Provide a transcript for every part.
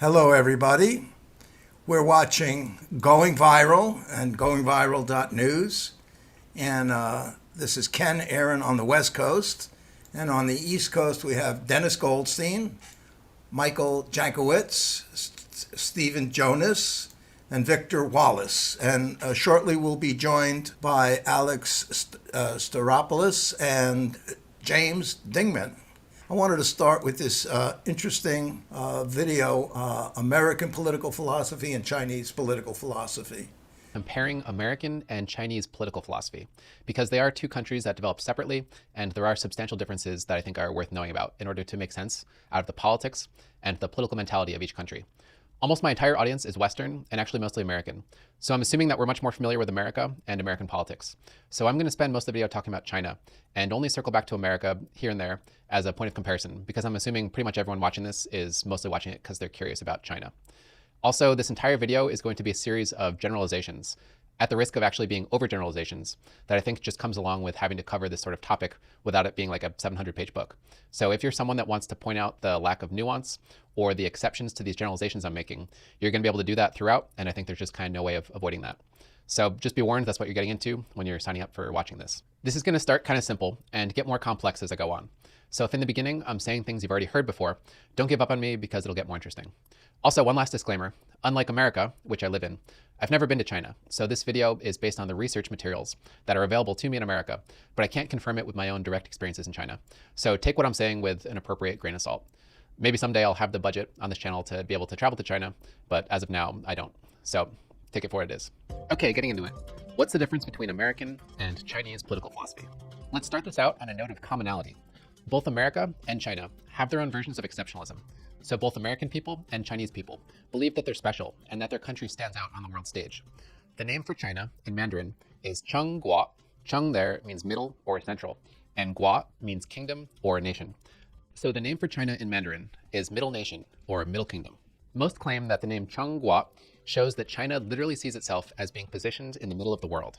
Hello, everybody. We're watching Going Viral and goingviral.news. And this is Ken Aaron on the West Coast. And on the East Coast, we have Dennis Goldstein, Michael Jankowitz, Stephen Jonas, and Victor Wallace. And shortly we'll be joined by Alex Stavropoulos and James Dingeman. I wanted to start with this interesting video, American political philosophy and Chinese political philosophy. Comparing American and Chinese political philosophy, because they are two countries that develop separately, and there are substantial differences that I think are worth knowing about in order to make sense out of the politics and the political mentality of each country. Almost my entire audience is Western and actually mostly American. So I'm assuming that we're much more familiar with America and American politics. So I'm going to spend most of the video talking about China and only circle back to America here and there as a point of comparison, because I'm assuming pretty much everyone watching this is mostly watching it because they're curious about China. Also, this entire video is going to be a series of generalizations, at the risk of actually being overgeneralizations, that I think just comes along with having to cover this sort of topic without it being like a 700-page book. So if you're someone that wants to point out the lack of nuance or the exceptions to these generalizations I'm making, you're going to be able to do that throughout, and I think there's just kind of no way of avoiding that. So just be warned, that's what you're getting into when you're signing up for watching this. This is going to start kind of simple and get more complex as I go on. So if in the beginning I'm saying things you've already heard before, don't give up on me because it'll get more interesting. Also, one last disclaimer. Unlike America, which I live in, I've never been to China, so this video is based on the research materials that are available to me in America, but I can't confirm it with my own direct experiences in China. So take what I'm saying with an appropriate grain of salt. Maybe someday I'll have the budget on this channel to be able to travel to China, but as of now, I don't. So take it for what it is. Okay, getting into it. What's the difference between American and Chinese political philosophy? Let's start this out on a note of commonality. Both America and China have their own versions of exceptionalism. So both American people and Chinese people believe that they're special and that their country stands out on the world stage. The name for China in Mandarin is Cheng Guo. Cheng there means middle or central, and Guo means kingdom or nation. So the name for China in Mandarin is middle nation or middle kingdom. Most claim that the name Cheng Guo shows that China literally sees itself as being positioned in the middle of the world.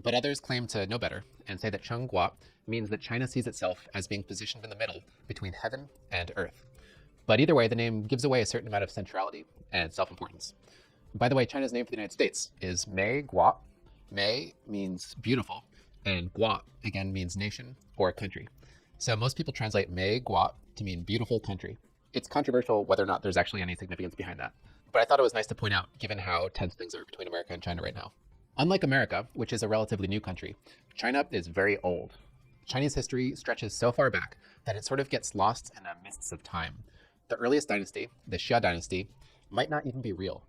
But others claim to know better and say that Cheng Guo means that China sees itself as being positioned in the middle between heaven and earth. But either way, the name gives away a certain amount of centrality and self-importance. By the way, China's name for the United States is Mei Guo. Mei means beautiful, and Guo again means nation or country. So most people translate Mei Guo to mean beautiful country. It's controversial whether or not there's actually any significance behind that. But I thought it was nice to point out, given how tense things are between America and China right now. Unlike America, which is a relatively new country, China is very old. Chinese history stretches so far back that it sort of gets lost in the mists of time. The earliest dynasty, the Xia dynasty, might not even be real.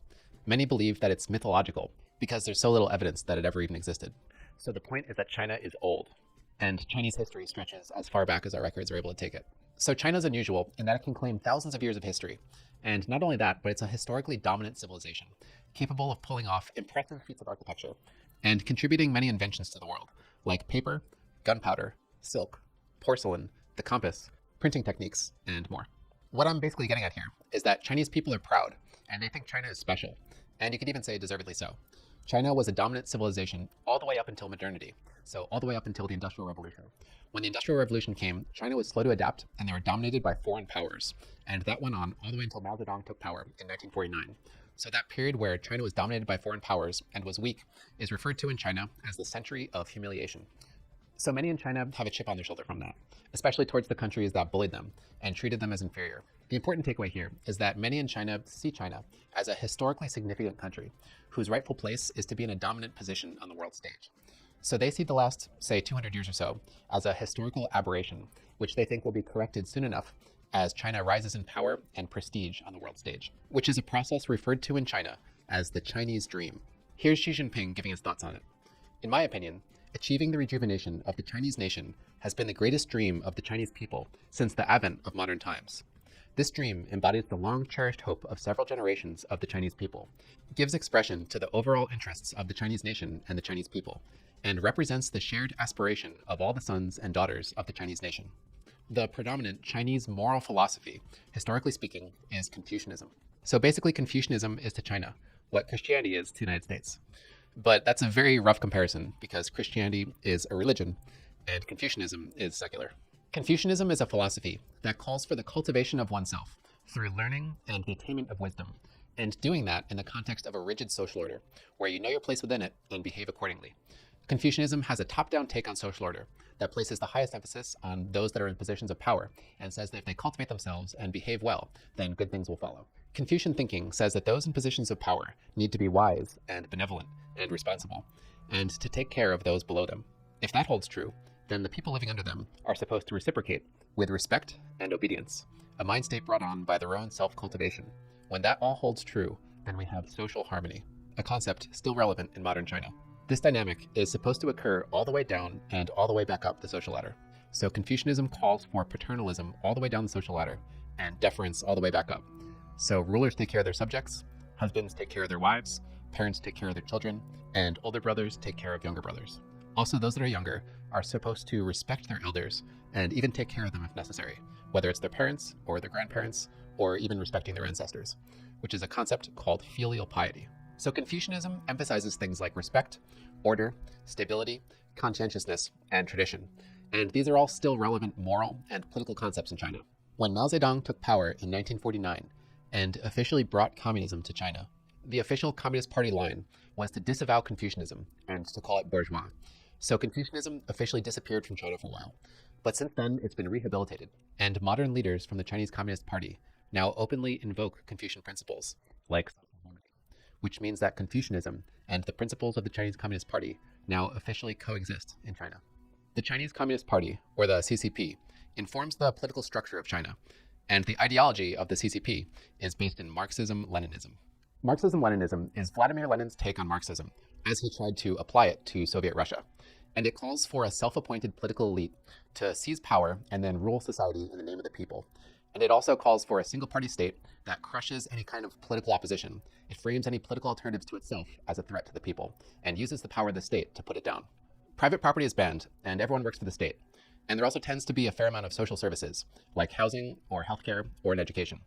Many believe that it's mythological because there's so little evidence that it ever even existed. So the point is that China is old, and Chinese history stretches as far back as our records are able to take it. So China's unusual in that it can claim thousands of years of history. And not only that, but it's a historically dominant civilization, capable of pulling off impressive feats of architecture and contributing many inventions to the world, like paper, gunpowder, silk, porcelain, the compass, printing techniques, and more. What I'm basically getting at here is that Chinese people are proud, and they think China is special, and you could even say deservedly so. China was a dominant civilization all the way up until modernity, so all the way up until the Industrial Revolution. When the Industrial Revolution came, China was slow to adapt, and they were dominated by foreign powers, and that went on all the way until Mao Zedong took power in 1949. So that period where China was dominated by foreign powers and was weak is referred to in China as the century of humiliation. So many in China have a chip on their shoulder from that, especially towards the countries that bullied them and treated them as inferior. The important takeaway here is that many in China see China as a historically significant country whose rightful place is to be in a dominant position on the world stage. So they see the last, say, 200 years or so as a historical aberration, which they think will be corrected soon enough as China rises in power and prestige on the world stage, which is a process referred to in China as the Chinese dream. Here's Xi Jinping giving his thoughts on it. In my opinion, achieving the rejuvenation of the Chinese nation has been the greatest dream of the Chinese people since the advent of modern times. This dream embodies the long-cherished hope of several generations of the Chinese people, gives expression to the overall interests of the Chinese nation and the Chinese people, and represents the shared aspiration of all the sons and daughters of the Chinese nation. The predominant Chinese moral philosophy, historically speaking, is Confucianism. So basically, Confucianism is to China what Christianity is to the United States. But that's a very rough comparison because Christianity is a religion and Confucianism is secular. Confucianism is a philosophy that calls for the cultivation of oneself through learning and the attainment of wisdom, and doing that in the context of a rigid social order, where you know your place within it and behave accordingly. Confucianism has a top-down take on social order that places the highest emphasis on those that are in positions of power and says that if they cultivate themselves and behave well, then good things will follow. Confucian thinking says that those in positions of power need to be wise and benevolent and responsible, and to take care of those below them. If that holds true, then the people living under them are supposed to reciprocate with respect and obedience, a mind state brought on by their own self-cultivation. When that all holds true, then we have social harmony, a concept still relevant in modern China. This dynamic is supposed to occur all the way down and all the way back up the social ladder. So Confucianism calls for paternalism all the way down the social ladder and deference all the way back up. So rulers take care of their subjects, husbands take care of their wives, parents take care of their children, and older brothers take care of younger brothers. Also, those that are younger are supposed to respect their elders and even take care of them if necessary, whether it's their parents or their grandparents, or even respecting their ancestors, which is a concept called filial piety. So Confucianism emphasizes things like respect, order, stability, conscientiousness, and tradition. And these are all still relevant moral and political concepts in China. When Mao Zedong took power in 1949 and officially brought communism to China, the official Communist Party line was to disavow Confucianism and to call it bourgeois. So Confucianism officially disappeared from China for a while. But since then, it's been rehabilitated, and modern leaders from the Chinese Communist Party now openly invoke Confucian principles, like which means that Confucianism and the principles of the Chinese Communist Party now officially coexist in China. The Chinese Communist Party, or the CCP, informs the political structure of China, and the ideology of the CCP is based in Marxism-Leninism. Marxism-Leninism is Vladimir Lenin's take on Marxism, as he tried to apply it to Soviet Russia, and it calls for a self-appointed political elite to seize power and then rule society in the name of the people. And it also calls for a single-party state that crushes any kind of political opposition. It frames any political alternatives to itself as a threat to the people, and uses the power of the state to put it down. Private property is banned, and everyone works for the state. And there also tends to be a fair amount of social services, like housing or healthcare or an education.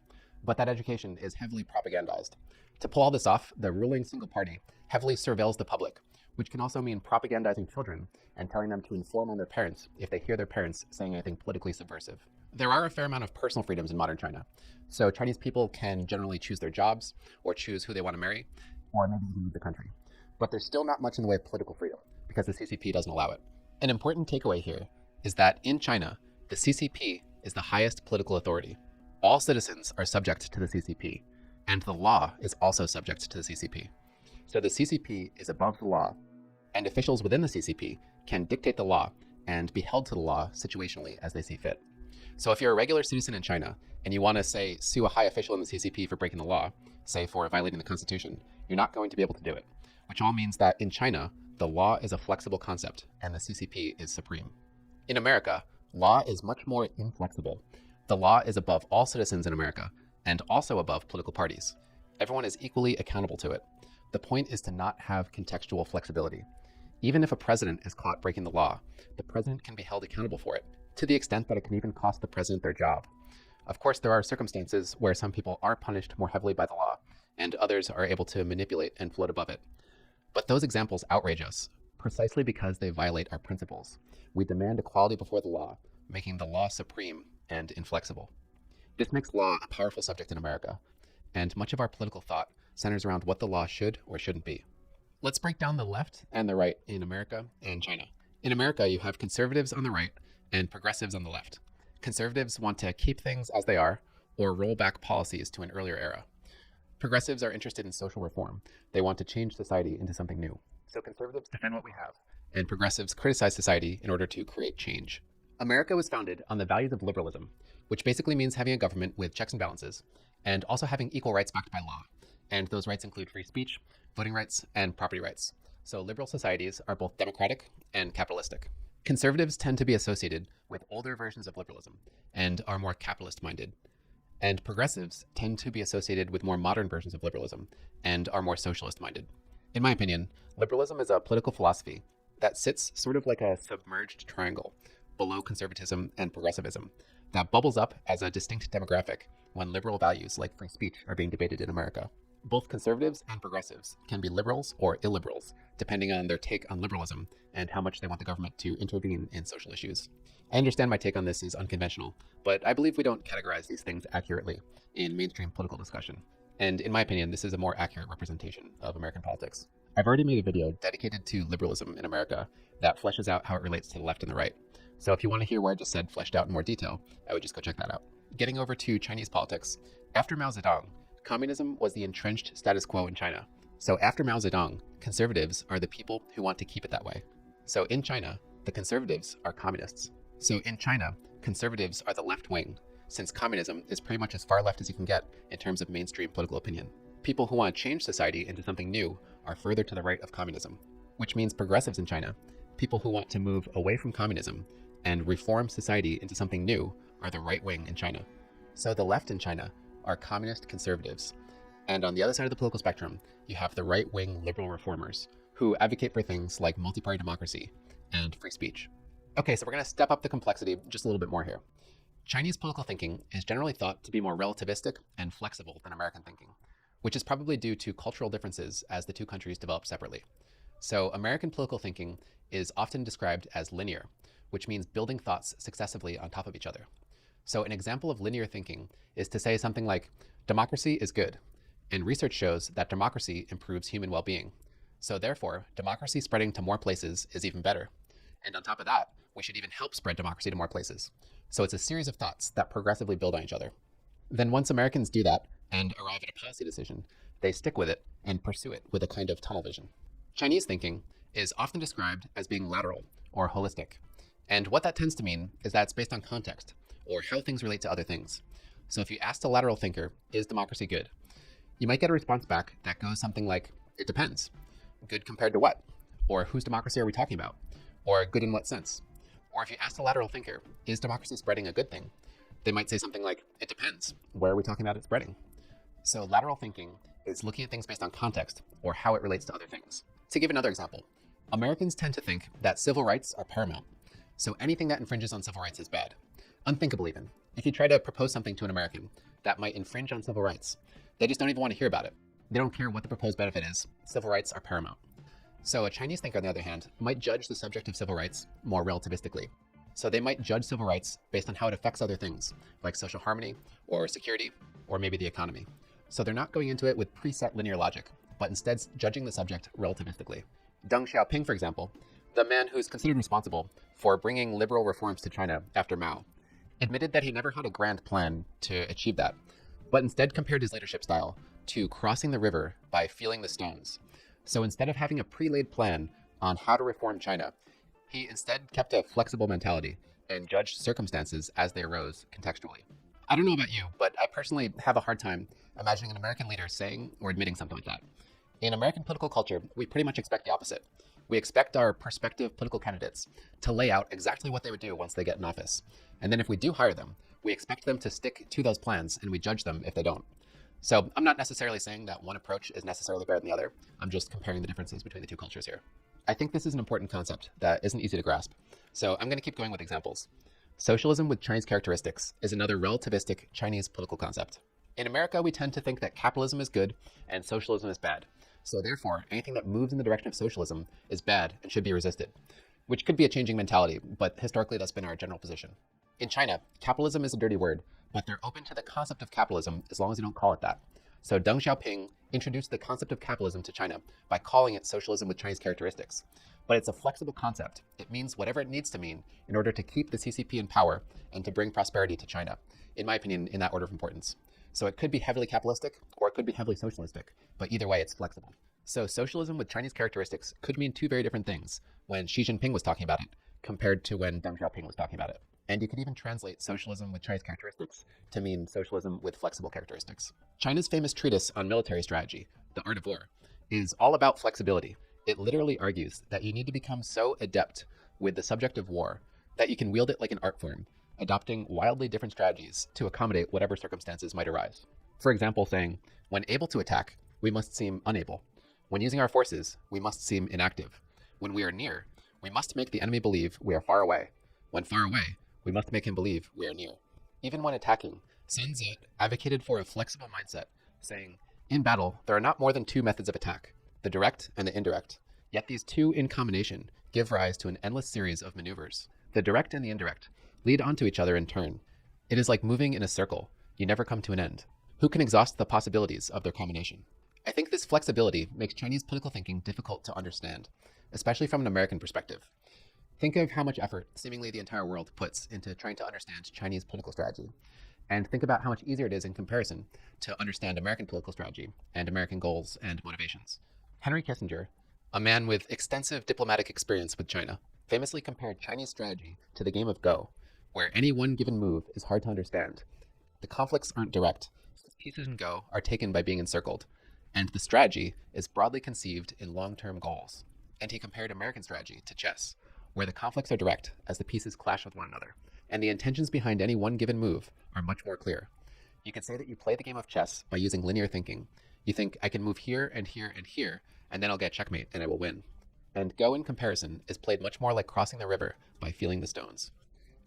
But that education is heavily propagandized. To pull all this off, the ruling single party heavily surveils the public, which can also mean propagandizing children and telling them to inform on their parents if they hear their parents saying anything politically subversive. There are a fair amount of personal freedoms in modern China. So Chinese people can generally choose their jobs or choose who they want to marry, or maybe even leave the country. But there's still not much in the way of political freedom because the CCP doesn't allow it. An important takeaway here is that in China, the CCP is the highest political authority. All citizens are subject to the CCP, and the law is also subject to the CCP. So the CCP is above the law, and officials within the CCP can dictate the law and be held to the law situationally as they see fit. So if you're a regular citizen in China and you want to, say, sue a high official in the CCP for breaking the law, say for violating the Constitution, you're not going to be able to do it, which all means that in China, the law is a flexible concept and the CCP is supreme. In America, law is much more inflexible. The law is above all citizens in America and also above political parties. Everyone is equally accountable to it. The point is to not have contextual flexibility. Even if a president is caught breaking the law, the president can be held accountable for it, to the extent that it can even cost the president their job. Of course, there are circumstances where some people are punished more heavily by the law, and others are able to manipulate and float above it. But those examples outrage us, precisely because they violate our principles. We demand equality before the law, making the law supreme and inflexible. This makes law a powerful subject in America, and much of our political thought centers around what the law should or shouldn't be. Let's break down the left and the right in America and China. In America, you have conservatives on the right and progressives on the left. Conservatives want to keep things as they are or roll back policies to an earlier era. Progressives are interested in social reform. They want to change society into something new. So conservatives defend what we have, and progressives criticize society in order to create change. America was founded on the values of liberalism, which basically means having a government with checks and balances, and also having equal rights backed by law. And those rights include free speech, voting rights, and property rights. So liberal societies are both democratic and capitalistic. Conservatives tend to be associated with older versions of liberalism and are more capitalist-minded. And progressives tend to be associated with more modern versions of liberalism and are more socialist-minded. In my opinion, liberalism is a political philosophy that sits sort of like a submerged triangle below conservatism and progressivism that bubbles up as a distinct demographic when liberal values like free speech are being debated in America. Both conservatives and progressives can be liberals or illiberals, depending on their take on liberalism and how much they want the government to intervene in social issues. I understand my take on this is unconventional, but I believe we don't categorize these things accurately in mainstream political discussion. And in my opinion, this is a more accurate representation of American politics. I've already made a video dedicated to liberalism in America that fleshes out how it relates to the left and the right. So if you want to hear what I just said fleshed out in more detail, I would just go check that out. Getting over to Chinese politics, after Mao Zedong, communism was the entrenched status quo in China. So after Mao Zedong, conservatives are the people who want to keep it that way. So in China, the conservatives are communists. So in China, conservatives are the left wing, since communism is pretty much as far left as you can get in terms of mainstream political opinion. People who want to change society into something new are further to the right of communism, which means progressives in China, people who want to move away from communism and reform society into something new, are the right wing in China. So the left in China are communist conservatives. And on the other side of the political spectrum, you have the right-wing liberal reformers who advocate for things like multi-party democracy and free speech. Okay, so we're going to step up the complexity just a little bit more here. Chinese political thinking is generally thought to be more relativistic and flexible than American thinking, which is probably due to cultural differences as the two countries develop separately. So American political thinking is often described as linear, which means building thoughts successively on top of each other. So an example of linear thinking is to say something like, democracy is good, and research shows that democracy improves human well-being. So therefore, democracy spreading to more places is even better. And on top of that, we should even help spread democracy to more places. So it's a series of thoughts that progressively build on each other. Then once Americans do that and arrive at a policy decision, they stick with it and pursue it with a kind of tunnel vision. Chinese thinking is often described as being lateral or holistic. And what that tends to mean is that it's based on context, or how things relate to other things. So if you ask a lateral thinker, is democracy good? You might get a response back that goes something like, it depends. Good compared to what? Or whose democracy are we talking about? Or good in what sense? Or if you ask the lateral thinker, is democracy spreading a good thing? They might say something like, it depends. Where are we talking about it spreading? So lateral thinking is looking at things based on context, or how it relates to other things. To give another example, Americans tend to think that civil rights are paramount. So anything that infringes on civil rights is bad. Unthinkable even. If you try to propose something to an American that might infringe on civil rights, they just don't even want to hear about it. They don't care what the proposed benefit is. Civil rights are paramount. So a Chinese thinker, on the other hand, might judge the subject of civil rights more relativistically. So they might judge civil rights based on how it affects other things, like social harmony, or security, or maybe the economy. So they're not going into it with preset linear logic, but instead judging the subject relativistically. Deng Xiaoping, for example, the man who's considered responsible for bringing liberal reforms to China after Mao, admitted that he never had a grand plan to achieve that, but instead compared his leadership style to crossing the river by feeling the stones. So instead of having a pre-laid plan on how to reform China, he instead kept a flexible mentality and judged circumstances as they arose contextually. I don't know about you, but I personally have a hard time imagining an American leader saying or admitting something like that. In American political culture, we pretty much expect the opposite. We expect our prospective political candidates to lay out exactly what they would do once they get in office. And then if we do hire them, we expect them to stick to those plans and we judge them if they don't. So I'm not necessarily saying that one approach is necessarily better than the other. I'm just comparing the differences between the two cultures here. I think this is an important concept that isn't easy to grasp. So I'm going to keep going with examples. Socialism with Chinese characteristics is another relativistic Chinese political concept. In America, we tend to think that capitalism is good and socialism is bad. So therefore, anything that moves in the direction of socialism is bad and should be resisted, which could be a changing mentality, but historically that's been our general position. In China, capitalism is a dirty word, but they're open to the concept of capitalism as long as you don't call it that. So Deng Xiaoping introduced the concept of capitalism to China by calling it socialism with Chinese characteristics. But it's a flexible concept. It means whatever it needs to mean in order to keep the CCP in power and to bring prosperity to China, in my opinion, in that order of importance. So it could be heavily capitalistic or it could be heavily socialistic, but either way, it's flexible. So socialism with Chinese characteristics could mean two very different things when Xi Jinping was talking about it compared to when Deng Xiaoping was talking about it. And you could even translate socialism with Chinese characteristics to mean socialism with flexible characteristics. China's famous treatise on military strategy, The Art of War, is all about flexibility. It literally argues that you need to become so adept with the subject of war that you can wield it like an art form, adopting wildly different strategies to accommodate whatever circumstances might arise. For example, saying, when able to attack, we must seem unable. When using our forces, we must seem inactive. When we are near, we must make the enemy believe we are far away. When far away, we must make him believe we are near. Even when attacking, Sun Tzu advocated for a flexible mindset, saying, In battle, there are not more than two methods of attack, the direct and the indirect. Yet these two in combination give rise to an endless series of maneuvers. The direct and the indirect lead onto each other in turn. It is like moving in a circle. You never come to an end. Who can exhaust the possibilities of their combination? I think this flexibility makes Chinese political thinking difficult to understand, especially from an American perspective. Think of how much effort seemingly the entire world puts into trying to understand Chinese political strategy. And think about how much easier it is in comparison to understand American political strategy and American goals and motivations. Henry Kissinger, a man with extensive diplomatic experience with China, famously compared Chinese strategy to the game of Go, where any one given move is hard to understand. The conflicts aren't direct. Pieces in Go are taken by being encircled, and the strategy is broadly conceived in long-term goals. And he compared American strategy to chess, where the conflicts are direct as the pieces clash with one another, and the intentions behind any one given move are much more clear. You could say that you play the game of chess by using linear thinking. You think, I can move here and here and here, and then I'll get checkmate and I will win. And Go, in comparison, is played much more like crossing the river by feeling the stones.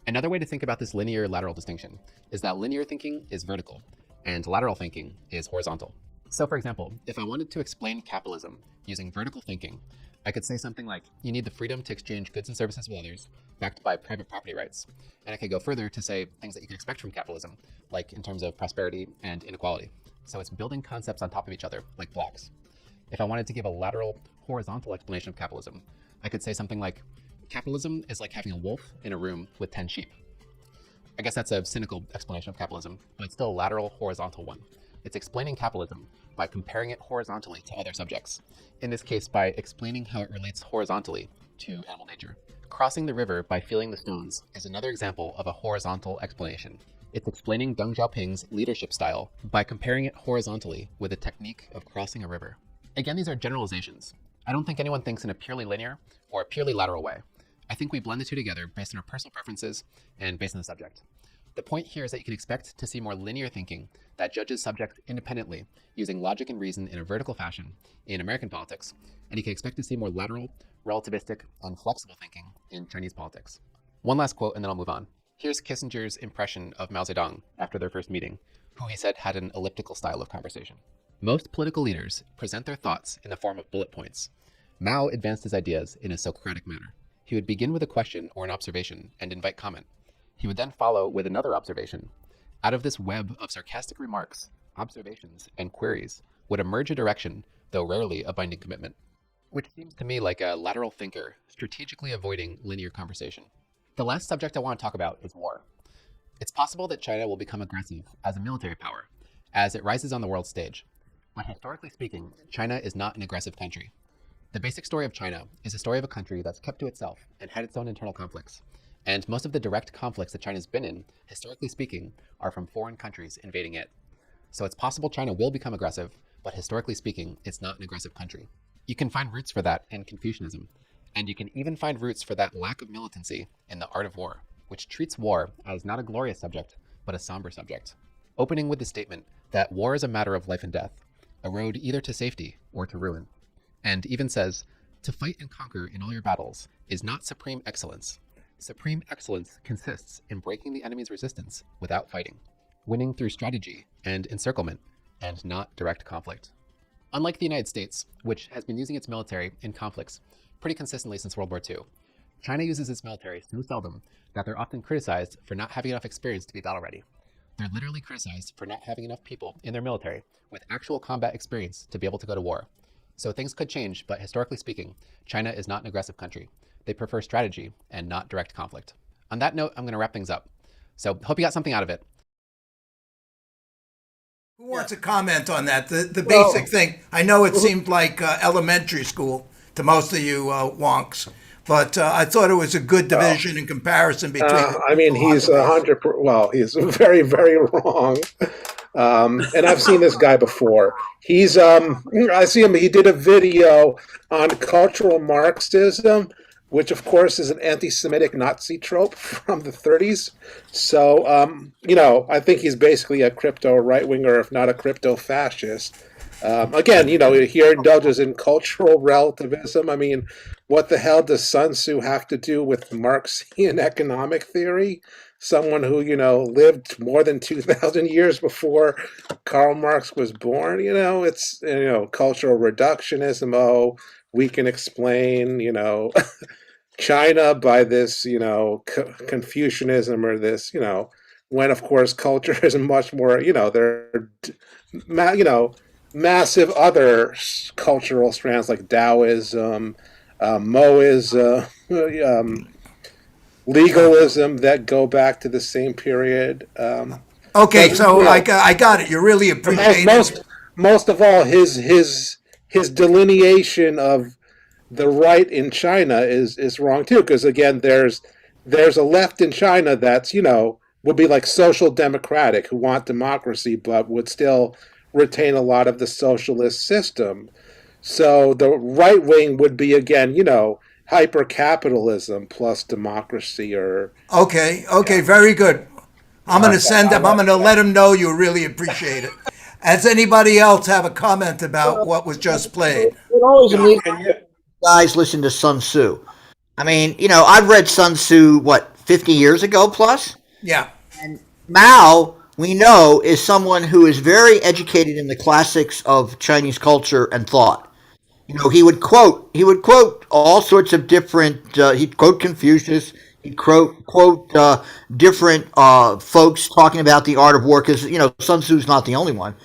Another way to think about this linear-lateral distinction is that linear thinking is vertical, and lateral thinking is horizontal. So for example, if I wanted to explain capitalism using vertical thinking, I could say something like, you need the freedom to exchange goods and services with others, backed by private property rights. And I could go further to say things that you can expect from capitalism, like in terms of prosperity and inequality. So it's building concepts on top of each other, like blocks. If I wanted to give a lateral, horizontal explanation of capitalism, I could say something like, capitalism is like having a wolf in a room with 10 sheep. I guess that's a cynical explanation of capitalism, but it's still a lateral, horizontal one. It's explaining capitalism by comparing it horizontally to other subjects. In this case, by explaining how it relates horizontally to animal nature. Crossing the river by feeling the stones is another example of a horizontal explanation. It's explaining Deng Xiaoping's leadership style by comparing it horizontally with the technique of crossing a river. Again, these are generalizations. I don't think anyone thinks in a purely linear or a purely lateral way. I think we blend the two together based on our personal preferences and based on the subject. The point here is that you can expect to see more linear thinking that judges subjects independently using logic and reason in a vertical fashion in American politics, and you can expect to see more lateral, relativistic, and flexible thinking in Chinese politics. One last quote and then I'll move on. Here's Kissinger's impression of Mao Zedong after their first meeting, who he said had an elliptical style of conversation. Most political leaders present their thoughts in the form of bullet points. Mao advanced his ideas in a Socratic manner. He would begin with a question or an observation and invite comment. He would then follow with another observation. Out of this web of sarcastic remarks, observations, and queries would emerge a direction, though rarely a binding commitment, which seems to me like a lateral thinker strategically avoiding linear conversation. The last subject I want to talk about is war. It's possible that China will become aggressive as a military power as it rises on the world stage. But historically speaking, China is not an aggressive country. The basic story of China is a story of a country that's kept to itself and had its own internal conflicts. And most of the direct conflicts that China's been in, historically speaking, are from foreign countries invading it. So it's possible China will become aggressive, but historically speaking, it's not an aggressive country. You can find roots for that in Confucianism, and you can even find roots for that lack of militancy in The Art of War, which treats war as not a glorious subject, but a somber subject. Opening with the statement that war is a matter of life and death, a road either to safety or to ruin. And even says, to fight and conquer in all your battles is not supreme excellence. Supreme excellence consists in breaking the enemy's resistance without fighting, winning through strategy and encirclement, and not direct conflict. Unlike the United States, which has been using its military in conflicts pretty consistently since World War II, China uses its military so seldom that they're often criticized for not having enough experience to be battle ready. They're literally criticized for not having enough people in their military with actual combat experience to be able to go to war. So things could change, but historically speaking, China is not an aggressive country. They prefer strategy and not direct conflict. On that note, I'm going to wrap things up. So hope you got something out of it. Who wants to comment on that? The basic thing. I know it seemed like elementary school to most of you wonks, but I thought it was a good division in comparison between. I mean, he's 100. Well, he's very, very wrong. And I've seen this guy before. He's I see him. He did a video on cultural Marxism, which of course is an anti-Semitic Nazi trope from the 30s. So, I think he's basically a crypto right-winger, if not a crypto fascist. Again, he indulges in cultural relativism. I mean, what the hell does Sun Tzu have to do with Marxian economic theory? someone who, lived more than 2,000 years before Karl Marx was born. It's, cultural reductionism. Oh, we can explain, China by this, Confucianism or this, when of course culture is much more, there are, massive other cultural strands like Taoism, Moism, legalism that go back to the same period. Okay, so I got it. You really appreciate it. Most of all, his delineation of the right in China is wrong too, because again, there's a left in China that's would be like social democratic, who want democracy but would still retain a lot of the socialist system. So the right wing would be again, hyper capitalism plus democracy or Okay, very good. I'm going to send them. I'm going to let them know you really appreciate it. Does anybody else have a comment about what was just played? It always amuses me guys listen to Sun Tzu. I mean, I've read Sun Tzu, 50 years ago plus? Yeah. And Mao, we know, is someone who is very educated in the classics of Chinese culture and thought. He would quote all sorts of different, he'd quote Confucius, he'd quote different folks talking about the art of war, because, Sun Tzu's not the only one.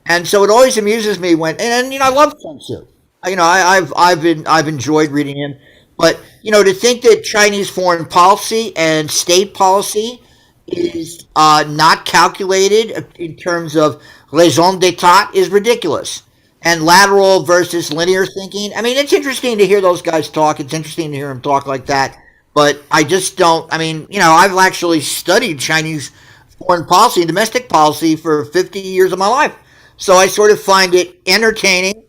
And so it always amuses me when, and I love Sun Tzu. I've enjoyed reading him, but to think that Chinese foreign policy and state policy is not calculated in terms of raison d'etat is ridiculous. And lateral versus linear thinking. I mean, it's interesting to hear those guys talk. It's interesting to hear them talk like that. But I just don't. I mean, I've actually studied Chinese foreign policy and domestic policy for 50 years of my life. So I sort of find it entertaining.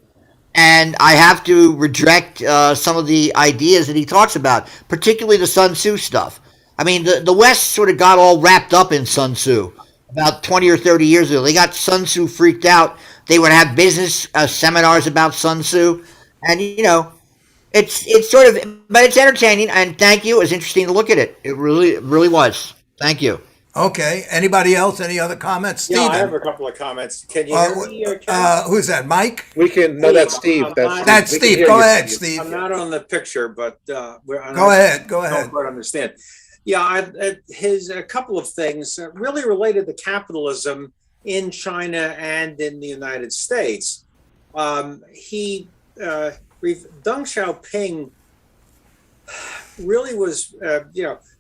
And I have to reject some of the ideas that he talks about, particularly the Sun Tzu stuff. I mean, the West sort of got all wrapped up in Sun Tzu about 20 or 30 years ago. They got Sun Tzu freaked out. They would have business seminars about Sun Tzu. And, it's sort of, but it's entertaining. And thank you. It was interesting to look at it. It really was. Thank you. Okay. Anybody else? Any other comments? Steven? Yeah, I have a couple of comments. Can you hear me? Who's that? Mike? we can. No, that's Steve. That's Steve. Go ahead, Steve. I'm not on the picture, but Go ahead. I don't quite understand. Yeah, a couple of things really related to capitalism in China and in the United States. Deng Xiaoping really was,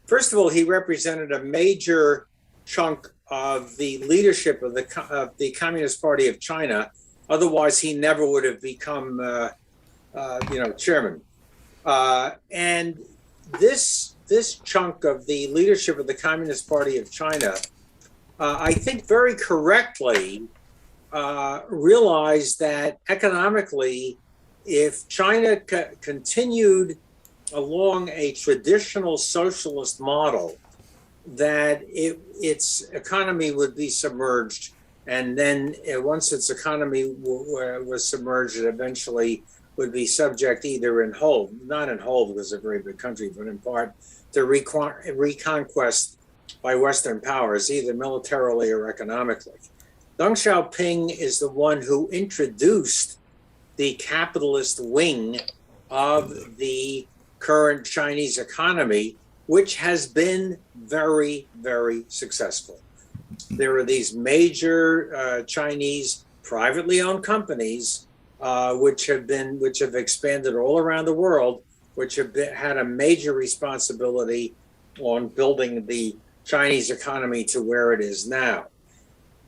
first of all, he represented a major chunk of the leadership of the Communist Party of China. Otherwise, he never would have become, chairman. And this chunk of the leadership of the Communist Party of China, I think very correctly realized that economically, if China continued along a traditional socialist model, that its economy would be submerged. And then once its economy was submerged, it eventually would be subject either in whole, not in whole because it's a very big country, but in part to reconquest by Western powers, either militarily or economically. Deng Xiaoping is the one who introduced the capitalist wing of the current Chinese economy, which has been very, very successful. There are these major Chinese privately owned companies which have expanded all around the world, which have had a major responsibility on building the Chinese economy to where it is now.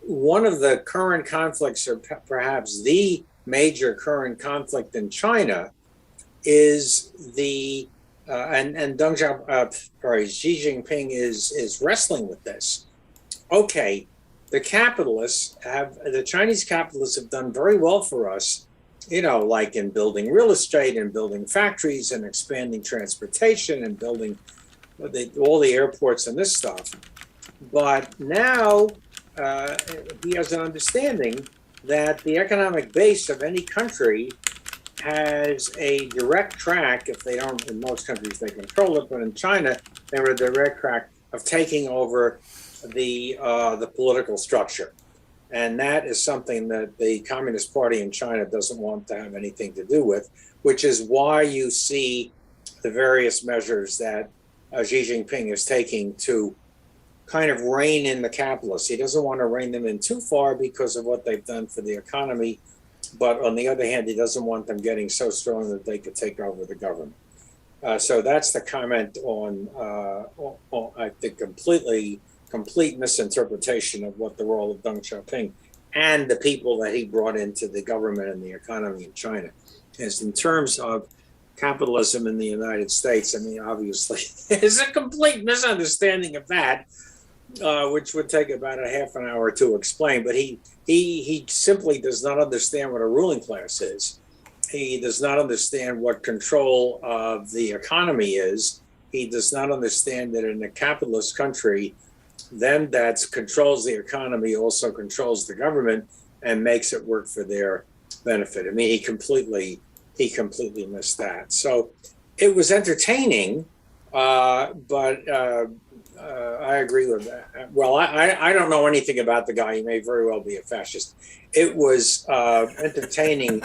One of the current conflicts, or perhaps the major current conflict in China, is Xi Jinping is wrestling with this. Okay, the Chinese capitalists have done very well for us, like in building real estate and building factories and expanding transportation and building all the airports and this stuff. But now he has an understanding that the economic base of any country has a direct track, if they don't, in most countries they control it, but in China, they have a direct track taking over the political structure. And that is something that the Communist Party in China doesn't want to have anything to do with, which is why you see the various measures that Xi Jinping is taking to kind of rein in the capitalists. He doesn't want to rein them in too far because of what they've done for the economy. But on the other hand, he doesn't want them getting so strong that they could take over the government. So that's the comment on I think, complete misinterpretation of what the role of Deng Xiaoping and the people that he brought into the government and the economy in China is. In terms of capitalism in the United States, I mean, obviously, there's a complete misunderstanding of that, which would take about a half an hour to explain. But he simply does not understand what a ruling class is. He does not understand what control of the economy is. He does not understand that in a capitalist country, them that controls the economy also controls the government and makes it work for their benefit. I mean, he completely missed that. So it was entertaining, but I agree with that. Well, I don't know anything about the guy. He may very well be a fascist. It was entertaining,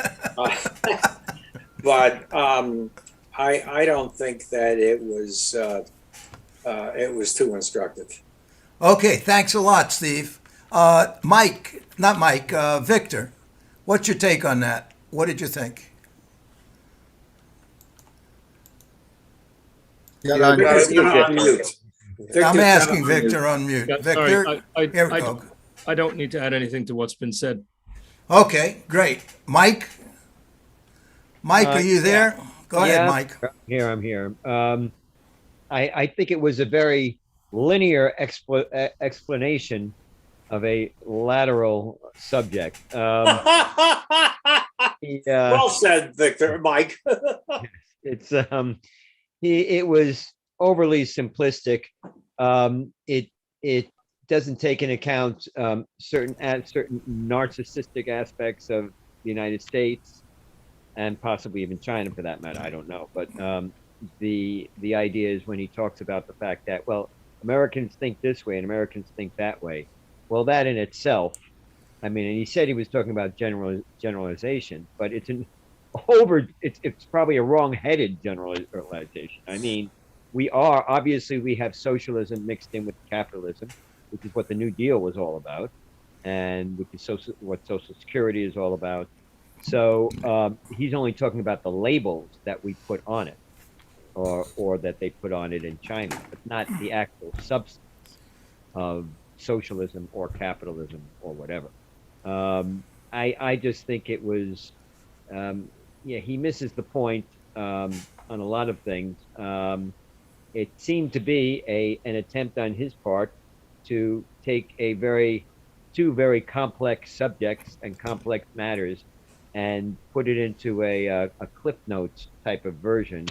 but I don't think that it was too instructive. Okay, thanks a lot, Steve. Victor, what's your take on that? What did you think? Victor's not on mute. I'm asking Victor on mute. Yeah, Victor, sorry, here we go. I don't need to add anything to what's been said. Okay, great. Mike, are you there? Go ahead, Mike. I'm here. I think it was a very linear explanation of a lateral subject. Well said, Victor. Mike. It was overly simplistic. It doesn't take into account certain narcissistic aspects of the United States and possibly even China, for that matter. I don't know, but the idea is when he talks about the fact that, well, Americans think this way and Americans think that way. Well, that in itself, I mean, and he said he was talking about generalization, but it's probably a wrong-headed generalization. I mean, we have socialism mixed in with capitalism, which is what the New Deal was all about, and which is what Social Security is all about. So he's only talking about the labels that we put on it, or that they put on it in China, but not the actual substance of socialism or capitalism or whatever. I just think it was, he misses the point on a lot of things. It seemed to be an attempt on his part to take two very complex subjects and complex matters and put it into a Cliff Notes type of version.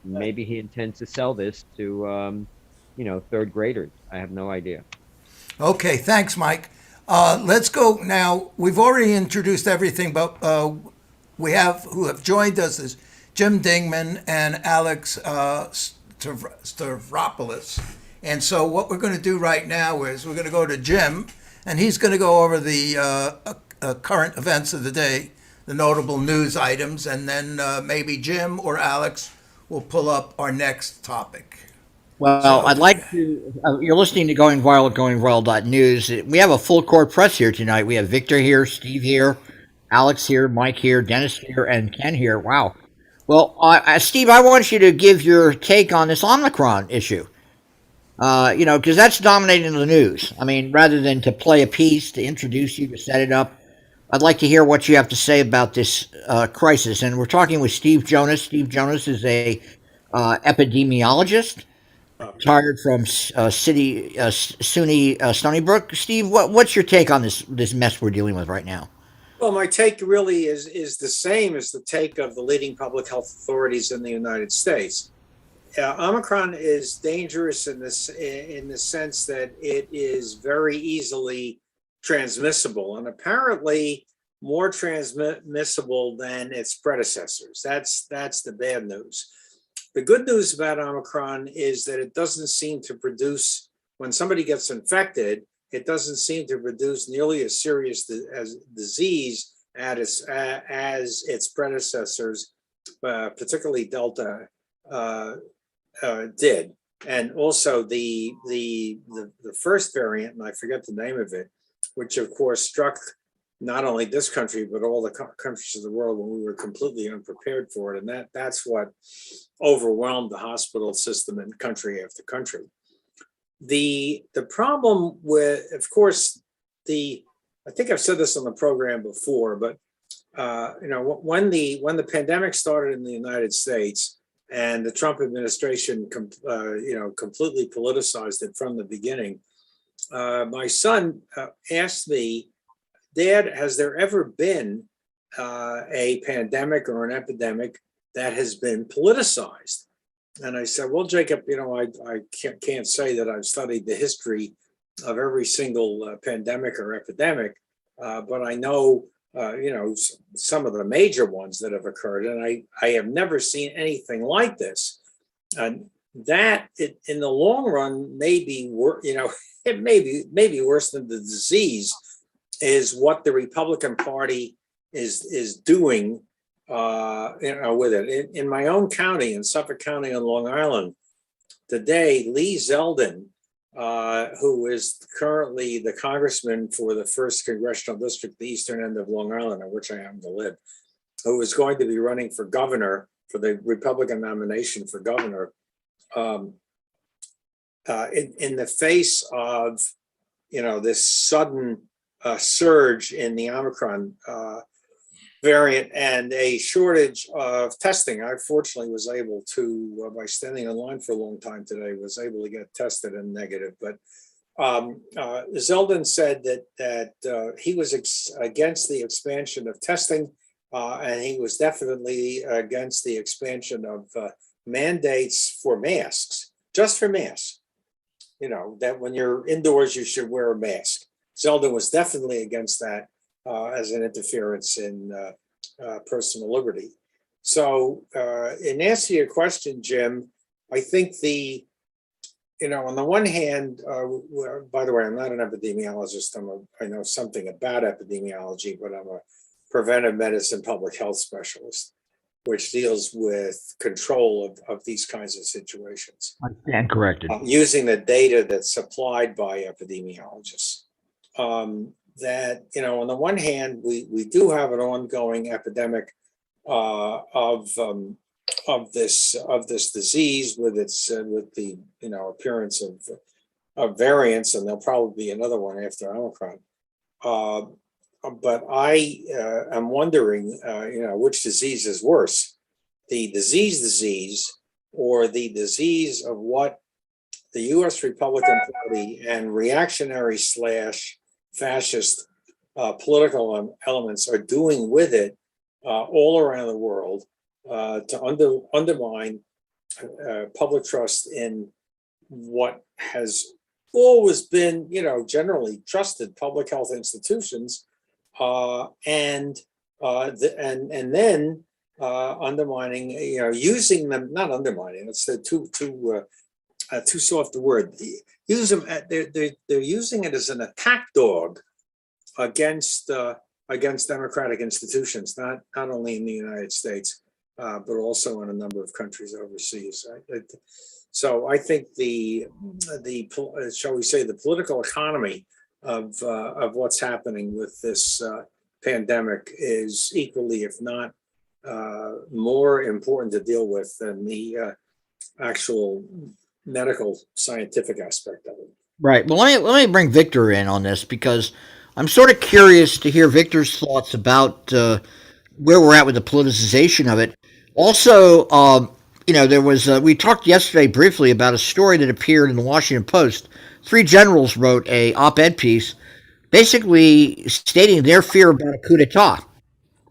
Maybe he intends to sell this to, third graders. I have no idea. Okay, thanks, Mike. Let's go now. We've already introduced everything, but who have joined us is Jim Dingeman and Alex Stavropoulos. And so what we're going to do right now is we're going to go to Jim, and he's going to go over the current events of the day, the notable news items, and then maybe Jim or Alex will pull up our next topic. Well, I'd like to. You're listening to Going Viral at GoingViral.news. We have a full court press here tonight. We have Victor here, Steve here, Alex here, Mike here, Dennis here, and Ken here. Wow. Well, Steve, I want you to give your take on this Omicron issue. Because that's dominating the news. I mean, rather than to play a piece, to introduce you, to set it up, I'd like to hear what you have to say about this crisis. And we're talking with Steve Jonas. Steve Jonas is a epidemiologist, retired from SUNY Stony Brook. Steve, what's your take on this mess we're dealing with right now? Well, my take really is the same as the take of the leading public health authorities in the United States. Omicron is dangerous in the sense that it is very easily transmissible, and apparently more transmissible than its predecessors. That's the bad news. The good news about Omicron is that it doesn't seem to produce, when somebody gets infected, it doesn't seem to produce nearly as serious as disease as its predecessors, particularly Delta, did. And also the first variant, and I forget the name of it, which of course struck not only this country, but all the countries of the world when we were completely unprepared for it. And that's what overwhelmed the hospital system in country after country. The problem with, of course, I think I've said this on the program before, but when the pandemic started in the United States and the Trump administration, completely politicized it from the beginning, my son asked me, Dad, has there ever been a pandemic or an epidemic that has been politicized? And I said, well, Jacob, I can't say that I've studied the history of every single pandemic or epidemic, but I know, some of the major ones that have occurred, and I have never seen anything like this. And that, in the long run, may be it may be worse than the disease, is what the Republican Party is doing with it. In my own county, in Suffolk County on Long Island, today, Lee Zeldin, who is currently the congressman for the 1st Congressional District, the eastern end of Long Island, in which I happen to live, who is going to be running for governor, for the Republican nomination for governor, in the face of, this sudden surge in the Omicron variant and a shortage of testing. I fortunately was able to, by standing in line for a long time today, was able to get tested and negative. But Zeldin said that he was against the expansion of testing, and he was definitely against the expansion of mandates for masks, just for masks. That when you're indoors, you should wear a mask. Zeldin was definitely against that as an interference in personal liberty. So in answer to your question, Jim, I think on the one hand, by the way, I'm not an epidemiologist. I know something about epidemiology, but I'm a preventive medicine public health specialist, which deals with control of these kinds of situations. I stand corrected. Using the data that's supplied by epidemiologists. That, on the one hand, we do have an ongoing epidemic of this disease with the appearance of variants, and there'll probably be another one after Omicron. But I am wondering, which disease is worse, the disease, or the disease of what the U.S. Republican Party and reactionary / fascist political elements are doing with it all around the world to undermine public trust in what has always been, generally trusted public health institutions, and then undermining, using them, not undermining. It's too soft a word. Use them. They're using it as an attack dog against democratic institutions, not only in the United States, but also in a number of countries overseas. So I think the shall we say the political economy of what's happening with this pandemic is equally, if not more important to deal with than the actual medical scientific aspect of it. Right. Well, let me bring Victor in on this, because I'm sort of curious to hear Victor's thoughts about where we're at with the politicization of it. Also, there was we talked yesterday briefly about a story that appeared in the Washington Post. 3 generals wrote a op-ed piece basically stating their fear about a coup d'etat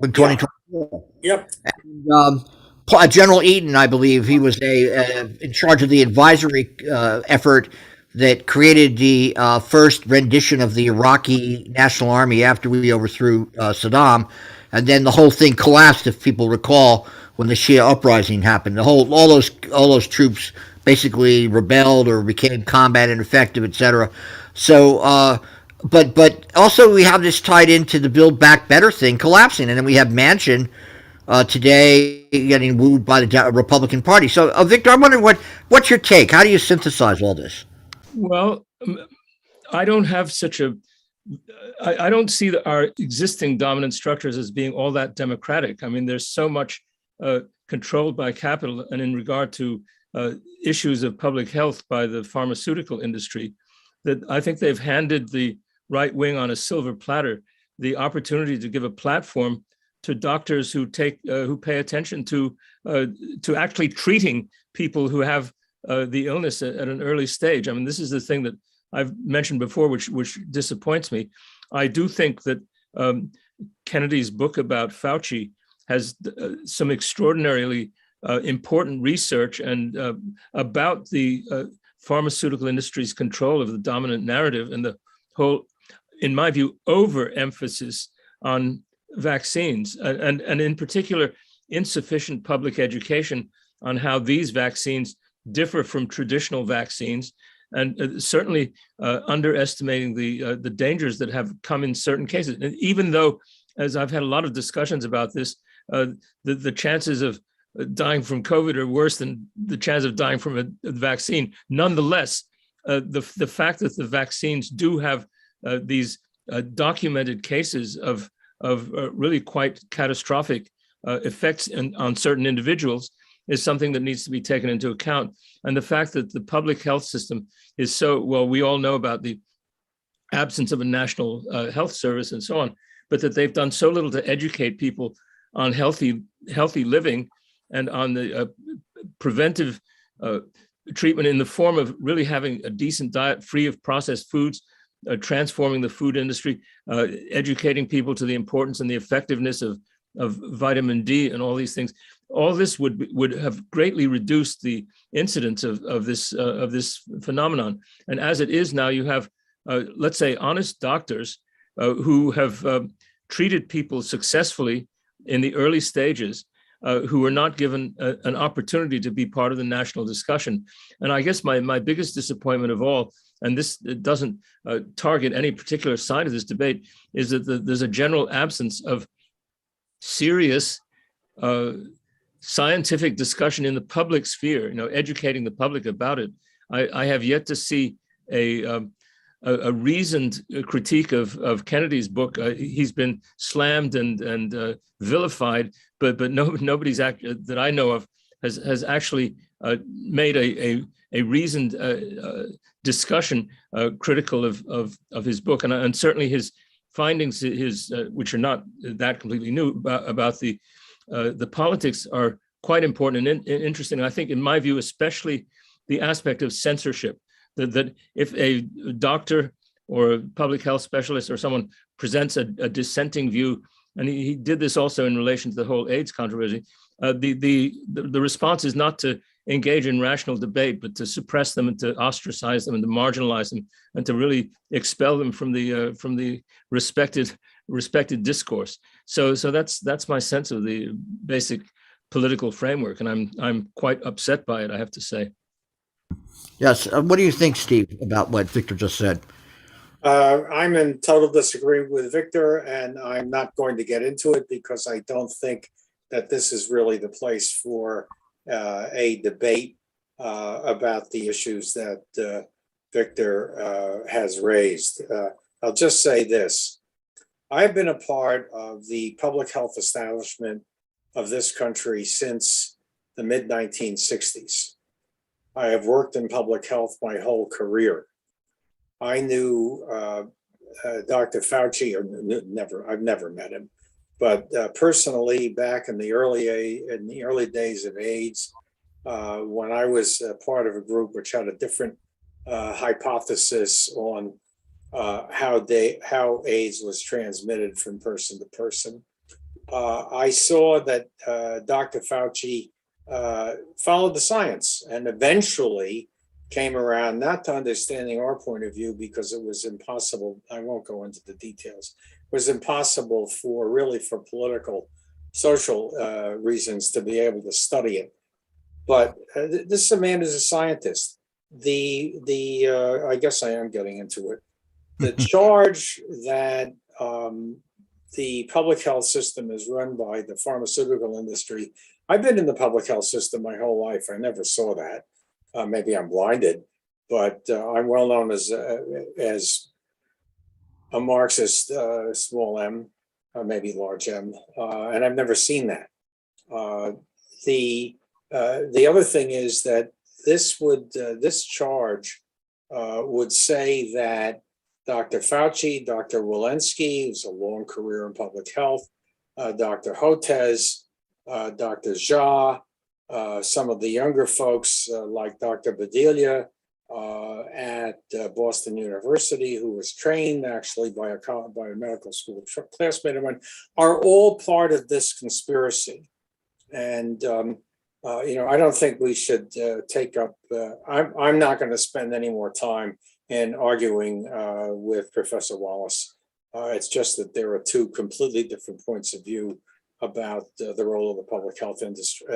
in 2024. Yep. And, General Eaton, I believe, he was in charge of the advisory effort that created the first rendition of the Iraqi National Army after we overthrew Saddam. And then the whole thing collapsed, if people recall, when the Shia uprising happened. All those troops basically rebelled or became combat ineffective, etc. So, but also we have this tied into the Build Back Better thing collapsing, and then we have Manchin today getting wooed by the Republican Party. So, Victor, I'm wondering what's your take? How do you synthesize all this? Well, I don't have such a. I don't see our existing dominant structures as being all that democratic. I mean, there's so much controlled by capital, and in regard to issues of public health by the pharmaceutical industry, that I think they've handed the right wing on a silver platter the opportunity to give a platform to doctors who pay attention to actually treating people who have the illness at an early stage. I mean, this is the thing that I've mentioned before, which disappoints me. I do think that Kennedy's book about Fauci has some extraordinarily important research and about the pharmaceutical industry's control of the dominant narrative and the whole, in my view, overemphasis on vaccines and in particular insufficient public education on how these vaccines differ from traditional vaccines, and certainly underestimating the dangers that have come in certain cases. And even though, as I've had a lot of discussions about this, the chances of dying from COVID are worse than the chance of dying from a vaccine. Nonetheless, the fact that the vaccines do have these documented cases of really quite catastrophic effects on certain individuals is something that needs to be taken into account. And the fact that the public health system is so, well, we all know about the absence of a national health service and so on, but that they've done so little to educate people on healthy living and on the preventive treatment in the form of really having a decent diet free of processed foods, transforming the food industry, educating people to the importance and the effectiveness of vitamin D and all these things. All this would have greatly reduced the incidence of this phenomenon. And as it is now, you have, let's say, honest doctors who have treated people successfully in the early stages, who were not given an opportunity to be part of the national discussion. And I guess my biggest disappointment of all, and this doesn't target any particular side of this debate, is that there's a general absence of serious scientific discussion in the public sphere, educating the public about it. I have yet to see a reasoned critique of Kennedy's book. He's been slammed and vilified, but nobody's that I know of has actually made a reasoned discussion critical of his book, and certainly his findings, which are not that completely new about the politics, are quite important and interesting. I think, in my view, especially the aspect of censorship, that if a doctor or a public health specialist or someone presents a dissenting view, and he did this also in relation to the whole AIDS controversy, the response is not to engage in rational debate, but to suppress them and to ostracize them and to marginalize them and to really expel them from the respected discourse. So that's my sense of the basic political framework, and I'm quite upset by it, I have to say. Yes. What do you think, Steve, about what Victor just said? I'm in total disagreement with Victor, and I'm not going to get into it because I don't think that this is really the place for a debate about the issues that Victor has raised. I'll just say this. I've been a part of the public health establishment of this country since the mid-1960s. I have worked in public health my whole career. I knew Dr. Fauci, I've never met him, but personally, back in the early days of AIDS, when I was part of a group which had a different hypothesis on how AIDS was transmitted from person to person, I saw that Dr. Fauci followed the science and eventually came around not to understanding our point of view because it was impossible. I won't go into the details. It was impossible for political social reasons to be able to study it. But this is a man who's a scientist. I guess I am getting into it. The charge that the public health system is run by the pharmaceutical industry. I've been in the public health system my whole life. I never saw that. Maybe I'm blinded, but I'm well known as a Marxist, small m, maybe large m, and I've never seen that. The other thing is that this charge would say that Dr. Fauci, Dr. Walensky, who's a long career in public health, Dr. Hotez, Dr. Jha, some of the younger folks like Dr. Bedelia at Boston University, who was trained actually by a medical school classmate of mine, are all part of this conspiracy. And I don't think we should take up. I'm not going to spend any more time in arguing with Professor Wallace. It's just that there are two completely different points of view about the role of the public health industry.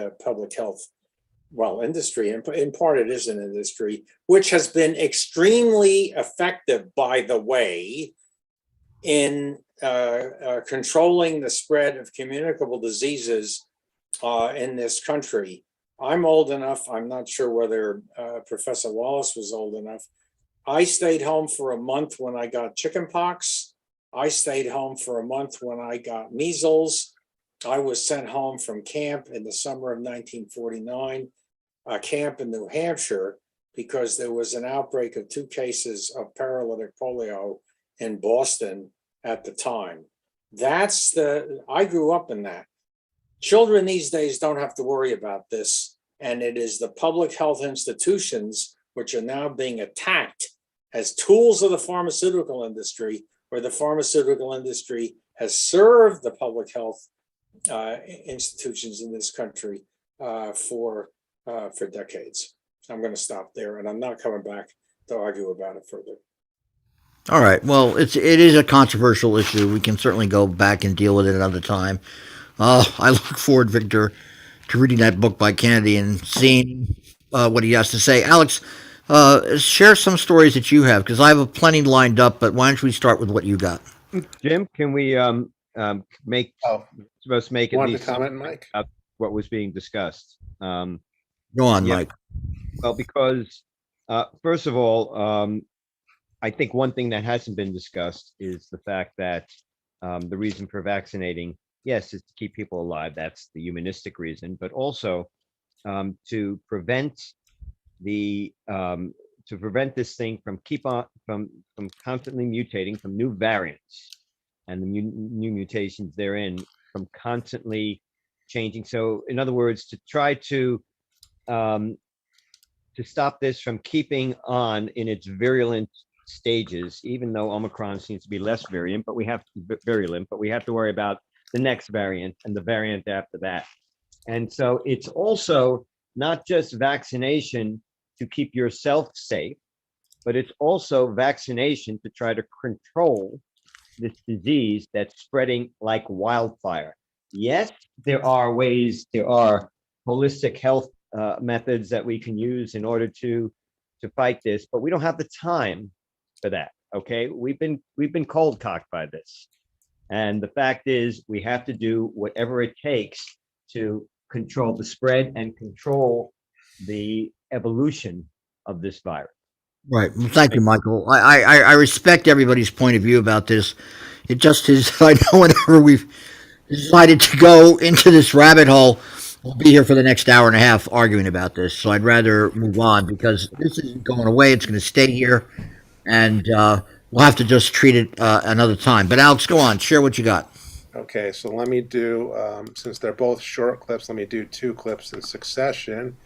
Industry. In part, it is an industry which has been extremely effective, by the way, in controlling the spread of communicable diseases in this country. I'm old enough. I'm not sure whether Professor Wallace was old enough. I stayed home for a month when I got chickenpox. I stayed home for a month when I got measles. I was sent home from camp in the summer of 1949, a camp in New Hampshire, because there was an outbreak of 2 cases of paralytic polio in Boston at the time. I grew up in that. Children these days don't have to worry about this, and it is the public health institutions which are now being attacked as tools of the pharmaceutical industry, where the pharmaceutical industry has served the public health institutions in this country for decades. I'm going to stop there, and I'm not coming back to argue about it further. All right. Well, it is a controversial issue. We can certainly go back and deal with it another time. I look forward, Victor, to reading that book by Kennedy and seeing what he has to say. Alex, share some stories that you have, because I have plenty lined up, but why don't we start with what you got? Jim, can we make supposed to make at Want least to comment, Mike? about what was being discussed? Go on, yeah. Mike. Well, because first of all, I think one thing that hasn't been discussed is the fact that the reason for vaccinating, yes, is to keep people alive. That's the humanistic reason, but also to prevent this thing from from constantly mutating, from new variants and the new mutations therein, from constantly changing. So, in other words, to try to stop this from keeping on in its virulent stages, even though Omicron seems to be less virulent, but we have to worry about the next variant and the variant after that. And so it's also not just vaccination to keep yourself safe, but it's also vaccination to try to control this disease that's spreading like wildfire. Yes, there are holistic health methods that we can use in order to fight this, but we don't have the time for that. Okay, we've been cold cocked by this, and the fact is we have to do whatever it takes to control the spread and control the evolution of this virus. Right. Well, thank you, Michael. I respect everybody's point of view about this. It just is, I know whenever we've decided to go into this rabbit hole, we'll be here for the next hour and a half arguing about this. So I'd rather move on, because this isn't going away. It's going to stay here, and we'll have to just treat it another time. But Alex, go on. Share what you got. Okay, so let me do, since they're both short clips, let me do 2 clips in succession.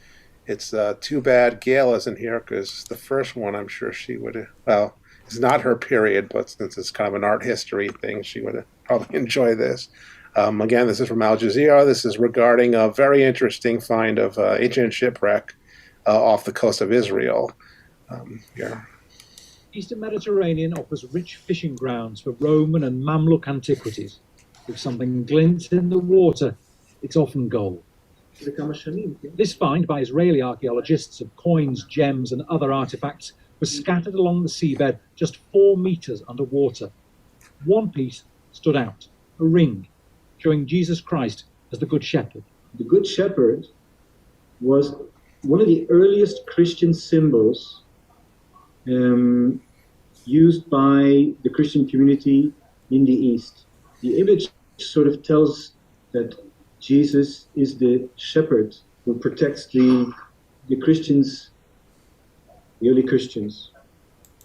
It's too bad Gail isn't here, because the first one, I'm sure she would, well, it's not her period, but since it's kind of an art history thing, she would probably enjoy this. Again, this is from Al Jazeera. This is regarding a very interesting find of ancient shipwreck off the coast of Israel. Here. Eastern Mediterranean offers rich fishing grounds for Roman and Mamluk antiquities. If something glints in the water, it's often gold. This find by Israeli archaeologists of coins, gems, and other artifacts was scattered along the seabed just 4 meters underwater. One piece stood out, a ring, showing Jesus Christ as the Good Shepherd. The Good Shepherd was one of the earliest Christian symbols used by the Christian community in the East. The image sort of tells that Jesus is the shepherd who protects the Christians, the early Christians.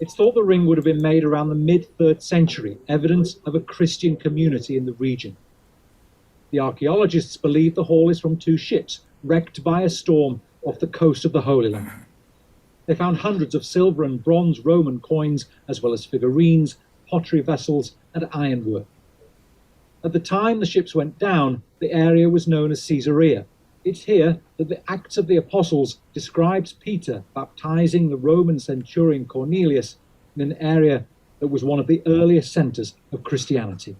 It's thought the ring would have been made around the mid-3rd century, evidence of a Christian community in the region. The archaeologists believe the haul is from 2 ships wrecked by a storm off the coast of the Holy Land. They found hundreds of silver and bronze Roman coins, as well as figurines, pottery vessels, and ironwork. At the time the ships went down, the area was known as Caesarea. It's here that the Acts of the Apostles describes Peter baptizing the Roman centurion Cornelius in an area that was one of the earliest centers of Christianity.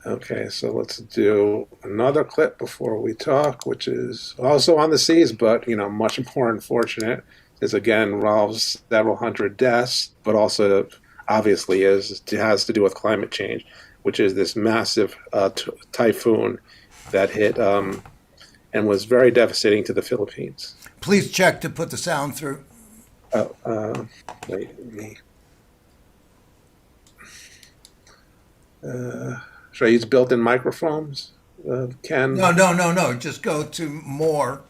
Okay, so let's do another clip before we talk, which is also on the seas, but, much more unfortunate. This, again, involves several hundred deaths, but also obviously has to do with climate change, which is this massive typhoon that hit and was very devastating to the Philippines. Please check to put the sound through. Should I use built-in microphones, Ken? No. Just go to more.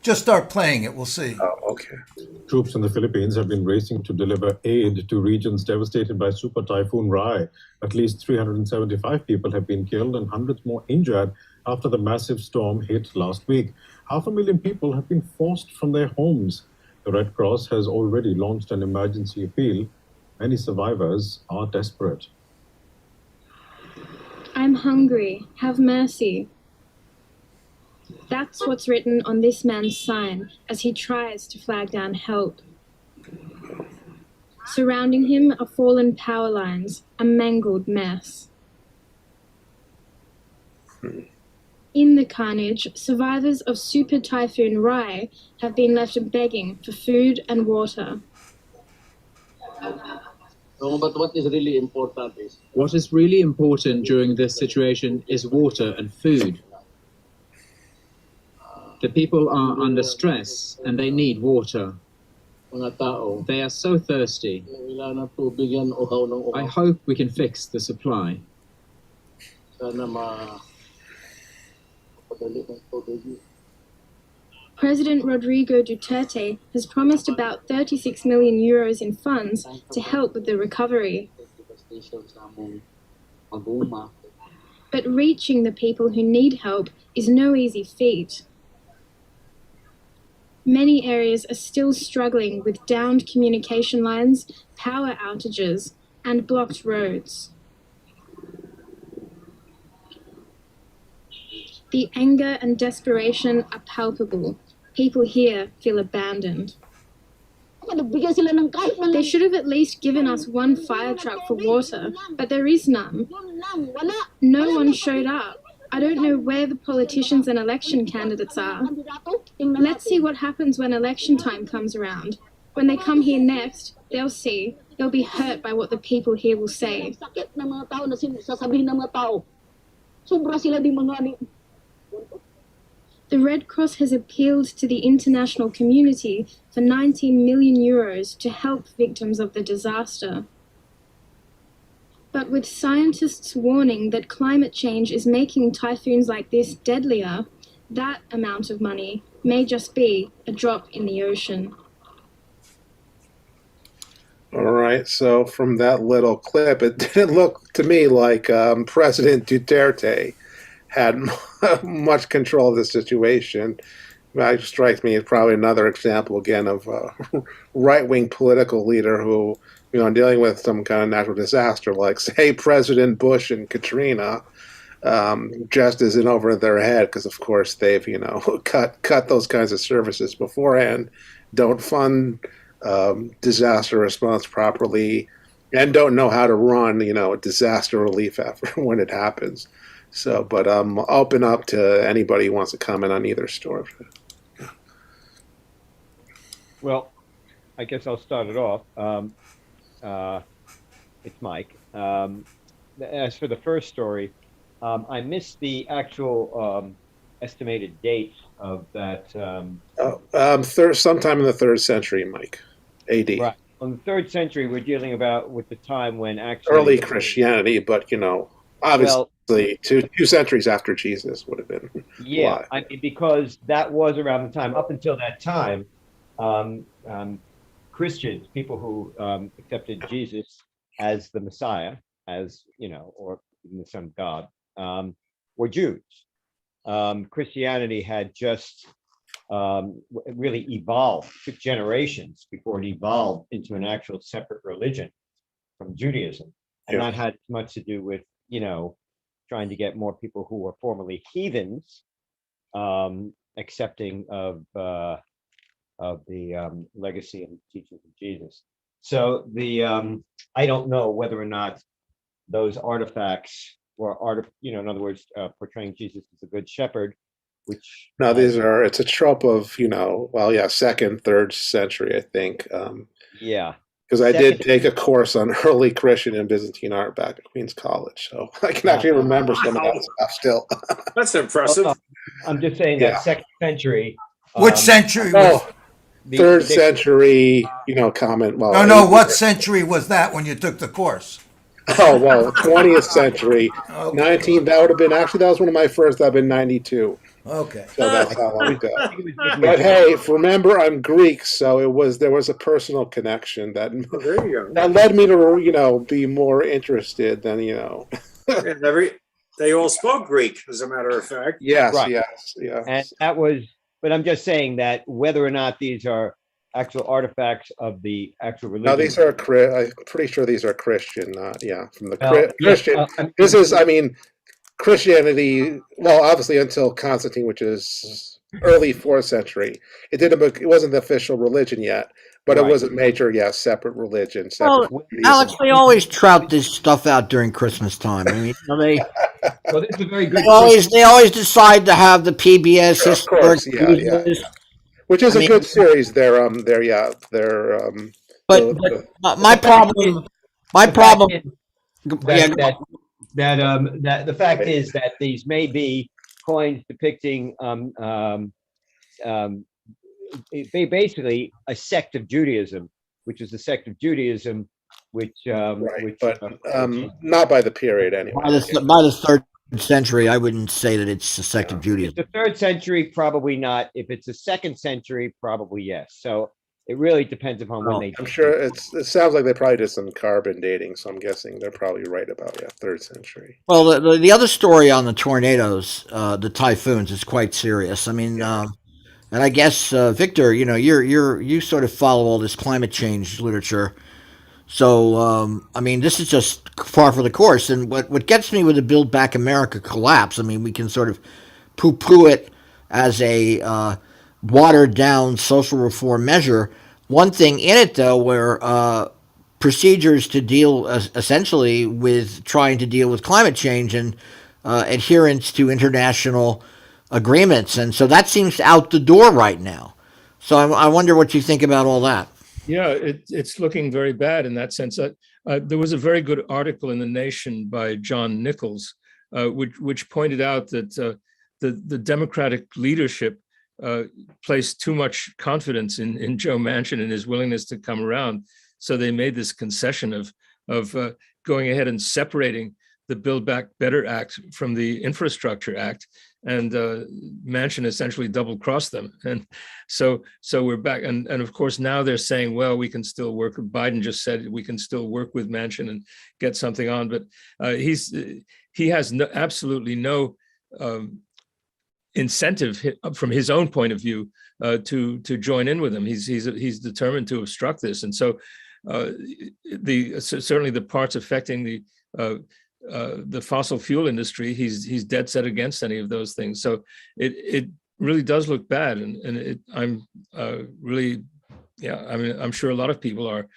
Just start playing it. We'll see. Oh, okay. Troops in the Philippines have been racing to deliver aid to regions devastated by Super Typhoon Rai. At least 375 people have been killed and hundreds more injured after the massive storm hit last week. 500,000 people have been forced from their homes. The Red Cross has already launched an emergency appeal. Many survivors are desperate. I'm hungry. Have mercy. That's what's written on this man's sign as he tries to flag down help. Surrounding him are fallen power lines, a mangled mess. In the carnage, survivors of Super Typhoon Rai have been left begging for food and water. But what is really important is... What is really important during this situation is water and food. The people are under stress and they need water. They are so thirsty. I hope we can fix the supply. President Rodrigo Duterte has promised about 36 million euros in funds to help with the recovery. But reaching the people who need help is no easy feat. Many areas are still struggling with downed communication lines, power outages, and blocked roads. The anger and desperation are palpable. People here feel abandoned. They should have at least given us one fire truck for water, but there is none. No one showed up. I don't know where the politicians and election candidates are. Let's see what happens when election time comes around. When they come here next, they'll see. They'll be hurt by what the people here will say. The Red Cross has appealed to the international community for 19 million euros to help victims of the disaster. But with scientists warning that climate change is making typhoons like this deadlier, that amount of money may just be a drop in the ocean. All right, so from that little clip, it didn't look to me like President Duterte had much control of the situation. It strikes me as probably another example, again, of a right-wing political leader who, dealing with some kind of natural disaster, like, say, President Bush and Katrina, just isn't over their head because, of course, they've, cut those kinds of services beforehand, don't fund disaster response properly, and don't know how to run, disaster relief effort when it happens. So, but I'm open up to anybody who wants to comment on either story. Well, I guess I'll start it off. It's Mike. As for the first story, I missed the actual estimated date of that. Sometime in the 3rd century, Mike, AD. Right. On the 3rd century, we're dealing with the time when actually early Christianity, but obviously two centuries after Jesus would have been. Yeah, because that was around the time. Up until that time, Christians, people who accepted Jesus as the Messiah, or even the Son of God, were Jews. Christianity had just really evolved, took generations before it evolved into an actual separate religion from Judaism. And that had much to do with, trying to get more people who were formerly heathens accepting of the legacy and teachings of Jesus. So I don't know whether or not those artifacts were in other words, portraying Jesus as a good shepherd, which no, it's a trope of 2nd, 3rd century, I think. Because I did take a course on early Christian and Byzantine art back at Queen's College, so I can actually remember some of that stuff still. That's impressive. I'm just saying that 2nd century. Which century? 3rd century, comment. Well, no. What century was that when you took the course? Oh, well, 20th century. 19, that would have been, that was one of my first, that would have been 92. Okay. So that's how long ago. But hey, remember, I'm Greek, so there was a personal connection that led me to, be more interested than, They all spoke Greek, as a matter of fact. Yes, right. yes. And that was, but I'm just saying that whether or not these are actual artifacts of the actual religion. No, these are I'm pretty sure these are Christian, from the Christian. This is, Christianity, well, obviously until Constantine, which is early 4th century. It wasn't the official religion yet, but it was a major, separate religion. Alex, they always trout this stuff out during Christmas time. Well, this is a very good. They always decide to have the PBS historic. Which is a good series. But my problem. That the fact is that these may be coins depicting basically a sect of Judaism, which is the sect of Judaism, not by the period anyway. By the 3rd century, I wouldn't say that it's a sect of Judaism. The 3rd century, probably not. If it's the 2nd century, probably yes. So it really depends upon when they. I'm sure it sounds like they probably did some carbon dating, so I'm guessing they're probably right about 3rd century. Well, the other story on the tornadoes, the typhoons, is quite serious. And I guess Victor, you sort of follow all this climate change literature. So, this is just par for the course. And what gets me with the Build Back America collapse, we can sort of poo-poo it as a watered-down social reform measure. One thing in it, though, were procedures to deal essentially with trying to deal with climate change and adherence to international agreements. And so that seems out the door right now. So I wonder what you think about all that. Yeah, it's looking very bad in that sense. There was a very good article in The Nation by John Nichols, which pointed out that the Democratic leadership placed too much confidence in Joe Manchin and his willingness to come around. So they made this concession of going ahead and separating the Build Back Better Act from the Infrastructure Act, and Manchin essentially double-crossed them. And so we're back. And of course, now they're saying, well, we can still work. Biden just said we can still work with Manchin and get something on. But he has absolutely no incentive from his own point of view to join in with him. He's determined to obstruct this. And so certainly the parts affecting the fossil fuel industry, he's dead set against any of those things. So it really does look bad, and I'm really Yeah, I mean, I'm sure a lot of people are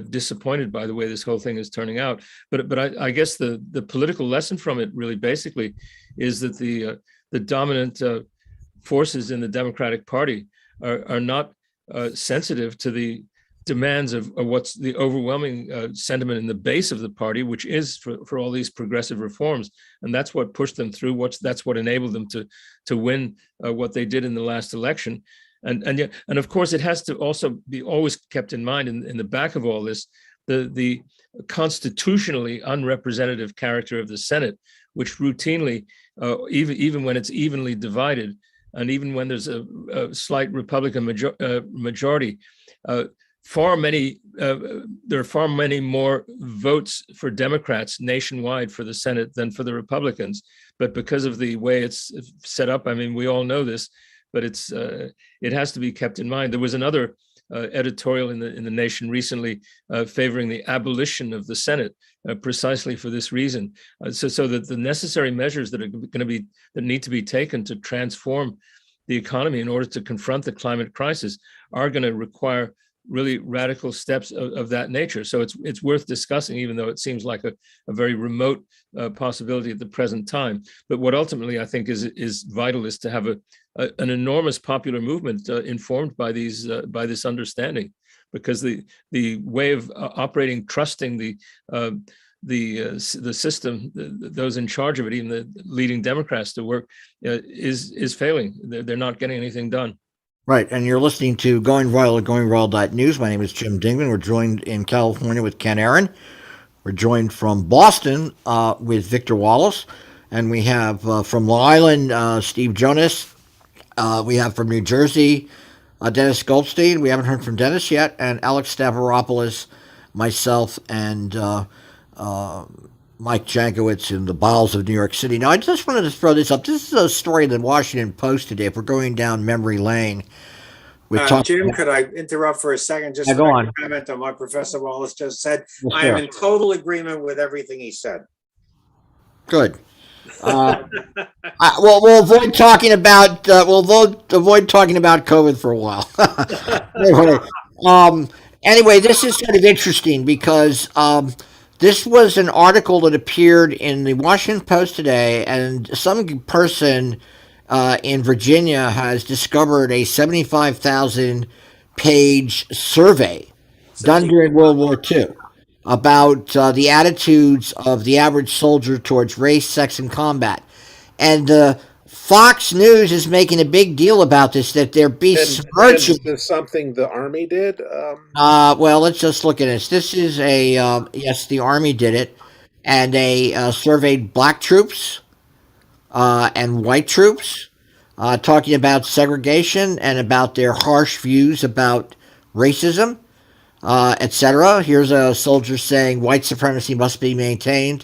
disappointed by the way this whole thing is turning out. But I guess the political lesson from it really basically is that the dominant forces in the Democratic Party are not sensitive to the demands of what's the overwhelming sentiment in the base of the party, which is for all these progressive reforms, and that's what pushed them through. That's what enabled them to win what they did in the last election. And of course, it has to also be always kept in mind in the back of all this, the constitutionally unrepresentative character of the Senate, which routinely, even when it's evenly divided, and even when there's a slight Republican majority, there are far many more votes for Democrats nationwide for the Senate than for the Republicans. But because of the way it's set up, I mean, we all know this, but it has to be kept in mind. There was another editorial in the Nation recently favoring the abolition of the Senate, precisely for this reason, so that the necessary measures that need to be taken to transform the economy in order to confront the climate crisis are going to require really radical steps of that nature. So it's worth discussing, even though it seems like a very remote possibility at the present time. But what ultimately I think is vital is to have an enormous popular movement informed by this understanding, because the way of operating, trusting the system, those in charge of it, even the leading Democrats to work, is failing. They're not getting anything done. Right, and you're listening to Going Viral at GoingViral.news. My name is Jim Dingeman. We're joined in California with Ken Aaron. We're joined from Boston with Victor Wallace. And we have from Long Island, Steve Jonas. We have from New Jersey, Dennis Goldstein. We haven't heard from Dennis yet. And Alex Stavropoulos, myself, and Mike Jankowitz in the bowels of New York City. Now, I just wanted to throw this up. This is a story in the Washington Post today. If we're going down memory lane, Jim, could I interrupt for a second just to make a comment on what Professor Wallace just said? Yes, I am in total agreement with everything he said. Good. We'll avoid talking about COVID for a while. Anyway, this is sort of interesting because this was an article that appeared in the Washington Post today, and some person in Virginia has discovered a 75,000-page survey done during World War II about the attitudes of the average soldier towards race, sex, and combat. And Fox News is making a big deal about this, that they're besmirching. Is this something the Army did? Well, let's just look at this. This is yes, the Army did it, and they surveyed black troops and white troops, talking about segregation and about their harsh views about racism, etc. Here's a soldier saying white supremacy must be maintained,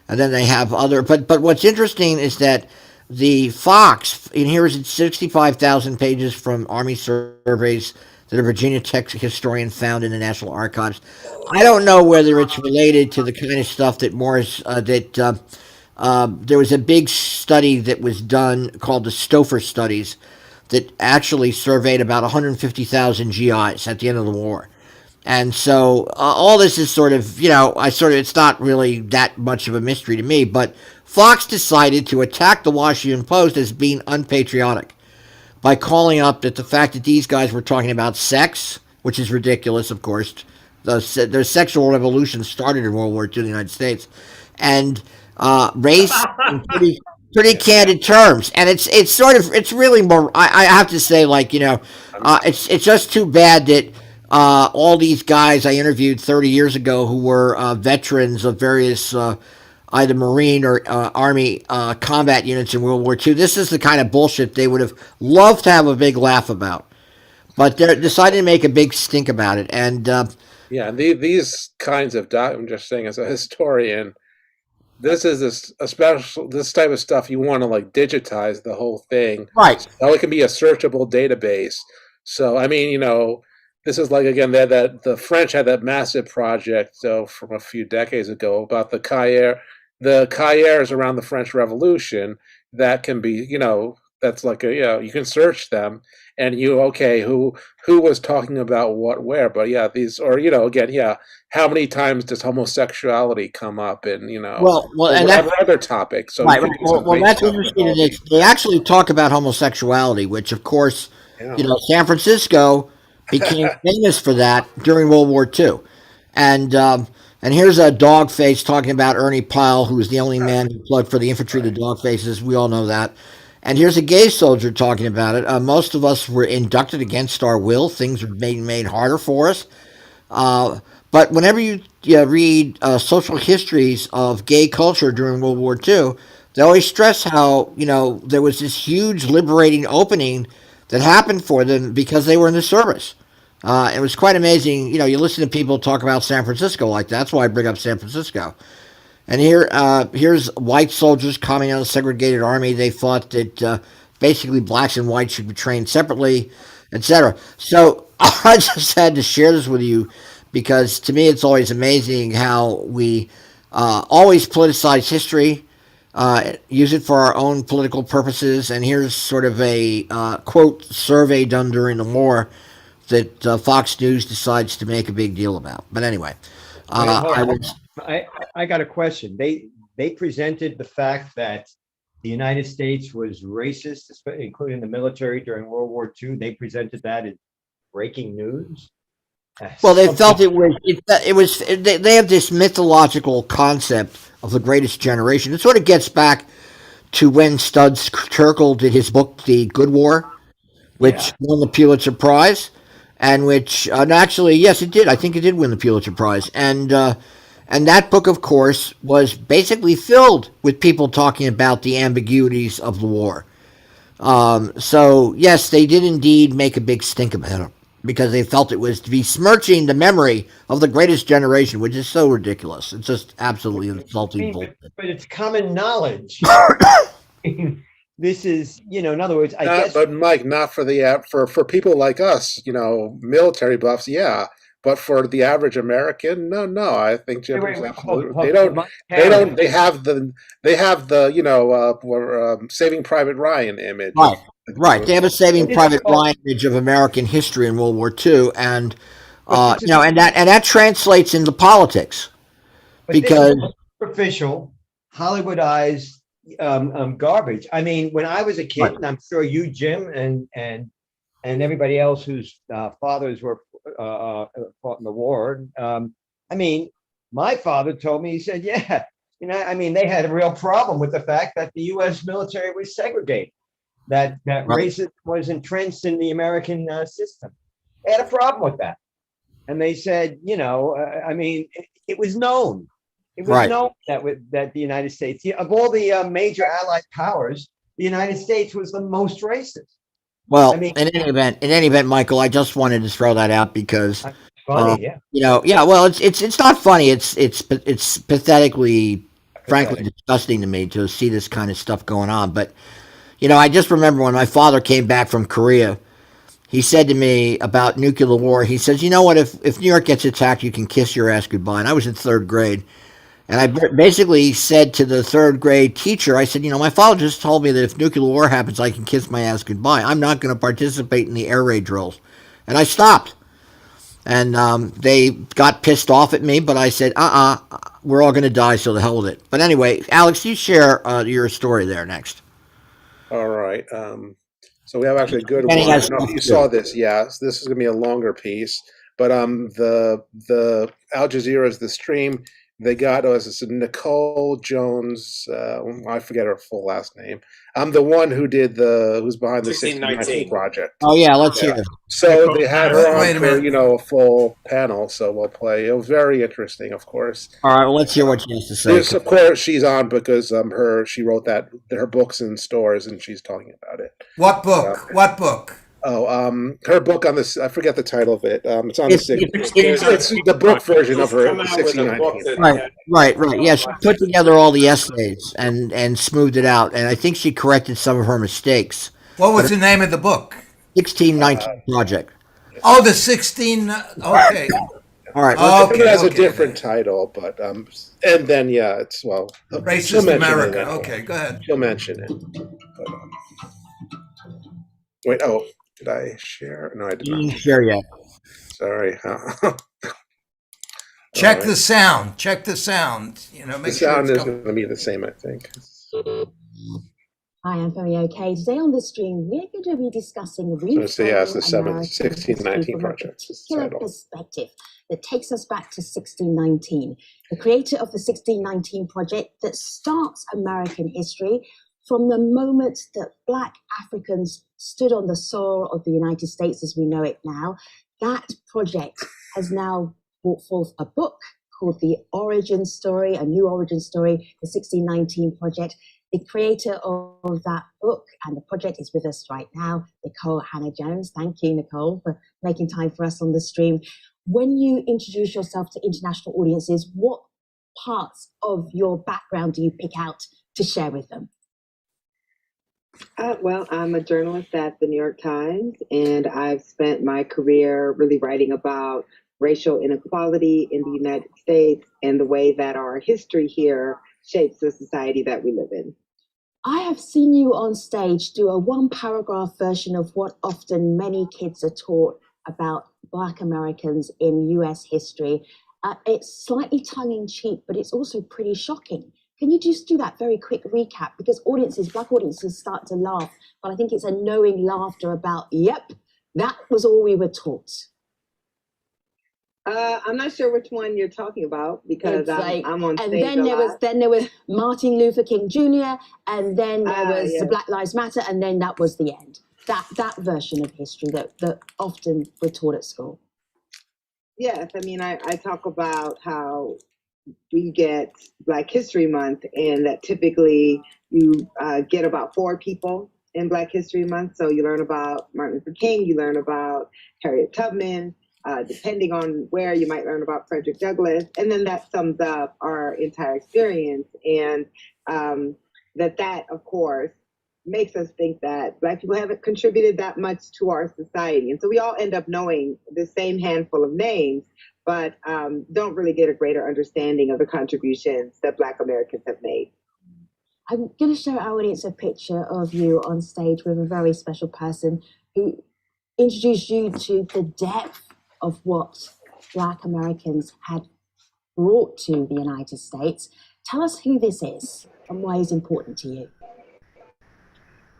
and then they have other. But what's interesting is that the Fox, and here's 65,000 pages from Army surveys that a Virginia Tech historian found in the National Archives. I don't know whether it's related to the kind of stuff that Morris there was a big study that was done called the Stouffer Studies that actually surveyed about 150,000 GIs at the end of the war. And so all this is sort of, it's not really that much of a mystery to me, but Fox decided to attack the Washington Post as being unpatriotic by calling up that the fact that these guys were talking about sex, which is ridiculous, of course. Their sexual revolution started in World War II in the United States, and race in pretty candid terms. And it's really more. I have to say, it's just too bad that all these guys I interviewed 30 years ago who were veterans of various either Marine or Army combat units in World War II. This is the kind of bullshit they would have loved to have a big laugh about. But they're deciding to make a big stink about it. And these kinds of I'm just saying as a historian, this is this type of stuff you want to digitize the whole thing. Right. So it can be a searchable database. So, I mean, this is again, that the French had that massive project from a few decades ago about the cahiers around the French Revolution that can be, that's like you can search them and who was talking about what where, but these, or again, how many times does homosexuality come up in well, or and whatever that other topic? So right. you can do some Well, great that's stuff with interesting. all these. They actually talk about homosexuality, which, of course, Yeah. San Francisco became famous for that during World War II. And here's a dog face talking about Ernie Pyle, who was the only man who plugged for the infantry, the dog faces. We all know that. And here's a gay soldier talking about it. Most of us were inducted against our will. Things were made harder for us. But whenever you read social histories of gay culture during World War II, they always stress how, there was this huge liberating opening that happened for them because they were in the service. It was quite amazing. You listen to people talk about San Francisco like that. That's why I bring up San Francisco. And here's white soldiers coming out of the segregated army. They thought that basically blacks and whites should be trained separately, etc. So I just had to share this with you because to me it's always amazing how we always politicize history, use it for our own political purposes. And here's sort of a quote survey done during the war that Fox News decides to make a big deal about. But anyway, I got a question. They presented the fact that the United States was racist, including the military during World War II. They presented that as breaking news. Well, they felt it was. They have this mythological concept of the greatest generation. It sort of gets back to when Studs Terkel did his book, The Good War, which won the Pulitzer Prize, and which actually, yes, it did. I think it did win the Pulitzer Prize, and that book, of course, was basically filled with people talking about the ambiguities of the war. So, yes, they did indeed make a big stink about it because they felt it was to be besmirching the memory of the greatest generation, which is so ridiculous. It's just absolutely insulting bullshit. But it's common knowledge. This is, in other words, I guess. But Mike, not for for people like us, military buffs, yeah. But for the average American, no. I think Jim is absolutely. They don't. They have the. Saving Private Ryan image. Right. They have a Saving Private Ryan image of American history in World War II, and and that translates into politics because superficial, Hollywoodized garbage. I mean, when I was a kid, and I'm sure you, Jim, and everybody else whose fathers were fought in the war. I mean, my father told me, he said, they had a real problem with the fact that the U.S. military was segregated, that racism was entrenched in the American system. They had a problem with that. And they said, it was known. It was known that the United States, of all the major Allied powers, the United States was the most racist. Well, in any event, Michael, I just wanted to throw that out because, funny, well, it's not funny. It's pathetically, frankly, disgusting to me to see this kind of stuff going on. But, I just remember when my father came back from Korea, he said to me about nuclear war. He says, "You know what? If New York gets attacked, you can kiss your ass goodbye." And I was in third grade. And I basically said to the third grade teacher, I said, my father just told me that if nuclear war happens, I can kiss my ass goodbye. I'm not going to participate in the air raid drills. And I stopped. And they got pissed off at me, but I said, we're all going to die, so the hell with it. But anyway, Alex, you share your story there next. All right. So we have actually a good one. I don't know if you saw this. Yes, this is going to be a longer piece. But the Al Jazeera's The Stream, they got Nikole Jones. I forget her full last name. I'm the one who's behind the 1619 project. Oh yeah, let's hear it. So they had her on for a full panel. So we'll play. It was very interesting, of course. All right, well, let's hear what she has to say. This, of course, she's on because she wrote her books in stores and she's talking about it. What book? What book? Her book on this, I forget the title of it. It's on it's the book version of her 1619. Right. Yeah, she put together all the essays and smoothed it out, and I think she corrected some of her mistakes. What was the name of the book? 1619 Project. Oh, the 16. Okay. All right. It has a different title, but and then it's Racist America. Okay, go ahead. She'll mention it. Wait, oh, did I share? No, I did You not. didn't share yet. Sorry. Check All the right. sound. Check the sound. You know, The make sure sound it's is going to be the same, I think. Hi, I'm very okay. Today on the stream, we're going to be discussing So yeah, it's the reframing American history 1619 from a project. particular Title. perspective that takes us back to 1619. The creator of the 1619 project that starts American history from the moment that Black Africans stood on the soil of the United States as we know it now. That project has now brought forth a book called The Origin Story, a new origin story, the 1619 project. The creator of that book and the project is with us right now, Nikole Hanna-Jones. Thank you, Nikole, for making time for us on the stream. When you introduce yourself to international audiences, what parts of your background do you pick out to share with them? Well, I'm a journalist at the New York Times, and I've spent my career really writing about racial inequality in the United States and the way that our history here shapes the society that we live in. I have seen you on stage do a one-paragraph version of what often many kids are taught about Black Americans in US history. It's slightly tongue-in-cheek, but it's also pretty shocking. Can you just do that very quick recap? Because Black audiences start to laugh, but I think it's a knowing laughter about, yep, that was all we were taught. I'm not sure which one you're talking about because I'm on stage and then there was Martin Luther King Jr. and then there was yes. the Black Lives Matter, and then that was the end. That version of history that often we're taught at school. Yes, I mean I talk about how we get Black History Month, and that typically you get about 4 people in Black History Month. So you learn about Martin Luther King, you learn about Harriet Tubman. Depending on where, you might learn about Frederick Douglass, and then that sums up our entire experience. And that, of course, makes us think that Black people haven't contributed that much to our society. And so we all end up knowing the same handful of names, but don't really get a greater understanding of the contributions that Black Americans have made. I'm going to show our audience a picture of you on stage with a very special person who introduced you to the depth of what Black Americans had brought to the United States. Tell us who this is and why he's important to you.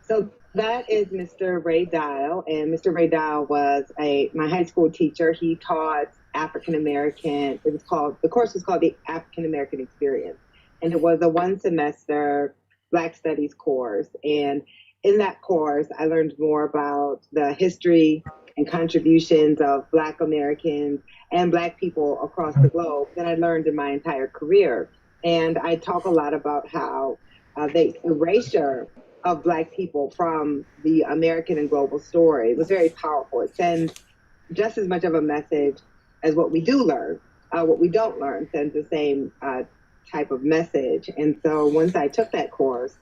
So that is Mr. Ray Dial, and Mr. Ray Dial was my high school teacher. He taught African American. The course was called the African American Experience, and it was a 1-semester Black Studies course. And in that course, I learned more about the history and contributions of Black Americans and Black people across the globe than I learned in my entire career. And I talk a lot about how the erasure of Black people from the American and global story was very powerful. It sends just as much of a message as what we do learn. What we don't learn sends the same type of message. And so once I took that course,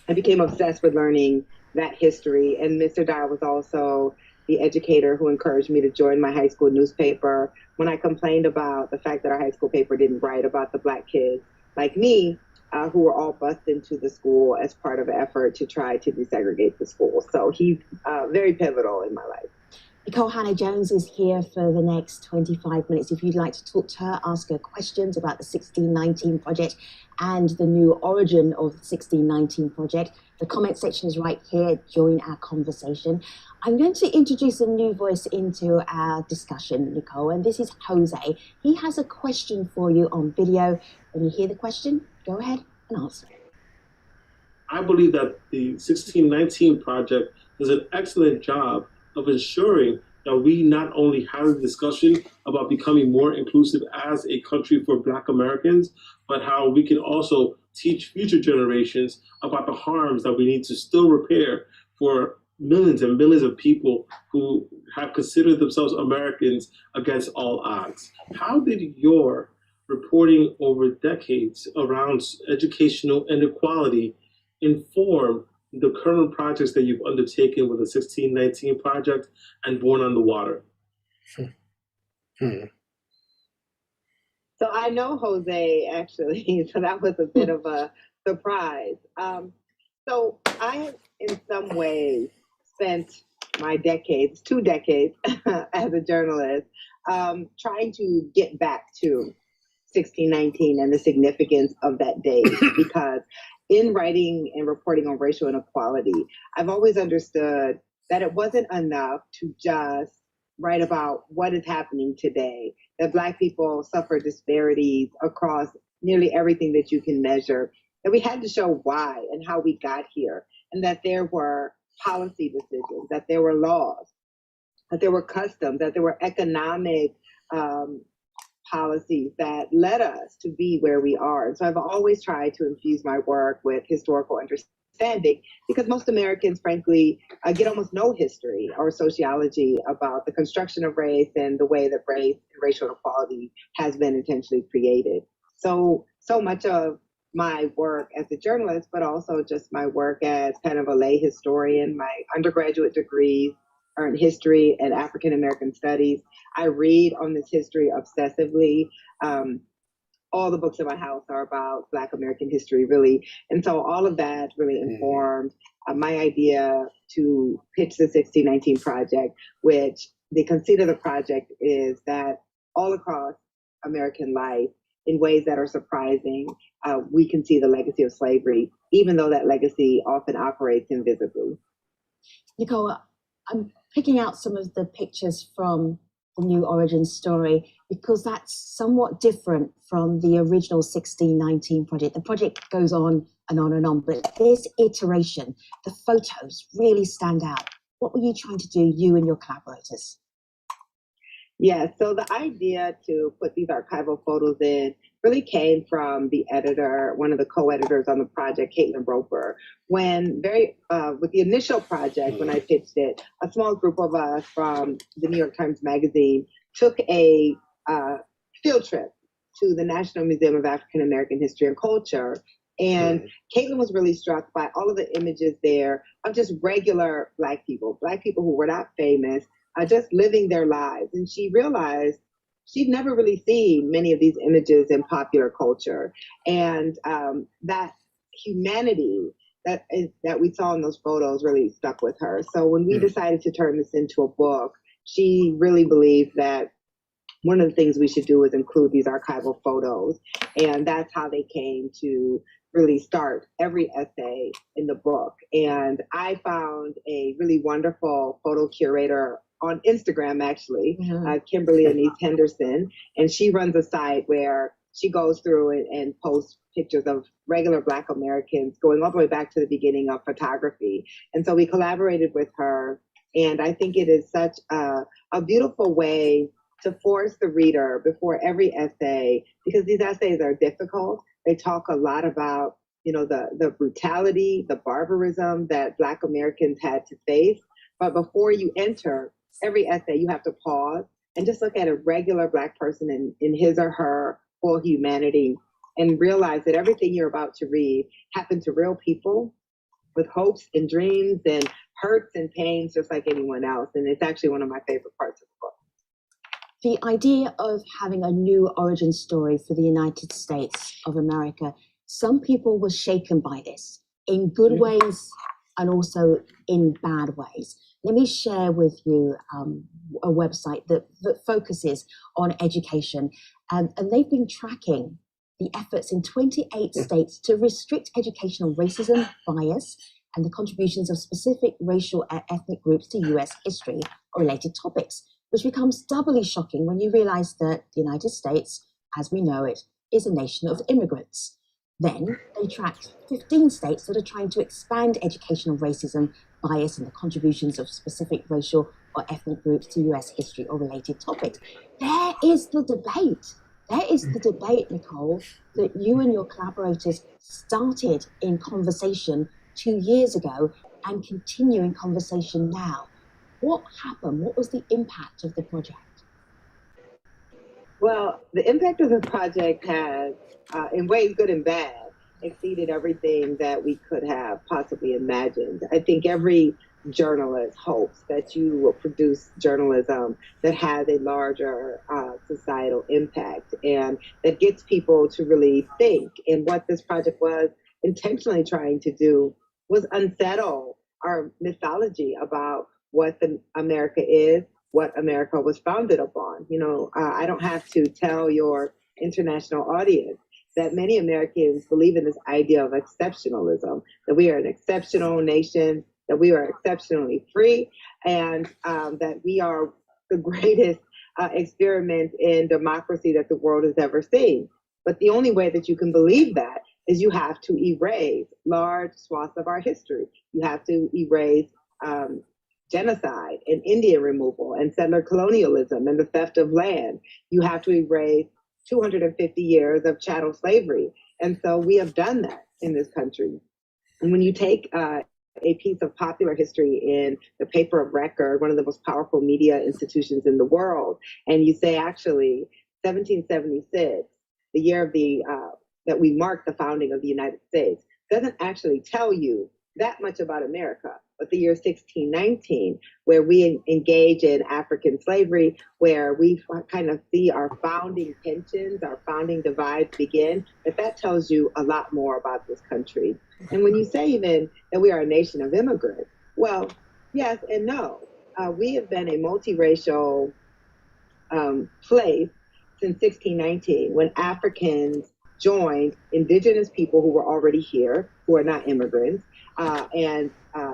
I became obsessed with learning that history. And Mr. Dyer was also the educator who encouraged me to join my high school newspaper when I complained about the fact that our high school paper didn't write about the Black kids like me, who were all bused into the school as part of an effort to try to desegregate the school. So he's very pivotal in my life. Nikole Hanna-Jones is here for the next 25 minutes. If you'd like to talk to her, ask her questions about the 1619 project and the new origin of the 1619 project, the comment section is right here. Join our conversation. I'm going to introduce a new voice into our discussion, Nikole, and this is Jose. He has a question for you on video. When you hear the question, go ahead and answer it. I believe that the 1619 project does an excellent job of ensuring that we not only have a discussion about becoming more inclusive as a country for Black Americans, but how we can also teach future generations about the harms that we need to still repair for millions and millions of people who have considered themselves Americans against all odds. How did your reporting over decades around educational inequality inform the current projects that you've undertaken with the 1619 project and Born on the Water? So I know Jose, actually, so that was a bit of a surprise. So I, in some ways, spent my decades, 2 decades as a journalist, trying to get back to 1619 and the significance of that day, because in writing and reporting on racial inequality, I've always understood that it wasn't enough to just write about what is happening today, that Black people suffer disparities across nearly everything that you can measure, that we had to show why and how we got here, and that there were policy decisions, that there were laws, that there were customs, that there were economic policies that led us to be where we are. And so I've always tried to infuse my work with historical understanding, because most Americans, frankly, get almost no history or sociology about the construction of race and the way that race and racial inequality has been intentionally created. So much of my work as a journalist, but also just my work as kind of a lay historian, my undergraduate degrees are in history and African American studies. I read on this history obsessively. All the books in my house are about Black American history, really. And so all of that really informed my idea to pitch the 1619 Project, which the conceit of the project is that all across American life, in ways that are surprising, we can see the legacy of slavery, even though that legacy often operates invisibly. Nikole, I'm picking out some of the pictures from the new origin story because that's somewhat different from the original 1619 project. The project goes on and on and on, but this iteration, the photos really stand out. What were you trying to do, you and your collaborators? Yeah, so the idea to put these archival photos in really came from the editor, one of the co-editors on the project, Caitlin Roper. When with the initial project, when I pitched it, a small group of us from the New York Times Magazine took a field trip to the National Museum of African American History and Culture. And Caitlin was really struck by all of the images there of just regular Black people who were not famous, just living their lives. And she realized she'd never really seen many of these images in popular culture. And that humanity that we saw in those photos really stuck with her. So when we decided to turn this into a book, she really believed that one of the things we should do is include these archival photos. And that's how they came to really start every essay in the book. And I found a really wonderful photo curator on Instagram, actually, Kimberly Anise Henderson, and she runs a site where she goes through and posts pictures of regular Black Americans going all the way back to the beginning of photography. And so we collaborated with her, and I think it is such a beautiful way to force the reader before every essay, because these essays are difficult. They talk a lot about, the brutality, the barbarism that Black Americans had to face. But before you enter every essay, you have to pause and just look at a regular Black person in his or her full humanity and realize that everything you're about to read happened to real people with hopes and dreams and hurts and pains just like anyone else. And it's actually one of my favorite parts of the book. The idea of having a new origin story for the United States of America, some people were shaken by this in good ways and also in bad ways. Let me share with you a website that focuses on education. And they've been tracking the efforts in 28 states to restrict educational racism, bias, and the contributions of specific racial and ethnic groups to US history or related topics, which becomes doubly shocking when you realize that the United States, as we know it, is a nation of immigrants. Then they tracked 15 states that are trying to expand educational racism, bias, and the contributions of specific racial or ethnic groups to US history or related topics. There is the debate. There is the debate, Nikole, that you and your collaborators started in conversation 2 years ago and continue in conversation now. What happened? What was the impact of the project? Well, the impact of the project has, in ways good and bad, exceeded everything that we could have possibly imagined. I think every journalist hopes that you will produce journalism that has a larger societal impact and that gets people to really think. And what this project was intentionally trying to do was unsettle our mythology about what the America is, what America was founded upon. I don't have to tell your international audience that many Americans believe in this idea of exceptionalism, that we are an exceptional nation, that we are exceptionally free, and that we are the greatest experiment in democracy that the world has ever seen. But the only way that you can believe that is you have to erase large swaths of our history. You have to erase genocide and Indian removal and settler colonialism and the theft of land. You have to erase 250 years of chattel slavery. And so we have done that in this country. And when you take a piece of popular history in the paper of record, one of the most powerful media institutions in the world, and you say, actually, 1776, the year of that we mark the founding of the United States, doesn't actually tell you that much about America. But the year 1619, where we engage in African slavery, where we kind of see our founding tensions, our founding divides begin, that tells you a lot more about this country. And when you say even that we are a nation of immigrants, well, yes and no. We have been a multiracial place since 1619, when Africans joined indigenous people who were already here, who are not immigrants, and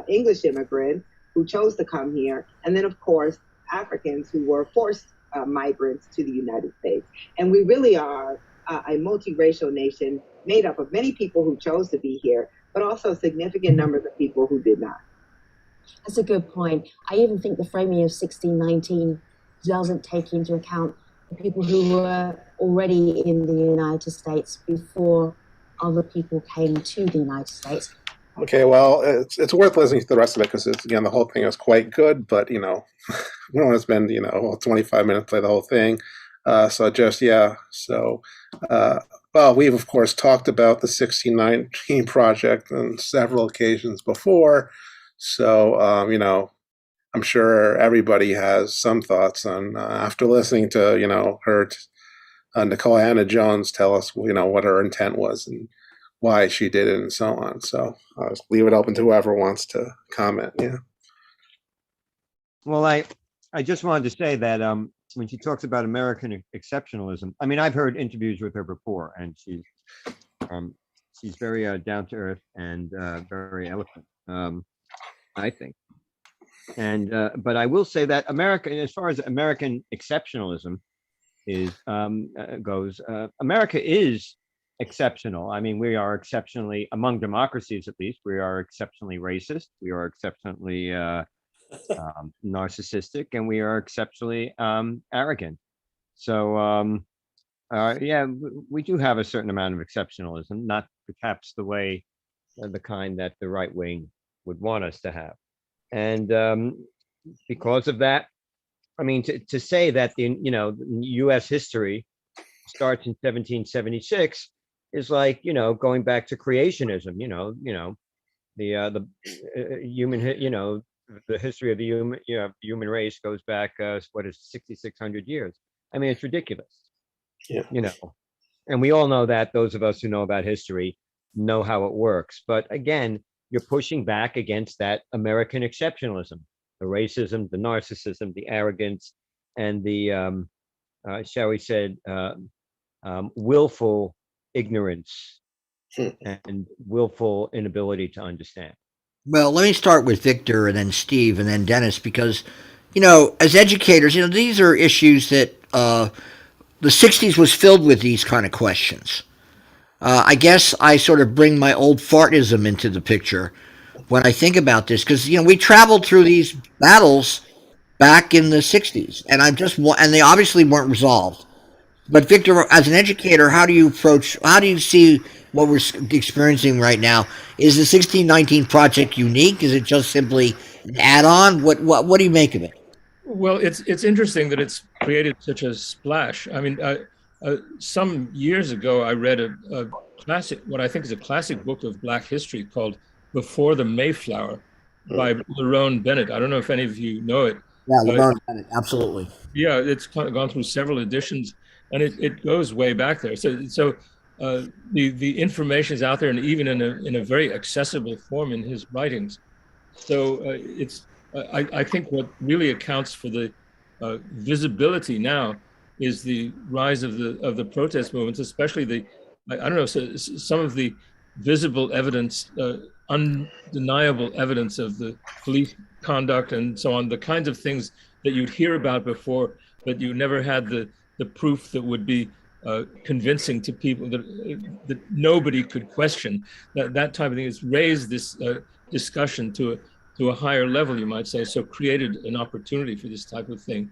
English immigrants who chose to come here, and then of course Africans who were forced migrants to the United States. And we really are a multiracial nation made up of many people who chose to be here, but also significant numbers of people who did not. That's a good point. I even think the framing of 1619 doesn't take into account the people who were already in the United States before other people came to the United States. Okay, well, it's worth listening to the rest of it because, again, the whole thing is quite good, but, we don't want to spend, 25 minutes to play the whole thing. Well, we've, of course, talked about the 1619 project on several occasions before. So, I'm sure everybody has some thoughts on, after listening to, her, Nikole Hanna-Jones tell us, what her intent was and why she did it and so on. So I'll just leave it open to whoever wants to comment. Yeah. Well, I just wanted to say that when she talks about American exceptionalism, I mean, I've heard interviews with her before, and she's very down to earth and very eloquent, I think. And but I will say that America, as far as American exceptionalism goes, America is exceptional. I mean, we are exceptionally, among democracies at least, we are exceptionally racist. We are exceptionally narcissistic, and we are exceptionally arrogant. So yeah, we do have a certain amount of exceptionalism, not perhaps the way, the kind that the right wing would want us to have. And because of that, I mean, to say that the U.S. history starts in 1776 is like, going back to creationism. The human, the history of the human race goes back, what is 6,600 years? I mean, it's ridiculous. Yeah. And we all know that. Those of us who know about history know how it works. But again, you're pushing back against that American exceptionalism, the racism, the narcissism, the arrogance, and the, shall we say, willful ignorance and willful inability to understand. Well, let me start with Victor and then Steve and then Dennis, because, as educators, these are issues that the 60s was filled with these kind of questions. I guess I sort of bring my old fartism into the picture when I think about this, because, we traveled through these battles back in the 60s, and they obviously weren't resolved. But Victor, as an educator, how do you see what we're experiencing right now? Is the 1619 project unique? Is it just simply an add-on? What do you make of it? Well, it's interesting that it's created such a splash. I mean, some years ago, I read a classic, what I think is a classic book of Black history called Before the Mayflower by Lerone Bennett. I don't know if any of you know it. Yeah, Lerone Bennett, absolutely. Yeah, it's gone through several editions, and it goes way back there. So the information is out there, and even in a very accessible form in his writings. So I think what really accounts for the visibility now is the rise of the protest movements, especially the, I don't know, some of the visible evidence, undeniable evidence of the police conduct and so on, the kinds of things that you'd hear about before, but you never had the proof that would be convincing to people that nobody could question. That type of thing has raised this discussion to a higher level, you might say, so created an opportunity for this type of thing.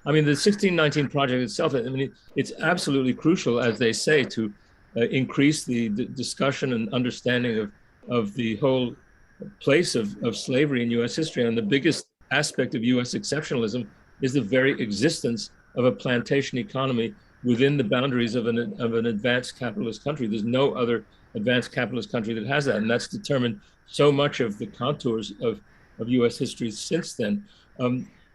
I mean, the 1619 project itself, I mean, it's absolutely crucial, as they say, to increase the discussion and understanding of the whole place of slavery in U.S. history. And the biggest aspect of U.S. exceptionalism is the very existence of a plantation economy within the boundaries of an advanced capitalist country. There's no other advanced capitalist country that has that. And that's determined so much of the contours of U.S. history since then.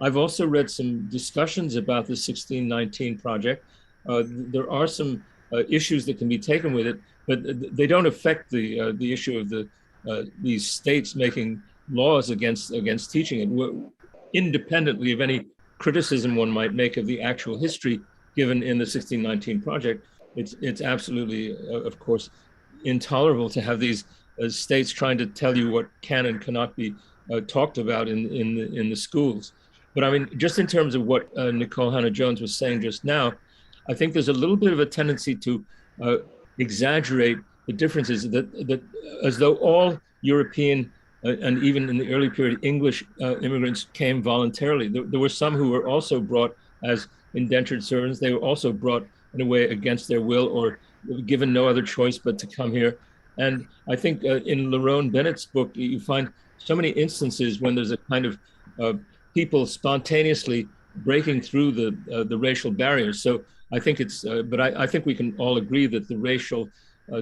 I've also read some discussions about the 1619 project. There are some issues that can be taken with it, but they don't affect the issue of these states making laws against teaching it, independently of any criticism one might make of the actual history given in the 1619 project. It's absolutely, of course, intolerable to have these states trying to tell you what can and cannot be talked about in the schools. But I mean, just in terms of what Nikole Hanna-Jones was saying just now, I think there's a little bit of a tendency to exaggerate the differences, that as though all European and even in the early period, English immigrants came voluntarily. There were some who were also brought as indentured servants. They were also brought in a way against their will or given no other choice but to come here. And I think in Lerone Bennett's book, you find so many instances when there's a kind of people spontaneously breaking through the racial barriers. So I think it's, but I think we can all agree that the racial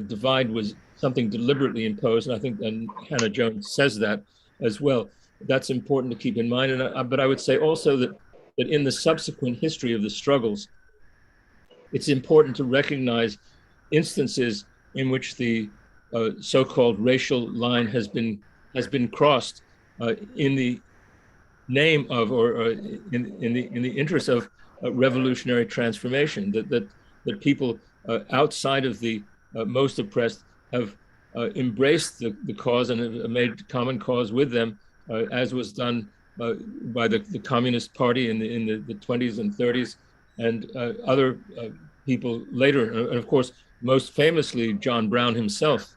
divide was something deliberately imposed. And I think Hanna-Jones says that as well. That's important to keep in mind. And but I would say also that in the subsequent history of the struggles, it's important to recognize instances in which the so-called racial line has been crossed in the name of or in the interest of revolutionary transformation. That people outside of the most oppressed have embraced the cause and have made common cause with them, as was done by the Communist Party in the 20s and 30s, and other people later. And of course, most famously, John Brown himself,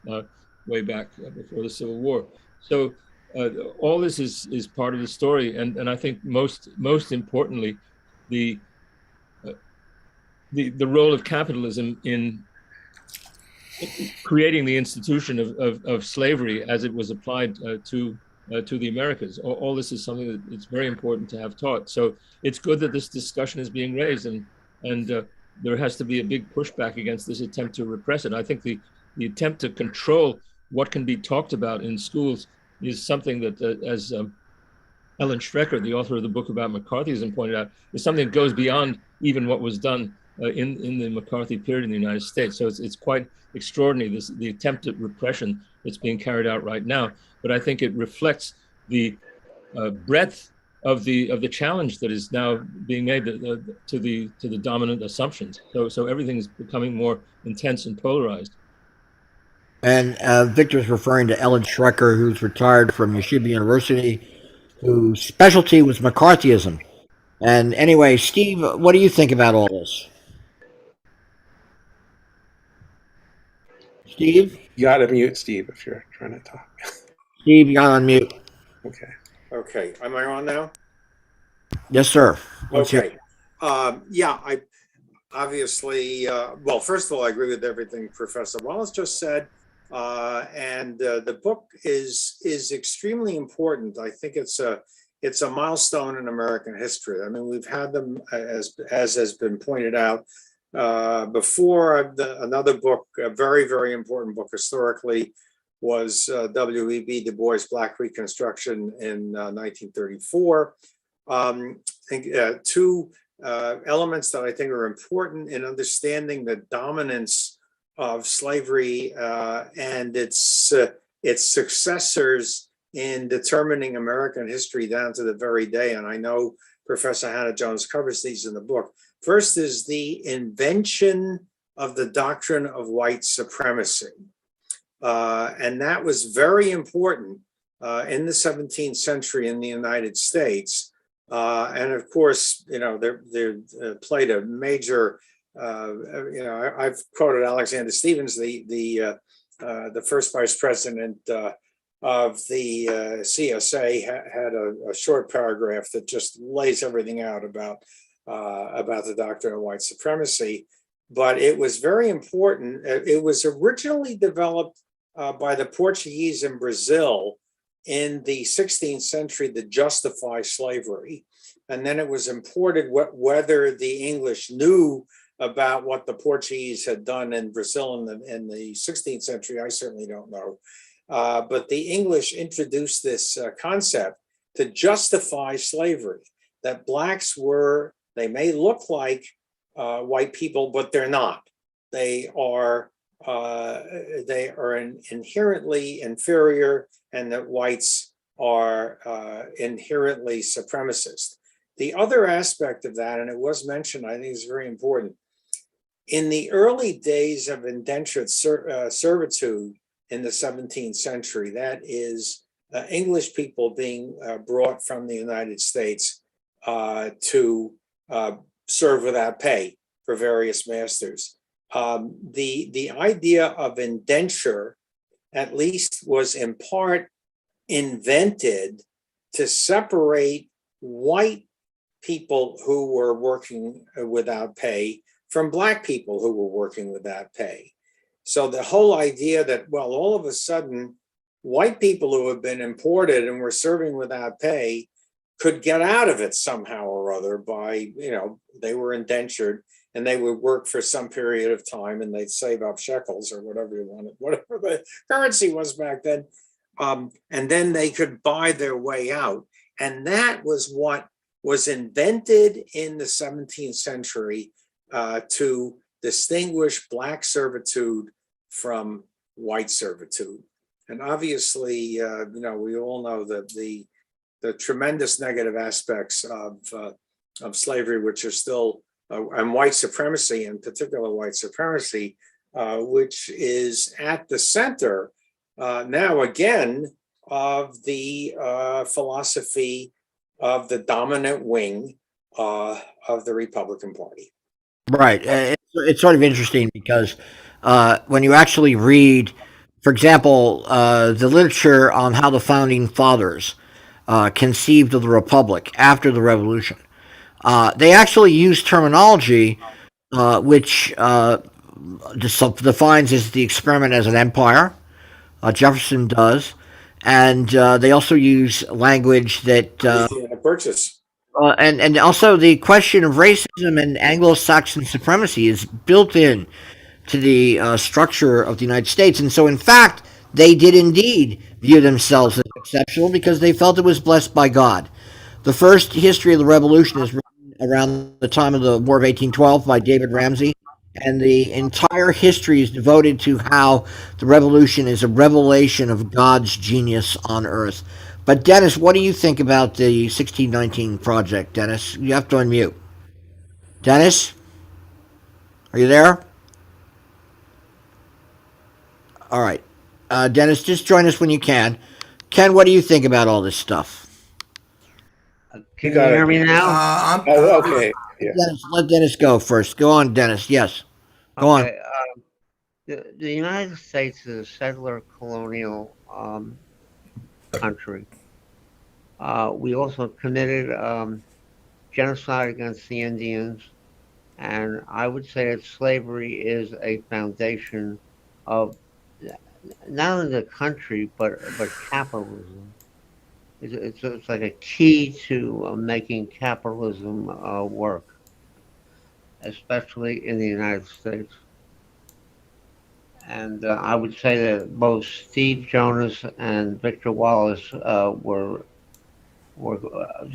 way back before the Civil War. So all this is part of the story. And I think most importantly, the role of capitalism in creating the institution of slavery as it was applied to the Americas. All this is something that it's very important to have taught. So it's good that this discussion is being raised, and there has to be a big pushback against this attempt to repress it. I think the attempt to control what can be talked about in schools is something that, as Ellen Schrecker, the author of the book about McCarthyism, pointed out, is something that goes beyond even what was done in the McCarthy period in the United States. So it's quite extraordinary, the attempt at repression that's being carried out right now. But I think it reflects the breadth of the challenge that is now being made to the dominant assumptions. So everything's becoming more intense and polarized. And Victor's referring to Ellen Schrecker, who's retired from Yeshiva University, whose specialty was McCarthyism. And anyway, Steve, what do you think about all this? Steve? You got to mute Steve if you're trying to talk. Steve, you're on mute. Okay. Okay. Am I on now? Yes, sir. Okay. Yeah, I obviously, well, first of all, I agree with everything Professor Wallace just said. And the book is extremely important. I think it's a milestone in American history. I mean, we've had them, as has been pointed out before. Another book, a very, very important book historically, was W.E.B. Du Bois' Black Reconstruction in 1934. I think two elements that I think are important in understanding the dominance of slavery and its successors in determining American history down to the very day, and I know Professor Hanna-Jones covers these in the book. First is the invention of the doctrine of white supremacy. And that was very important in the 17th century in the United States. And of course, they played a major, I've quoted Alexander Stevens, the first vice president of the CSA, had a short paragraph that just lays everything out about the doctrine of white supremacy. But it was very important. It was originally developed by the Portuguese in Brazil in the 16th century to justify slavery. And then it was imported, whether the English knew about what the Portuguese had done in Brazil in the 16th century, I certainly don't know. But the English introduced this concept to justify slavery, that blacks they may look like white people, but they're not. They are inherently inferior, and that whites are inherently supremacist. The other aspect of that, and it was mentioned, I think is very important, in the early days of indentured servitude in the 17th century, that is English people being brought from the United States to serve without pay for various masters. The idea of indenture, at least, was in part invented to separate white people who were working without pay from black people who were working without pay. So the whole idea that, well, all of a sudden, white people who have been imported and were serving without pay could get out of it somehow or other by, they were indentured and they would work for some period of time and they'd save up shekels or whatever you wanted, whatever the currency was back then. And then they could buy their way out. And that was what was invented in the 17th century to distinguish black servitude from white servitude. And obviously, we all know that the tremendous negative aspects of slavery, which are still, and white supremacy, in particular white supremacy, which is at the center now again of the philosophy of the dominant wing of the Republican Party. Right. It's sort of interesting because when you actually read, for example, the literature on how the founding fathers conceived of the republic after the revolution, they actually use terminology which defines as the experiment as an empire. Jefferson does. And they also use language that purchase. And also the question of racism and Anglo-Saxon supremacy is built in to the structure of the United States. And so, in fact, they did indeed view themselves as exceptional because they felt it was blessed by God. The first history of the Revolution is written around the time of the War of 1812 by David Ramsay. And the entire history is devoted to how the revolution is a revelation of God's genius on earth. But Dennis, what do you think about the 1619 project, Dennis? You have to unmute. Dennis? Are you there? All right. Dennis, just join us when you can. Ken, what do you think about all this stuff? Can you hear me now? Okay. Yeah. Dennis, let Dennis go first. Go on, Dennis. Yes. Go on. The United States is a settler colonial country. We also committed genocide against the Indians, and I would say that slavery is a foundation of not only the country but capitalism. It's like a key to making capitalism work, especially in the United States. And I would say that both Steve Jonas and Victor Wallace they're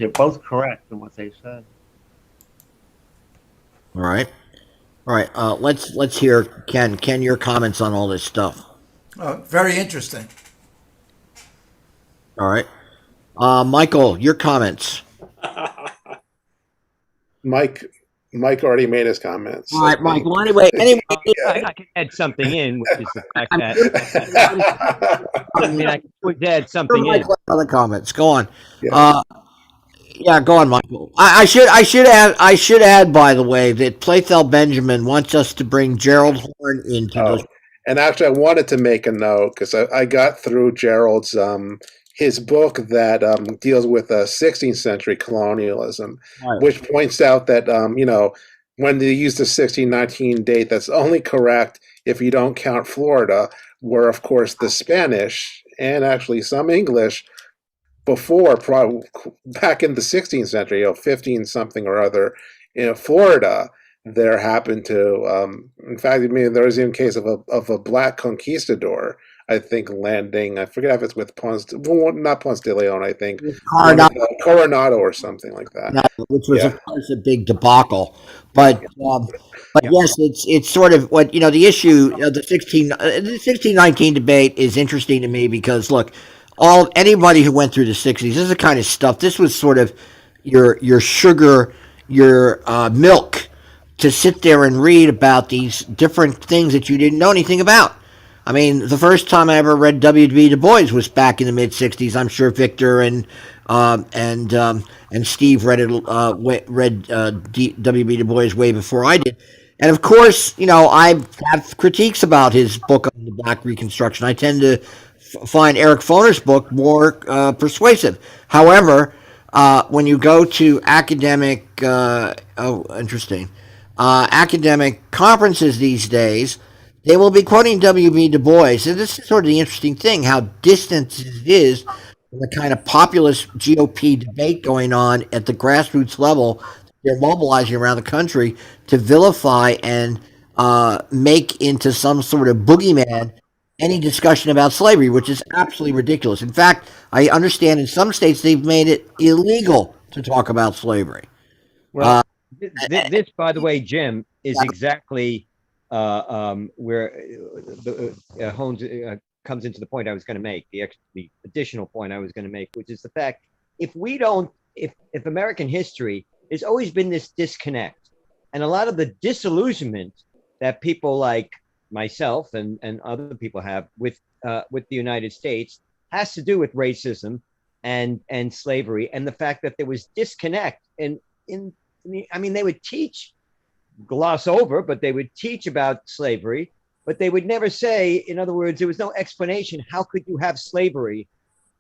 both correct in what they said. All right. Let's hear Ken. Ken, your comments on all this stuff. Very interesting. All right. Michael, your comments. Mike already made his comments. All right, Mike. Well, anyway. I can add something in, which is the fact that I mean, I could add something in. Other comments. Go on. Yeah. Go on, Michael. I should add, by the way, that Playfell Benjamin wants us to bring Gerald Horne into this. And actually, I wanted to make a note because I got through Gerald's his book that deals with 16th century colonialism, Right. which points out that when they use the 1619 date, that's only correct if you don't count Florida, where of course the Spanish and actually some English before, back in the 16th century, 15 something or other, in Florida, there happened to, in fact, there was even a case of a black conquistador, I think, landing. I forget if it's with not Ponce de Leon, I think Coronado or something like that. No, which was of course a big debacle, but yes, it's sort of what the issue of the 1619 debate is interesting to me because look, anybody who went through the 60s, this is the kind of stuff. This was sort of your sugar, your milk to sit there and read about these different things that you didn't know anything about. I mean, the first time I ever read W.B. Du Bois was back in the mid '60s. I'm sure Victor and Steve read W.B. Du Bois way before I did. And of course, I have critiques about his book on the Black Reconstruction. I tend to find Eric Foner's book more persuasive. However, when you go to academic conferences these days, they will be quoting W.B. Du Bois. And this is sort of the interesting thing, how distant it is from the kind of populist GOP debate going on at the grassroots level. They're mobilizing around the country to vilify and make into some sort of boogeyman any discussion about slavery, which is absolutely ridiculous. In fact, I understand in some states they've made it illegal to talk about slavery. Well, this, by the way, Jim, is exactly where Holmes comes into the point I was going to make, the additional point I was going to make, which is the fact if American history has always been this disconnect, and a lot of the disillusionment that people like myself and other people have with the United States has to do with racism and slavery, and the fact that there was disconnect. And they would gloss over, but they would teach about slavery, but they would never say, in other words, there was no explanation. How could you have slavery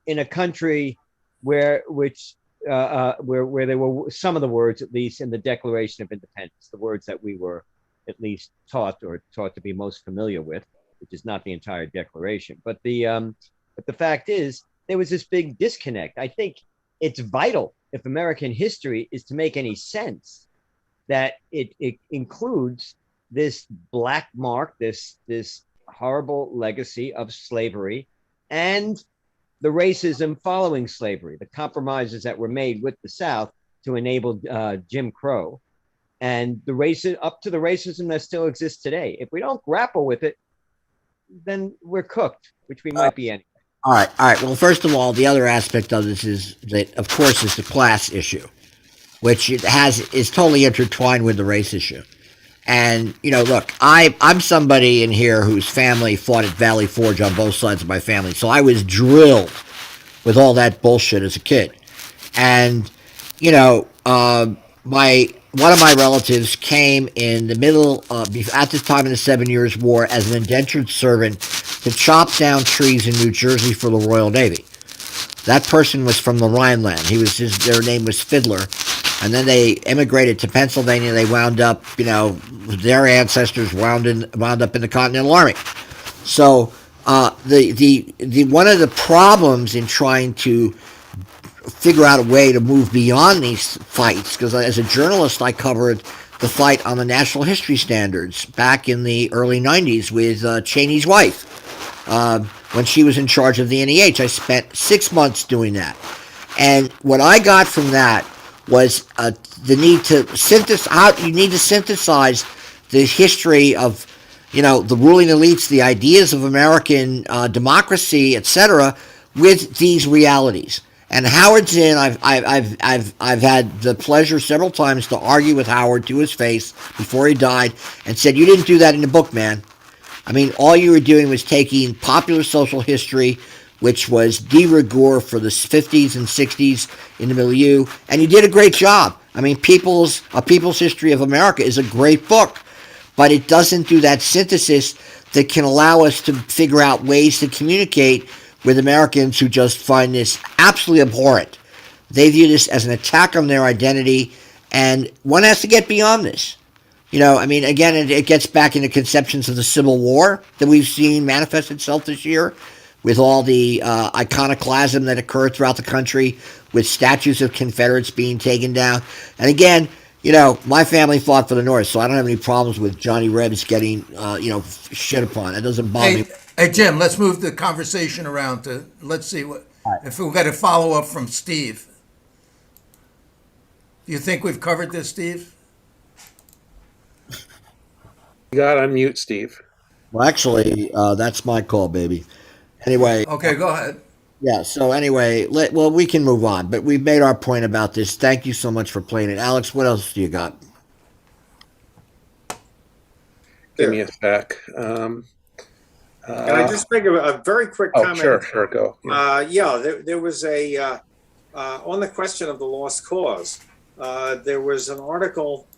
in a country where there were some of the words, at least in the Declaration of Independence, the words that we were at least taught to be most familiar with, which is not the entire Declaration. But the fact is, there was this big disconnect. I think it's vital, if American history is to make any sense, that it includes this black mark, this horrible legacy of slavery, and the racism following slavery, the compromises that were made with the South to enable Jim Crow, and up to the racism that still exists today. If we don't grapple with it, then we're cooked, which we might be anyway. All right. Well, first of all, the other aspect of this is that, of course, is the class issue, which is totally intertwined with the race issue. And, look, I'm somebody in here whose family fought at Valley Forge on both sides of my family. So I was drilled with all that bullshit as a kid. And, one of my relatives came in the middle, at this time in the 7 Years' War, as an indentured servant to chop down trees in New Jersey for the Royal Navy. That person was from the Rhineland. Their name was Fiddler. And then they immigrated to Pennsylvania. They wound up, their ancestors wound up in the Continental Army. So the one of the problems in trying to figure out a way to move beyond these fights, because as a journalist I covered the fight on the national history standards back in the early 90s with Cheney's wife. When she was in charge of the NEH, I spent 6 months doing that. And what I got from that was the need to synthesize the history of, the ruling elites, the ideas of American democracy, etc., with these realities. And Howard Zinn, I've had the pleasure several times to argue with Howard to his face before he died, and said, "You didn't do that in the book, man. I mean, all you were doing was taking popular social history, which was de rigueur for the 50s and 60s in the milieu, and you did a great job. I mean, A People's History of America is a great book, but it doesn't do that synthesis that can allow us to figure out ways to communicate with Americans who just find this absolutely abhorrent. They view this as an attack on their identity, and one has to get beyond this. I mean, again, it gets back into conceptions of the Civil War that we've seen manifest itself this year, with all the iconoclasm that occurred throughout the country, with statues of Confederates being taken down. And again, my family fought for the North, so I don't have any problems with Johnny Rebs getting, shit upon. It doesn't bother me. Hey, Jim, let's move the conversation around let's see if we've got a follow-up from Steve. Do you think we've covered this, Steve? You got to unmute, Steve. Well, actually, that's my call, baby. Anyway. Okay, go ahead. Yeah, so anyway, we can move on, but we've made our point about this. Thank you so much for playing it. Alex, what else do you got? Give me a sec. Can I just make a very quick comment? Sure, go. There was on the question of the lost cause, there was an article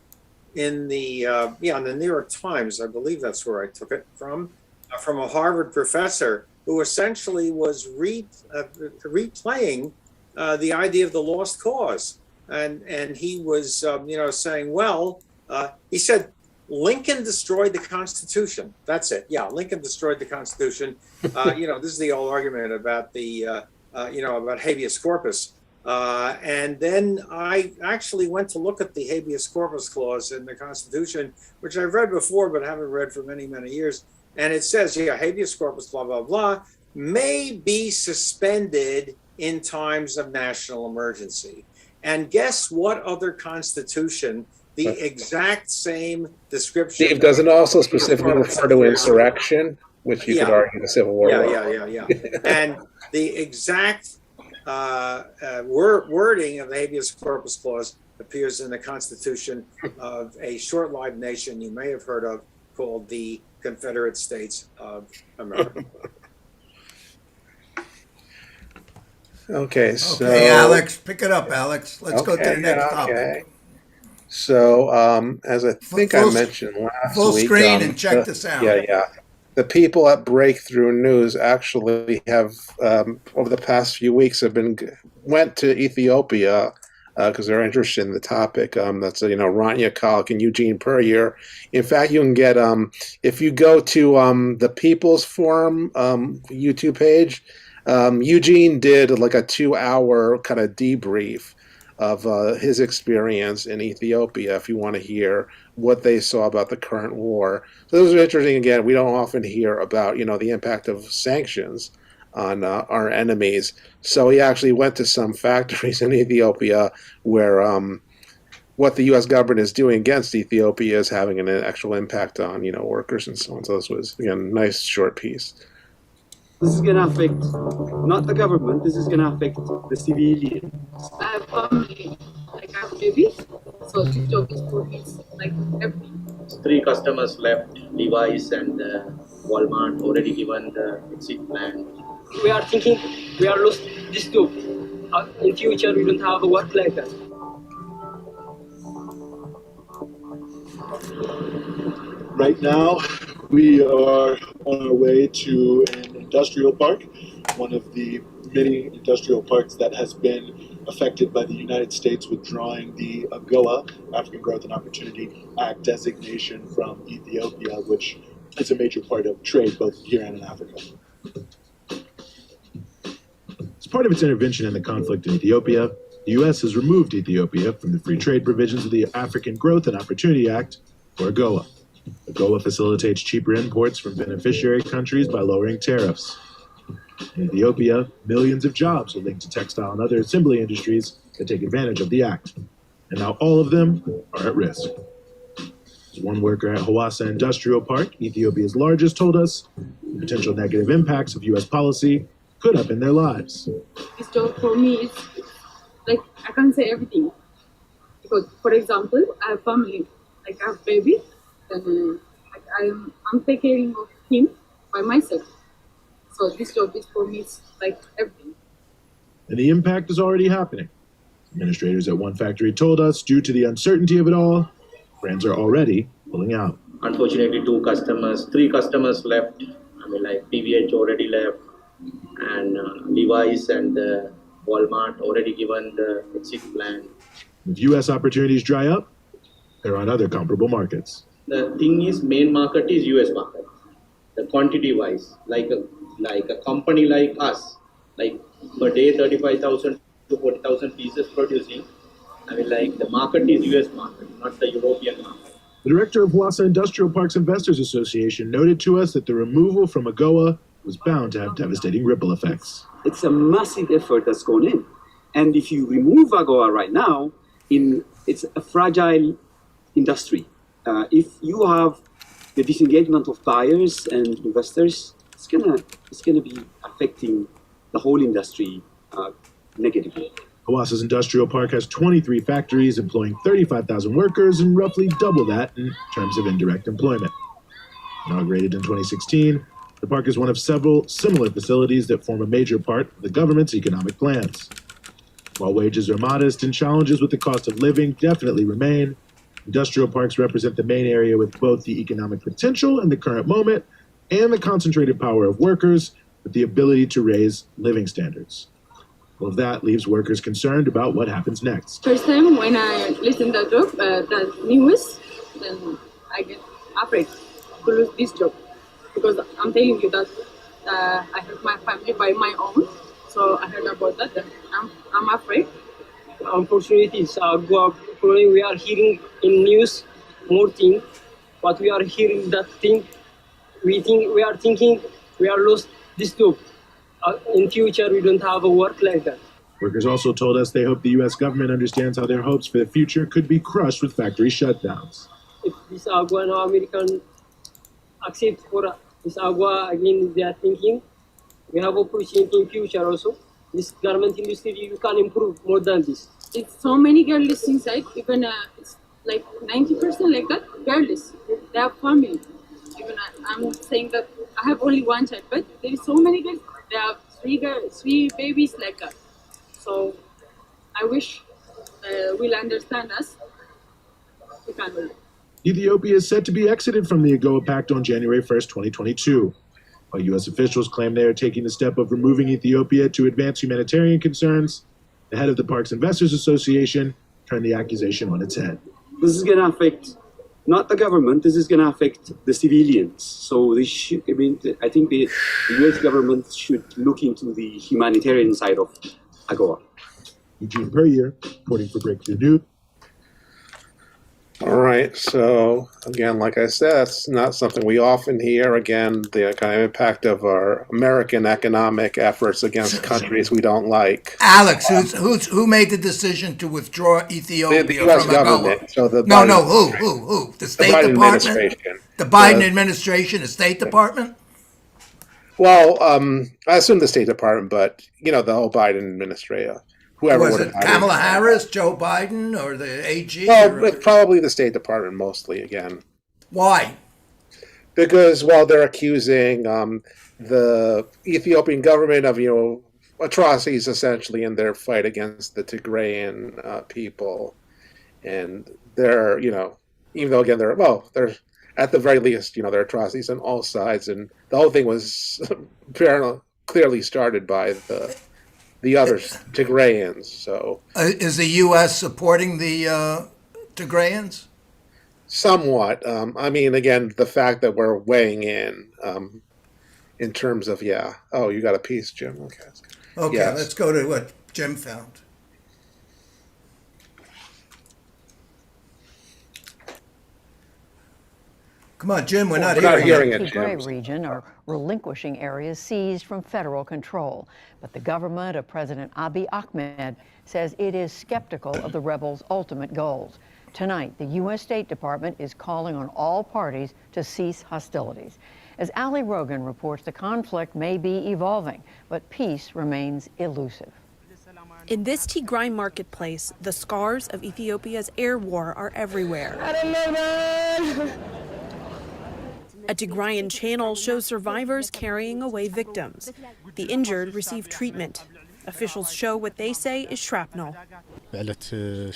in the New York Times, I believe that's where I took it from a Harvard professor who essentially was replaying the idea of the lost cause. And he was, saying, he said, Lincoln destroyed the Constitution. That's it. Yeah, Lincoln destroyed the Constitution. This is the old argument about about habeas corpus. And then I actually went to look at the habeas corpus clause in the Constitution, which I've read before, but haven't read for many, many years. And it says, habeas corpus, blah, blah, blah, may be suspended in times of national emergency. And guess what other constitution, the exact same description. Steve, doesn't also specifically refer to insurrection, which you could argue the Civil War. Yeah. And the exact wording of the habeas corpus clause appears in the Constitution of a short-lived nation you may have heard of called the Confederate States of America. Okay, so... Okay, Alex, pick it up, Alex. Let's go to the next topic. So, as I think I mentioned last week... Full screen and check this out. Yeah. The people at Breakthrough News actually have, over the past few weeks, went to Ethiopia because they're interested in the topic. That's Rania Kalik and Eugene Puryear. In fact, you can get if you go to the People's Forum YouTube page, Eugene did like a 2-hour kind of debrief of his experience in Ethiopia, if you want to hear what they saw about the current war. So those are interesting. Again, we don't often hear about, the impact of sanctions on our enemies. So he actually went to some factories in Ethiopia where what the U.S. government is doing against Ethiopia is having an actual impact on, workers and so on. So this was, again, a nice short piece. This is going to affect not the government, this is going to affect the civilians. I have family, I have babies, so TikTok is for me, like everything. 3 customers left, Levi's and Walmart already given the exit plan. We are thinking we are lost this too. In future we don't have a work like that. Right now, we are on our way to an industrial park, one of the many industrial parks that has been affected by the United States withdrawing the AGOA, African Growth and Opportunity Act designation from Ethiopia, which is a major part of trade both here and in Africa. As part of its intervention in the conflict in Ethiopia, the U.S. has removed Ethiopia from the free trade provisions of the African Growth and Opportunity Act, or AGOA. AGOA facilitates cheaper imports from beneficiary countries by lowering tariffs. In Ethiopia, millions of jobs are linked to textile and other assembly industries that take advantage of the act. And now all of them are at risk. As one worker at Hawassa Industrial Park, Ethiopia's largest, told us, the potential negative impacts of U.S. policy could upend their lives. This job for me is like I can't say everything because, for example, I have family, like I have baby, and like I'm taking care of him by myself. So this job is for me, it's like everything. And the impact is already happening. Administrators at one factory told us, due to the uncertainty of it all, brands are already pulling out. Unfortunately, three customers left. I mean, like PVH already left, and Levi's and Walmart already given the exit plan. If U.S. opportunities dry up, they're on other comparable markets. The thing is, main market is US market. The quantity wise, like a company like us, like per day 35,000 to 40,000 pieces producing. I mean, like the market is US market, not the European market. The director of Wallace Industrial Parks Investors Association noted to us that the removal from AGOA was bound to have devastating ripple effects. It's a massive effort that's gone in. And if you remove AGOA right now, it's a fragile industry. If you have the disengagement of buyers and investors, it's gonna be affecting the whole industry negatively. Hawassa's industrial park has 23 factories employing 35,000 workers and roughly double that in terms of indirect employment. Inaugurated in 2016, the park is one of several similar facilities that form a major part of the government's economic plans. While wages are modest and challenges with the cost of living definitely remain, industrial parks represent the main area with both the economic potential in the current moment and the concentrated power of workers with the ability to raise living standards. All of that leaves workers concerned about what happens next. First time when I listen to the news, then I get afraid to lose this job because I'm telling you that I have my family by my own. So I heard about that. Then I'm afraid. Unfortunately, we are hearing in news more things, but we are hearing that thing. We are thinking we are lost this job. In future, we don't have a work like that. Workers also told us they hope the U.S. government understands how their hopes for the future could be crushed with factory shutdowns. If this agua no American accept for this agua again, they are thinking we have opportunity in future also. This garment industry, you can improve more than this. It's so many girls inside, even it's like 90% like that, girls. They have family. Even I'm saying that I have only one child, but there is so many girls. They have three babies like that. So I wish will understand us. We can do it. Ethiopia is set to be exited from the AGOA Pact on January 1st, 2022. While U.S. officials claim they are taking the step of removing Ethiopia to advance humanitarian concerns, the head of the Parks Investors Association turned the accusation on its head. This is going to affect not the government, this is going to affect the civilians. So they should, I think the U.S. government should look into the humanitarian side of AGOA. Eugene Perrier, reporting for Breakthrough News. All right. So again, like I said, it's not something we often hear. Again, the kind of impact of our American economic efforts against countries we don't like. Alex, who made the decision to withdraw Ethiopia the U.S. from government. AGOA? So the Who? The State Biden Department? administration. The Biden administration, the State Department? Well, I assume the State Department, but the whole Biden administration. Whoever was it Kamala Harris, Joe Biden, or the AG? Well, probably the State Department mostly, again. Why? Because, they're accusing the Ethiopian government of, atrocities, essentially, in their fight against the Tigrayan people. And they're, even though, again, they're at the very least, there are atrocities on all sides. And the whole thing was clearly started by the other Tigrayans. So is the U.S. supporting the Tigrayans? Somewhat. Again, the fact that we're weighing in terms of, Oh, you got a piece, Jim? Okay. Okay, yes. Let's go to what Jim found. Come on, Jim, we're not hearing it. The Tigray region are relinquishing areas seized from federal control. But the government of President Abiy Ahmed says it is skeptical of the rebels' ultimate goals. Tonight, the U.S. State Department is calling on all parties to cease hostilities. As Ali Rogan reports, the conflict may be evolving, but peace remains elusive. In this Tigray marketplace, the scars of Ethiopia's air war are everywhere. A Tigrayan channel shows survivors carrying away victims. The injured receive treatment. Officials show what they say is shrapnel. Drones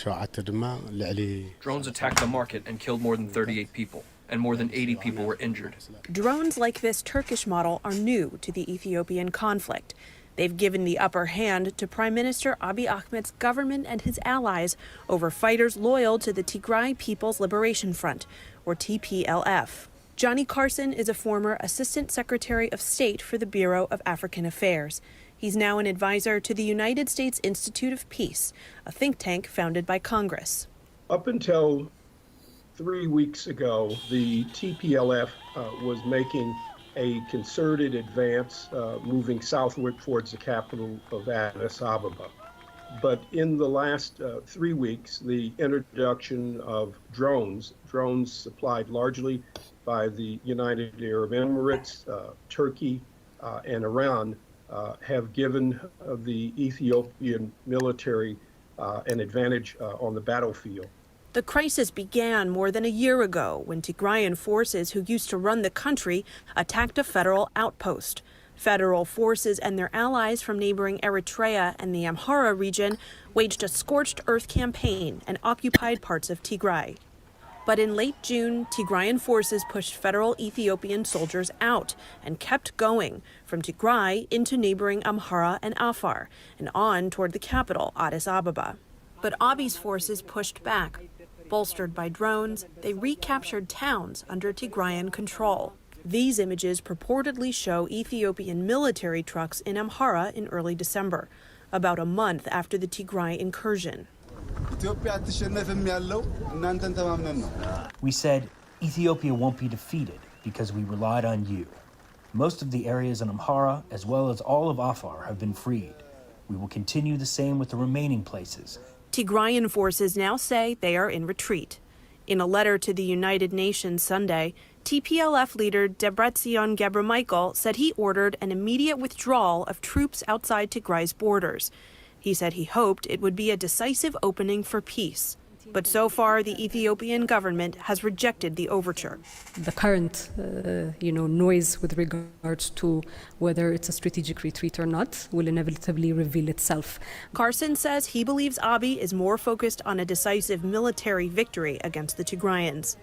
attacked the market and killed more than 38 people, and more than 80 people were injured. Drones like this Turkish model are new to the Ethiopian conflict. They've given the upper hand to Prime Minister Abiy Ahmed's government and his allies over fighters loyal to the Tigray People's Liberation Front, or TPLF. Johnny Carson is a former Assistant Secretary of State for the Bureau of African Affairs. He's now an advisor to the United States Institute of Peace, a think tank founded by Congress. Up until 3 weeks ago, the TPLF was making a concerted advance moving southward towards the capital of Addis Ababa. But in the last 3 weeks, the introduction of drones supplied largely by the United Arab Emirates, Turkey, and Iran, have given the Ethiopian military an advantage on the battlefield. The crisis began more than a year ago when Tigrayan forces who used to run the country attacked a federal outpost. Federal forces and their allies from neighboring Eritrea and the Amhara region waged a scorched earth campaign and occupied parts of Tigray. But in late June, Tigrayan forces pushed federal Ethiopian soldiers out and kept going from Tigray into neighboring Amhara and Afar and on toward the capital, Addis Ababa. But Abiy's forces pushed back. Bolstered by drones, they recaptured towns under Tigrayan control. These images purportedly show Ethiopian military trucks in Amhara in early December, about a month after the Tigray incursion. We said Ethiopia won't be defeated because we relied on you. Most of the areas in Amhara, as well as all of Afar, have been freed. We will continue the same with the remaining places. Tigrayan forces now say they are in retreat. In a letter to the United Nations Sunday, TPLF leader Debretsion Gebremichael said he ordered an immediate withdrawal of troops outside Tigray's borders. He said he hoped it would be a decisive opening for peace. But so far, the Ethiopian government has rejected the overture. The current, noise with regards to whether it's a strategic retreat or not will inevitably reveal itself. Carson says he believes Abiy is more focused on a decisive military victory against the Tigrayans.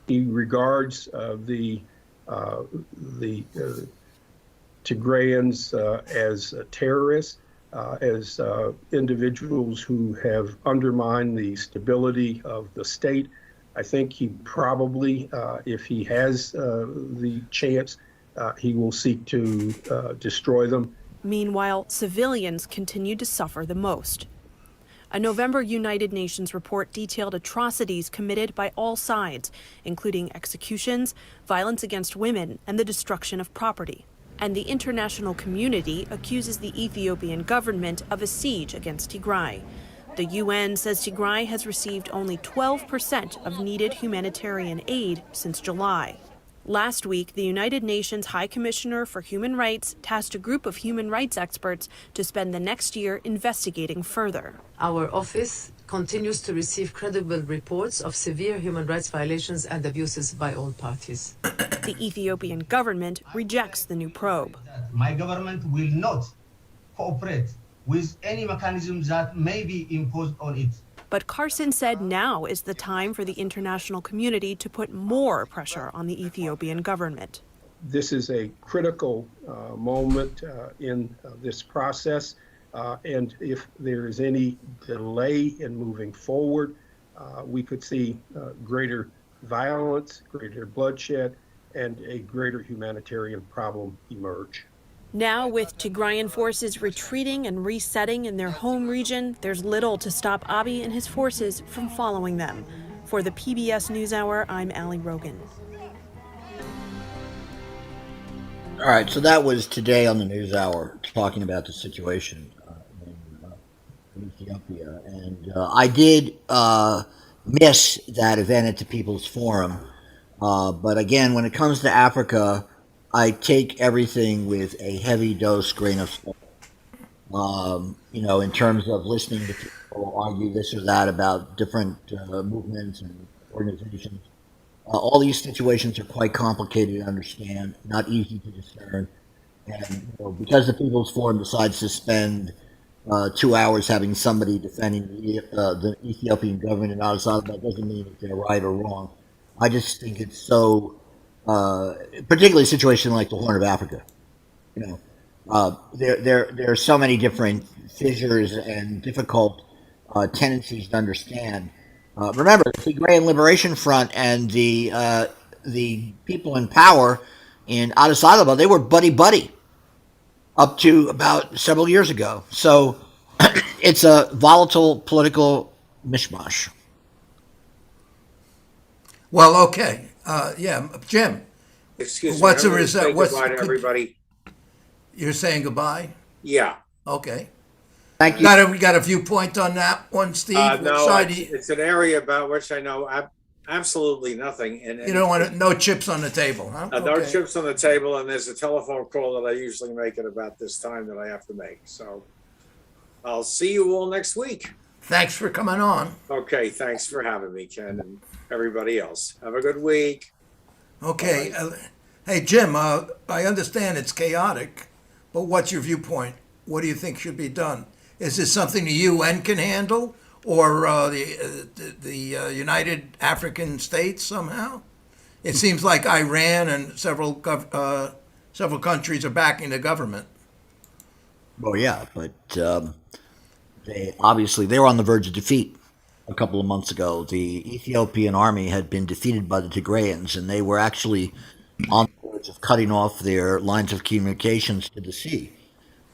He regards the Tigrayans as terrorists, as individuals who have undermined the stability of the state. I think he probably, if he has the chance, he will seek to destroy them. Meanwhile, civilians continue to suffer the most. A November United Nations report detailed atrocities committed by all sides, including executions, violence against women, and the destruction of property. And the international community accuses the Ethiopian government of a siege against Tigray. The UN says Tigray has received only 12% of needed humanitarian aid since July. Last week, the United Nations High Commissioner for Human Rights tasked a group of human rights experts to spend the next year investigating further. Our office continues to receive credible reports of severe human rights violations and abuses by all parties. The Ethiopian government rejects the new probe. My government will not cooperate with any mechanism that may be imposed on it. But Carson said now is the time for the international community to put more pressure on the Ethiopian government. This is a critical moment in this process, and if there is any delay in moving forward, we could see greater violence, greater bloodshed, and a greater humanitarian problem emerge. Now, with Tigrayan forces retreating and resetting in their home region, there's little to stop Abiy and his forces from following them. For the PBS NewsHour, I'm Ali Rogan. All right, so that was today on the NewsHour, talking about the situation in Ethiopia. And I did miss that event at the People's Forum. But again, when it comes to Africa, I take everything with a heavy dose grain of salt. In terms of listening to people argue this or that about different movements and organizations. All these situations are quite complicated to understand, not easy to discern. And because the People's Forum decides to spend 2 hours having somebody defending the Ethiopian government and Addis Ababa, doesn't mean that they're right or wrong. I just think it's so, particularly a situation like the Horn of Africa. There are so many different fissures and difficult tendencies to understand. Remember, the Tigrayan Liberation Front and the people in power in Addis Ababa, they were buddy up to about several years ago. So it's a volatile political mishmash. Well, okay. Jim. Excuse What's me. the result? Goodbye to everybody. You're saying goodbye? Yeah. Okay. Thank you. We got a viewpoint on that one, Steve? No, it's an area about which I know absolutely nothing. And you don't want no chips on the table, huh? No chips on the table, and there's a telephone call that I usually make at about this time that I have to make. So I'll see you all next week. Thanks for coming on. Okay, thanks for having me, Ken, and everybody else. Have a good week. Okay. Hey, Jim, I understand it's chaotic, but what's your viewpoint? What do you think should be done? Is this something the UN can handle, or the United African States somehow? It seems like Iran and several countries are backing the government. Well, yeah, but they were on the verge of defeat a couple of months ago. The Ethiopian army had been defeated by the Tigrayans, and they were actually on the verge of cutting off their lines of communications to the sea.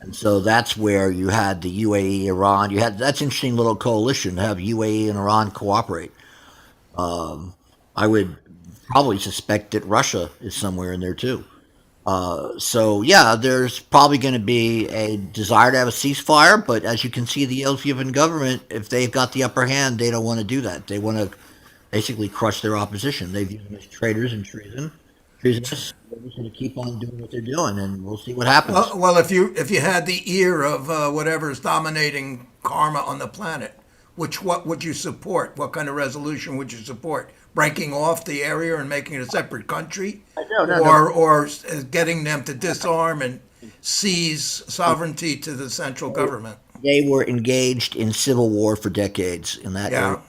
And so that's where you had the UAE, Iran. That's an interesting little coalition to have UAE and Iran cooperate. I would probably suspect that Russia is somewhere in there too. There's probably going to be a desire to have a ceasefire, but as you can see, the Ethiopian government, if they've got the upper hand, they don't want to do that. They want to basically crush their opposition. They view them as traitors and treasonous. They're just going to keep on doing what they're doing, and we'll see what happens. Well, if you had the ear of whatever's dominating karma on the planet, what would you support? What kind of resolution would you support? Breaking off the area and making it a separate country, or getting them to disarm and seize sovereignty to the central government? They were engaged in civil war for decades in that area.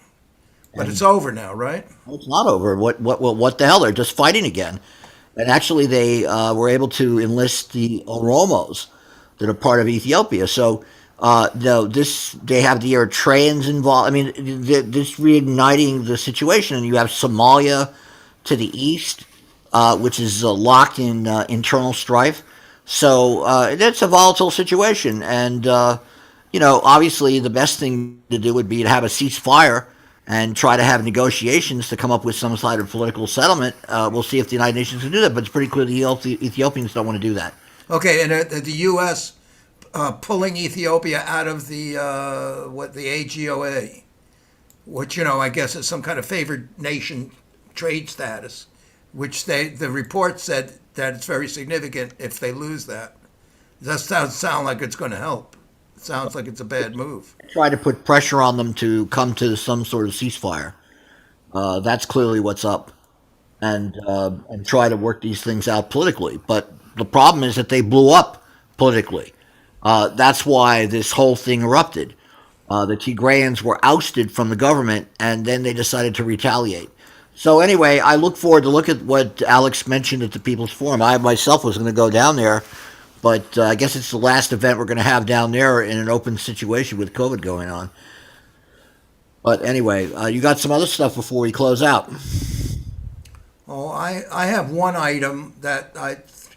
But it's over now, right? It's not over. What the hell? They're just fighting again. And actually, they were able to enlist the Oromos that are part of Ethiopia. So, they have the Eritreans involved. I mean, this reigniting the situation. And you have Somalia to the east, which is locked in internal strife. So, it's a volatile situation. And, obviously, the best thing to do would be to have a ceasefire and try to have negotiations to come up with some sort of political settlement. We'll see if the United Nations can do that, but it's pretty clear the Ethiopians don't want to do that. Okay, and the U.S. Pulling Ethiopia out of the AGOA, which I guess is some kind of favored nation trade status, which the report said that it's very significant if they lose that. That doesn't sound like it's going to help. Sounds like it's a bad move. Try to put pressure on them to come to some sort of ceasefire. That's clearly what's up, and try to work these things out politically. But the problem is that they blew up politically. That's why this whole thing erupted. The Tigrayans were ousted from the government, and then they decided to retaliate. So anyway, I look forward to look at what Alex mentioned at the People's Forum. I myself was going to go down there. But I guess it's the last event we're going to have down there in an open situation with COVID going on. But anyway, you got some other stuff before we close out. Oh, I have one item that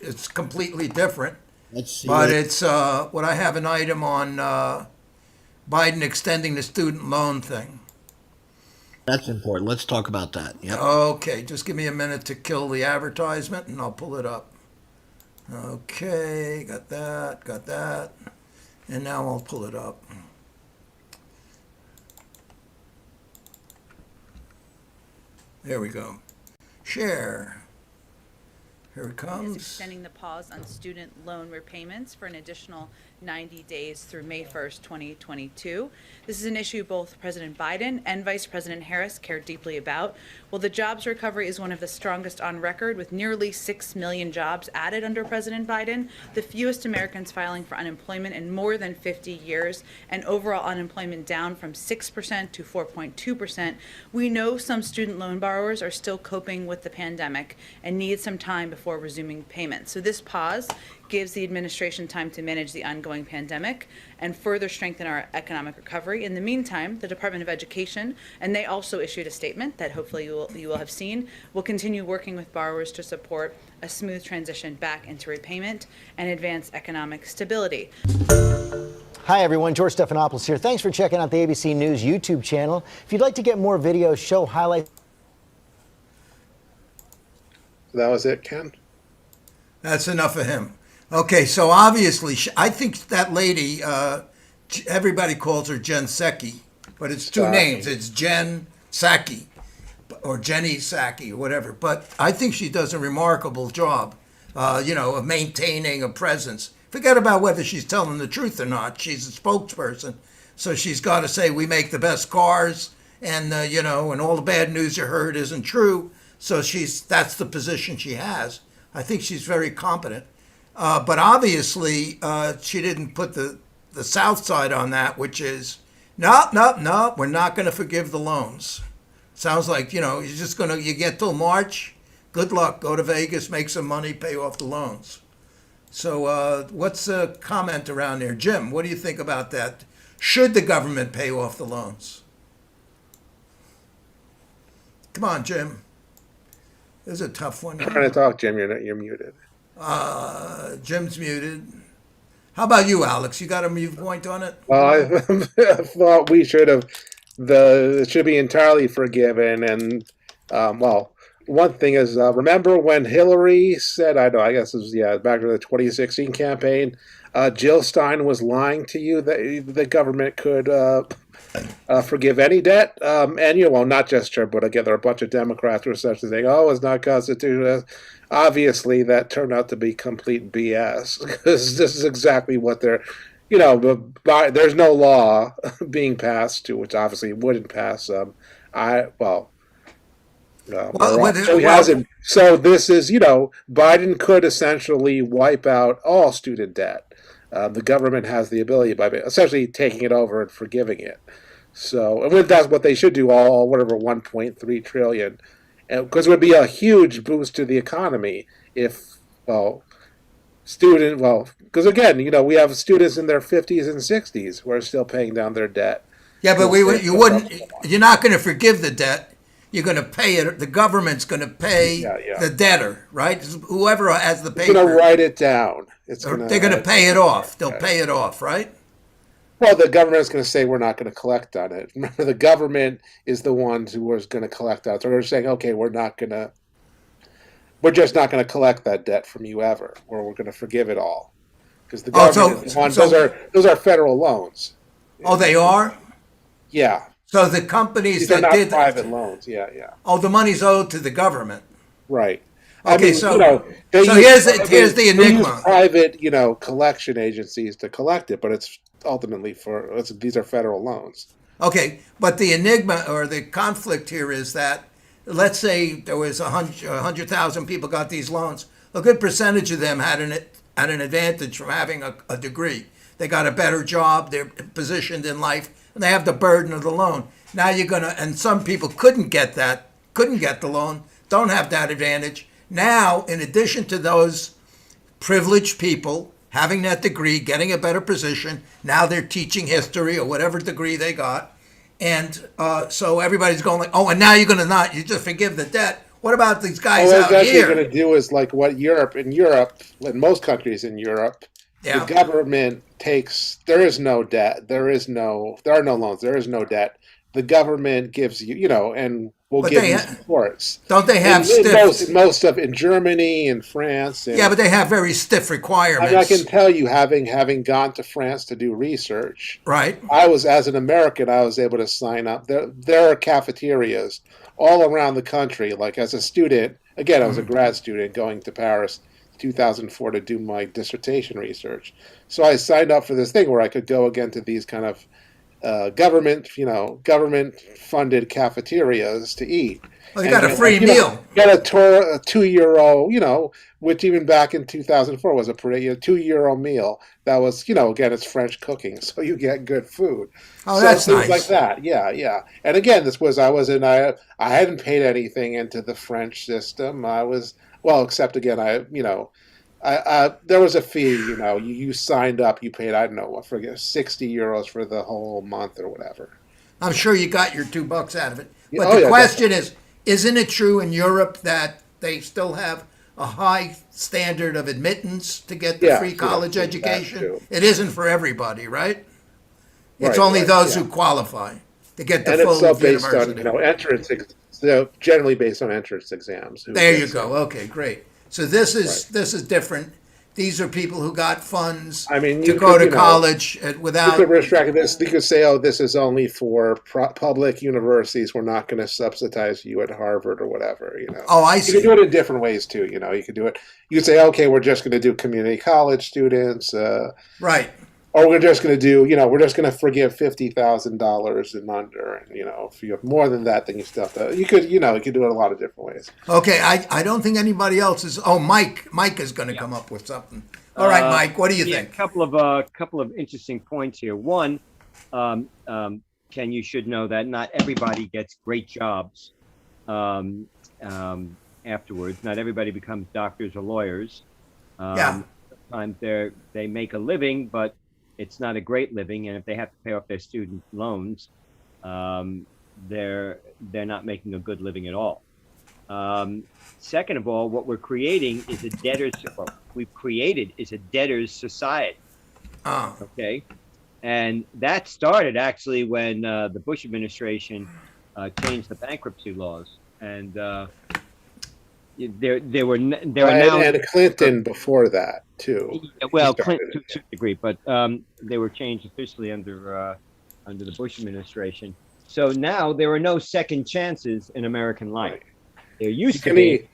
it's completely different. Let's see. But it's what I have an item on Biden extending the student loan thing. That's important. Let's talk about that. Yep. Okay, just give me a minute to kill the advertisement and I'll pull it up. Okay, got that. And now I'll pull it up. There we go. Share. Here it Is comes. extending the pause on student loan repayments for an additional 90 days through May 1st, 2022. This is an issue both President Biden and Vice President Harris care deeply about. While the jobs recovery is one of the strongest on record, with nearly 6 million jobs added under President Biden, the fewest Americans filing for unemployment in more than 50 years, and overall unemployment down from 6% to 4.2%, we know some student loan borrowers are still coping with the pandemic and need some time before resuming payments. So this pause gives the administration time to manage the ongoing pandemic and further strengthen our economic recovery. In the meantime, the Department of Education, and they also issued a statement that hopefully you will have seen, will continue working with borrowers to support a smooth transition back into repayment and advance economic stability. Hi everyone, George Stephanopoulos here. Thanks for checking out the ABC News YouTube channel. If you'd like to get more videos, show highlights. That was it, Ken? That's enough of him. Okay, so obviously, I think that lady, everybody calls her Jen Psaki, but it's two names. It's Jen Psaki or Jenny Psaki or whatever. But I think she does a remarkable job, of maintaining a presence. Forget about whether she's telling the truth or not. She's a spokesperson. So she's got to say, we make the best cars and, and all the bad news you heard isn't true. So that's the position she has. I think she's very competent. But obviously, she didn't put the South side on that, which is, no, we're not going to forgive the loans. Sounds like, you're just you get till March, good luck, go to Vegas, make some money, pay off the loans. So what's the comment around there? Jim, what do you think about that? Should the government pay off the loans? Come on, Jim. This is a tough one. I'm trying to talk, Jim. You're muted. Jim's muted. How about you, Alex? You got a viewpoint on it? Well, I thought we should have. It should be entirely forgiven. And one thing is, remember when Hillary said, I guess it was back to the 2016 campaign, Jill Stein was lying to you that the government could forgive any debt, and not just her, but again, there are a bunch of Democrats who are essentially saying, "Oh, it's not constitutional." Obviously, that turned out to be complete BS because this is exactly what they're, there's no law being passed to, which obviously wouldn't pass. So he hasn't. So this is, Biden could essentially wipe out all student debt. The government has the ability by essentially taking it over and forgiving it. So that's what they should do, all whatever 1.3 trillion, because it would be a huge boost to the economy if because again, we have students in their 50s and 60s who are still paying down their debt. Yeah, but you're not going to forgive the debt. You're going to pay it. The government's going to pay the debtor, right? Whoever has the paper. They're going to write it down. They're going to pay it off. They'll pay it off, right? Well, the government's going to say we're not going to collect on it. Remember, the government is the ones who was going to collect on it. So they're saying, okay, we're just not going to collect that debt from you ever, or we're going to forgive it all, because the government those are federal loans. Oh, they are? Yeah. So the companies These are that not private loans. Yeah. Oh, the money's owed to the government. Right. Okay, here's the enigma. Use private, collection agencies to collect it, but it's ultimately these are federal loans. Okay, but the enigma or the conflict here is that, let's say there was 100,000 people got these loans. A good percentage of them had an advantage from having a degree. They got a better job. They're positioned in life, and they have the burden of the loan. Now and some people couldn't get the loan, don't have that advantage. Now, in addition to those privileged people having that degree, getting a better position, now they're teaching history or whatever degree they got. And so everybody's going like, and now you just forgive the debt. What about these guys out what here? What going to do is like what in most countries in Europe, the government there is no debt. There are no loans. There is no debt. The government gives you, and will give you supports. Don't they have in Germany and France? But they have very stiff requirements. I can tell you, having gone to France to do research, right? As an American, I was able to sign up. There are cafeterias all around the country. Like as a student, again, I was a grad student going to Paris 2004 to do my dissertation research. So I signed up for this thing where I could go again to these kind of government-funded cafeterias to eat. Well, you got a free meal. Got a €2, which even back in 2004 was a pretty €2 meal. That was, again, it's French cooking, so you get good food. Oh, that's things nice. like that, yeah. And again, I hadn't paid anything into the French system. Except again, there was a fee. You signed up, you paid, I don't know, I forget, €60 for the whole month or whatever. I'm sure you got your $2 out of it. But the question is, isn't it true in Europe that they still have a high standard of admittance to get the free college education? It isn't for everybody, right? It's only those who qualify to get the full university. Based on generally based on entrance exams. There you go. Okay, great. So this is different. These are people who got funds to go to college without. You could restrict this. You could say, "Oh, this is only for public universities. We're not going to subsidize you at Harvard or whatever." Oh, I see. You can do it in different ways too. You could do it. You could say, "Okay, we're just going to do community college students." Right. Or we're just going to do. We're just going to forgive $50,000 and under. And if you have more than that, then you still have to. You could. You could do it a lot of different ways. Okay, I don't think anybody else is. Oh, Mike is going to come up with something. All right, Mike, what do you think? A couple of interesting points here. One, Ken, you should know that not everybody gets great jobs afterwards. Not everybody becomes doctors or lawyers. Sometimes they make a living, but it's not a great living, and if they have to pay off their student loans, they're not making a good living at all. Second of all, what we're creating is a debtor's society. Okay, and that started actually when the Bush administration changed the bankruptcy laws, and there are now and Clinton before that too. Well, Clinton to a degree, but they were changed officially under the Bush administration. So now there are no second chances in American life. There used to be,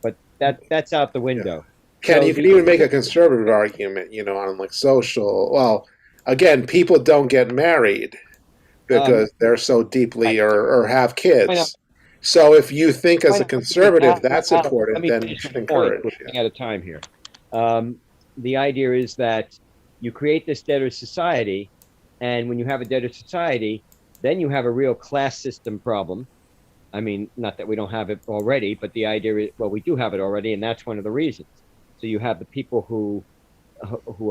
but that's out the window. Ken, So you can even make a conservative argument, on like social. Well, again, people don't get married because they're so deeply or have kids. So if you think as a conservative that's important, then you should encourage. We're running out of time here. The idea is that you create this debtor society, and when you have a debtor society, then you have a real class system problem. I mean, not that we don't have it already, but the idea is, well, we do have it already, and that's one of the reasons. So you have the people who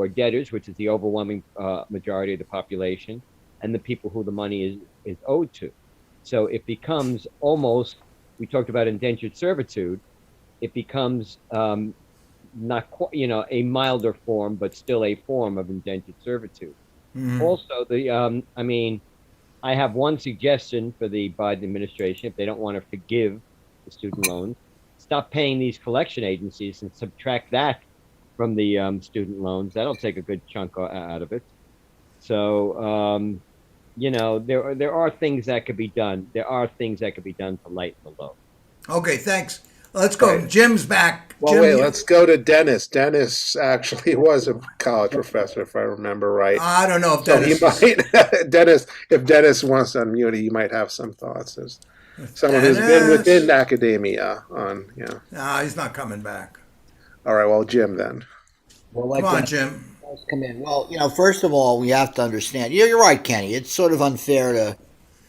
are debtors, which is the overwhelming majority of the population, and the people who the money is owed to. So it becomes almost, we talked about indentured servitude, it becomes not quite, a milder form, but still a form of indentured servitude. Mm-hmm. Also, I have one suggestion for the Biden administration, if they don't want to forgive the student loans, stop paying these collection agencies and subtract that from the student loans. That'll take a good chunk out of it. So, there are things that could be done. There are things that could be done to lighten the load. Okay, thanks. Let's go. Right. Jim's back. Well, Jim, let's go to Dennis. Dennis actually was a college professor, if I remember right. I don't know if Dennis. So he might, if Dennis wants to unmute, he might have some thoughts. As someone who's been within academia on, No, he's not coming back. All right, well, Jim then. Well, come on, Jim. Come in. Well, first of all, we have to understand. You're right, Kenny. It's sort of unfair to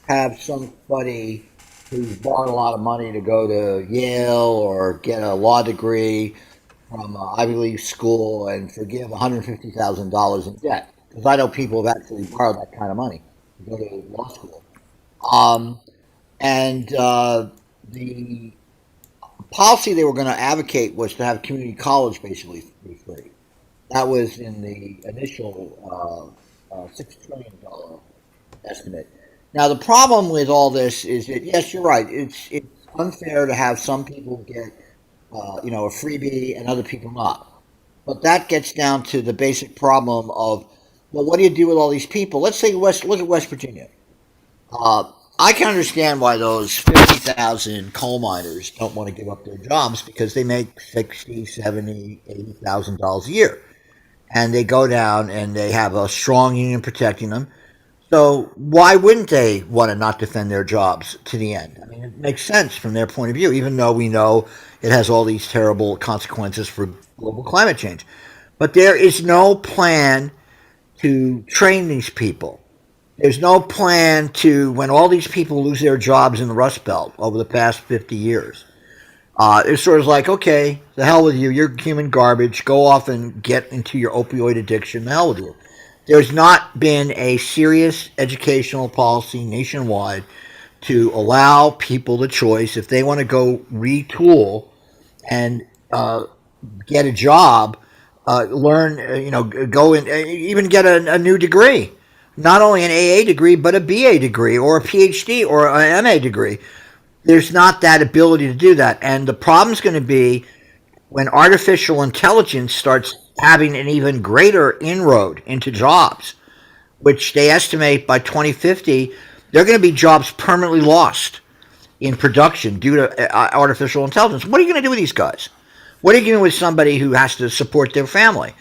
have somebody who's borrowed a lot of money to go to Yale or get a law degree from an Ivy League school and forgive $150,000 in debt. Because I know people have actually borrowed that kind of money to go to law school. The policy they were going to advocate was to have community college basically be free. That was in the initial $6 trillion estimate. Now, the problem with all this is that, yes, you're right. It's unfair to have some people get, a freebie and other people not. But that gets down to the basic problem of, well, what do you do with all these people? Let's say look at West Virginia. I can understand why those 50,000 coal miners don't want to give up their jobs because they make 60, 70, 80,000 dollars a year. And they go down and they have a strong union protecting them. So why wouldn't they want to not defend their jobs to the end? I mean, it makes sense from their point of view, even though we know it has all these terrible consequences for global climate change. But there is no plan to train these people. There's no plan to, when all these people lose their jobs in the Rust Belt over the past 50 years, it's sort of like, okay, the hell with you. You're human garbage. Go off and get into your opioid addiction. The hell with you. There's not been a serious educational policy nationwide to allow people the choice if they want to go retool and get a job, learn, go in, even get a new degree. Not only an AA degree, but a BA degree or a PhD or an MA degree. There's not that ability to do that. And the problem's going to be when artificial intelligence starts having an even greater inroad into jobs, which they estimate by 2050, there are going to be jobs permanently lost in production due to artificial intelligence. What are you going to do with these guys? What are you going to do with somebody who has to support their family?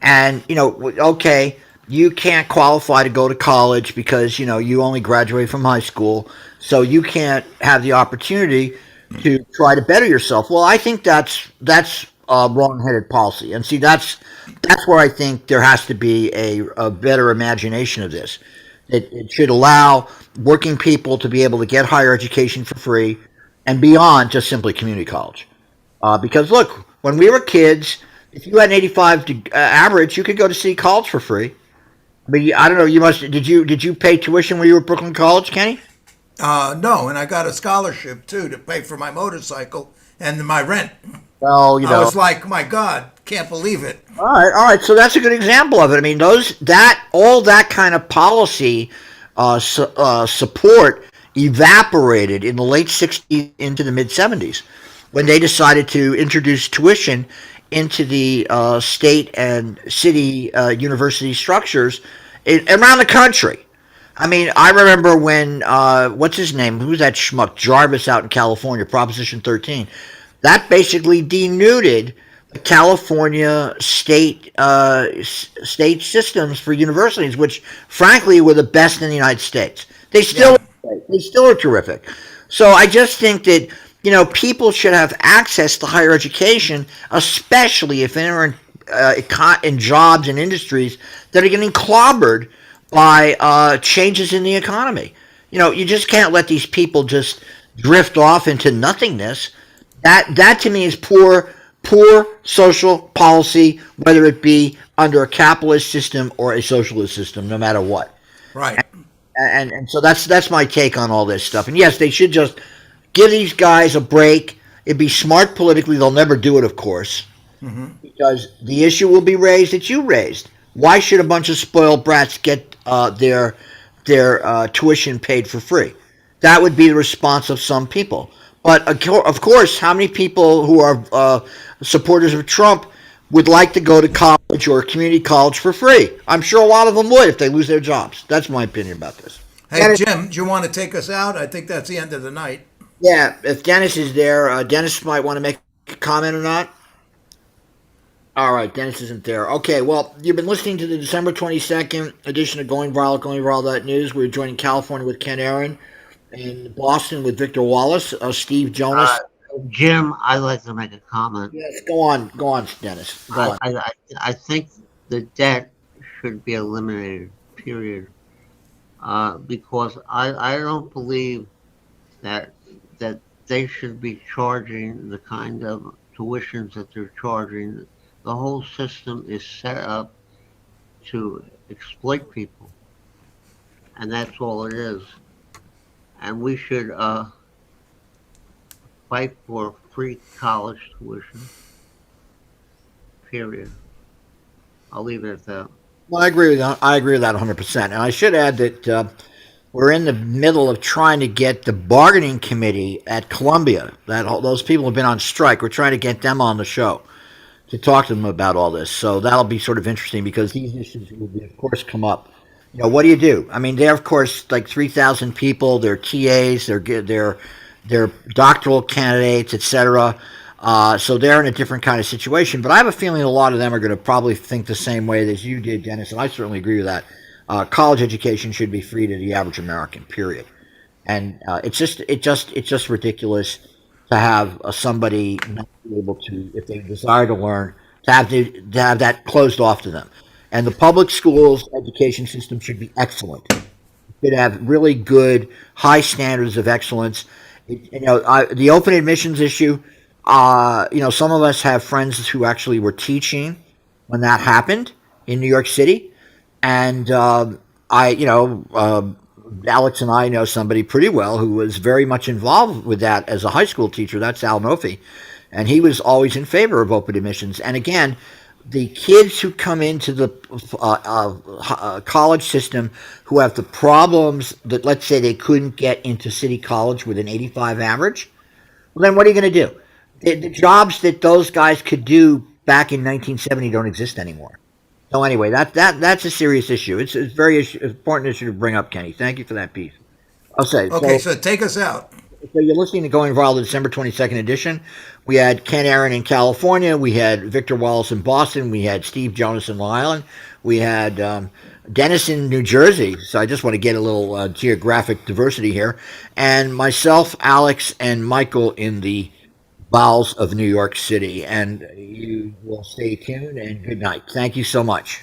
And, okay, you can't qualify to go to college because, you only graduated from high school, so you can't have the opportunity to try to better yourself. Well, I think that's wrong-headed policy. And see, that's where I think there has to be a better imagination of this. It should allow working people to be able to get higher education for free and beyond just simply community college. Because look, when we were kids, if you had an 85 average, you could go to city college for free. But I don't know. Did you pay tuition when you were at Brooklyn College, Kenny? No, and I got a scholarship too to pay for my motorcycle and my rent. Well, I was like, my God, can't believe it. All right. So that's a good example of it. I mean, all that kind of policy support evaporated in the late 60s into the mid 70s when they decided to introduce tuition into the state and city university structures around the country. I mean, I remember when, what's his name? Who's that schmuck? Jarvis out in California, Proposition 13. That basically denuded the California state systems for universities, which, frankly, were the best in the United States. They still are terrific. So I just think that, people should have access to higher education, especially if they're in jobs and industries that are getting clobbered by changes in the economy. You just can't let these people just drift off into nothingness. That to me is poor social policy, whether it be under a capitalist system or a socialist system, no matter what. Right. And so that's my take on all this stuff. And yes, they should just give these guys a break. It'd be smart politically. They'll never do it, of course, because the issue will be raised that you raised. Why should a bunch of spoiled brats get their tuition paid for free? That would be the response of some people. But of course, how many people who are supporters of Trump would like to go to college or community college for free? I'm sure a lot of them would if they lose their jobs. That's my opinion about this. Hey, Jim, do you want to take us out? I think that's the end of the night. Yeah, if Dennis is there, Dennis might want to make a comment or not. All right, Dennis isn't there. Okay, well, you've been listening to the December 22nd edition of Going Viral.news. We're joining California with Ken Aaron and Boston with Victor Wallace, Steve Jonas. Jim, I'd like to make a comment. Yes, go on, Dennis. Go on. I think the debt should be eliminated, period. Because I don't believe that they should be charging the kind of tuitions that they're charging. The whole system is set up to exploit people, and that's all it is. And we should fight for free college tuition, period. I'll leave it at that. Well, I agree with that. I agree with that 100%. And I should add that we're in the middle of trying to get the bargaining committee at Columbia. Those people have been on strike. We're trying to get them on the show to talk to them about all this. So that'll be sort of interesting because these issues will, of course, come up You know, what do you do? I mean, they're of course like 3,000 people. They're TAs. They're doctoral candidates, etc. So they're in a different kind of situation. But I have a feeling a lot of them are going to probably think the same way as you did, Dennis, and I certainly agree with that. College education should be free to the average American. Period. And it's just ridiculous to have somebody not be able to, if they desire to learn, to have that closed off to them. And the public schools education system should be excellent. It should have really good, high standards of excellence. The open admissions issue. Some of us have friends who actually were teaching when that happened in New York City, and Alex and I know somebody pretty well who was very much involved with that as a high school teacher. That's Al Nofi, and he was always in favor of open admissions. And again, the kids who come into the college system who have the problems that, let's say, they couldn't get into City College with an 85 average, well, then what are you going to do? The jobs that those guys could do back in 1970 don't exist anymore. So anyway, that's a serious issue. It's a very important issue to bring up, Kenny. Thank you for that piece. I'll say. Okay, so take us out. So you're listening to Going Viral, the December 22nd edition. We had Ken Aaron in California. We had Victor Wallace in Boston. We had Steve Jonas in Long Island. We had Dennis in New Jersey. So I just want to get a little geographic diversity here. And myself, Alex, and Michael in the bowels of New York City. And you will stay tuned, and good night. Thank you so much.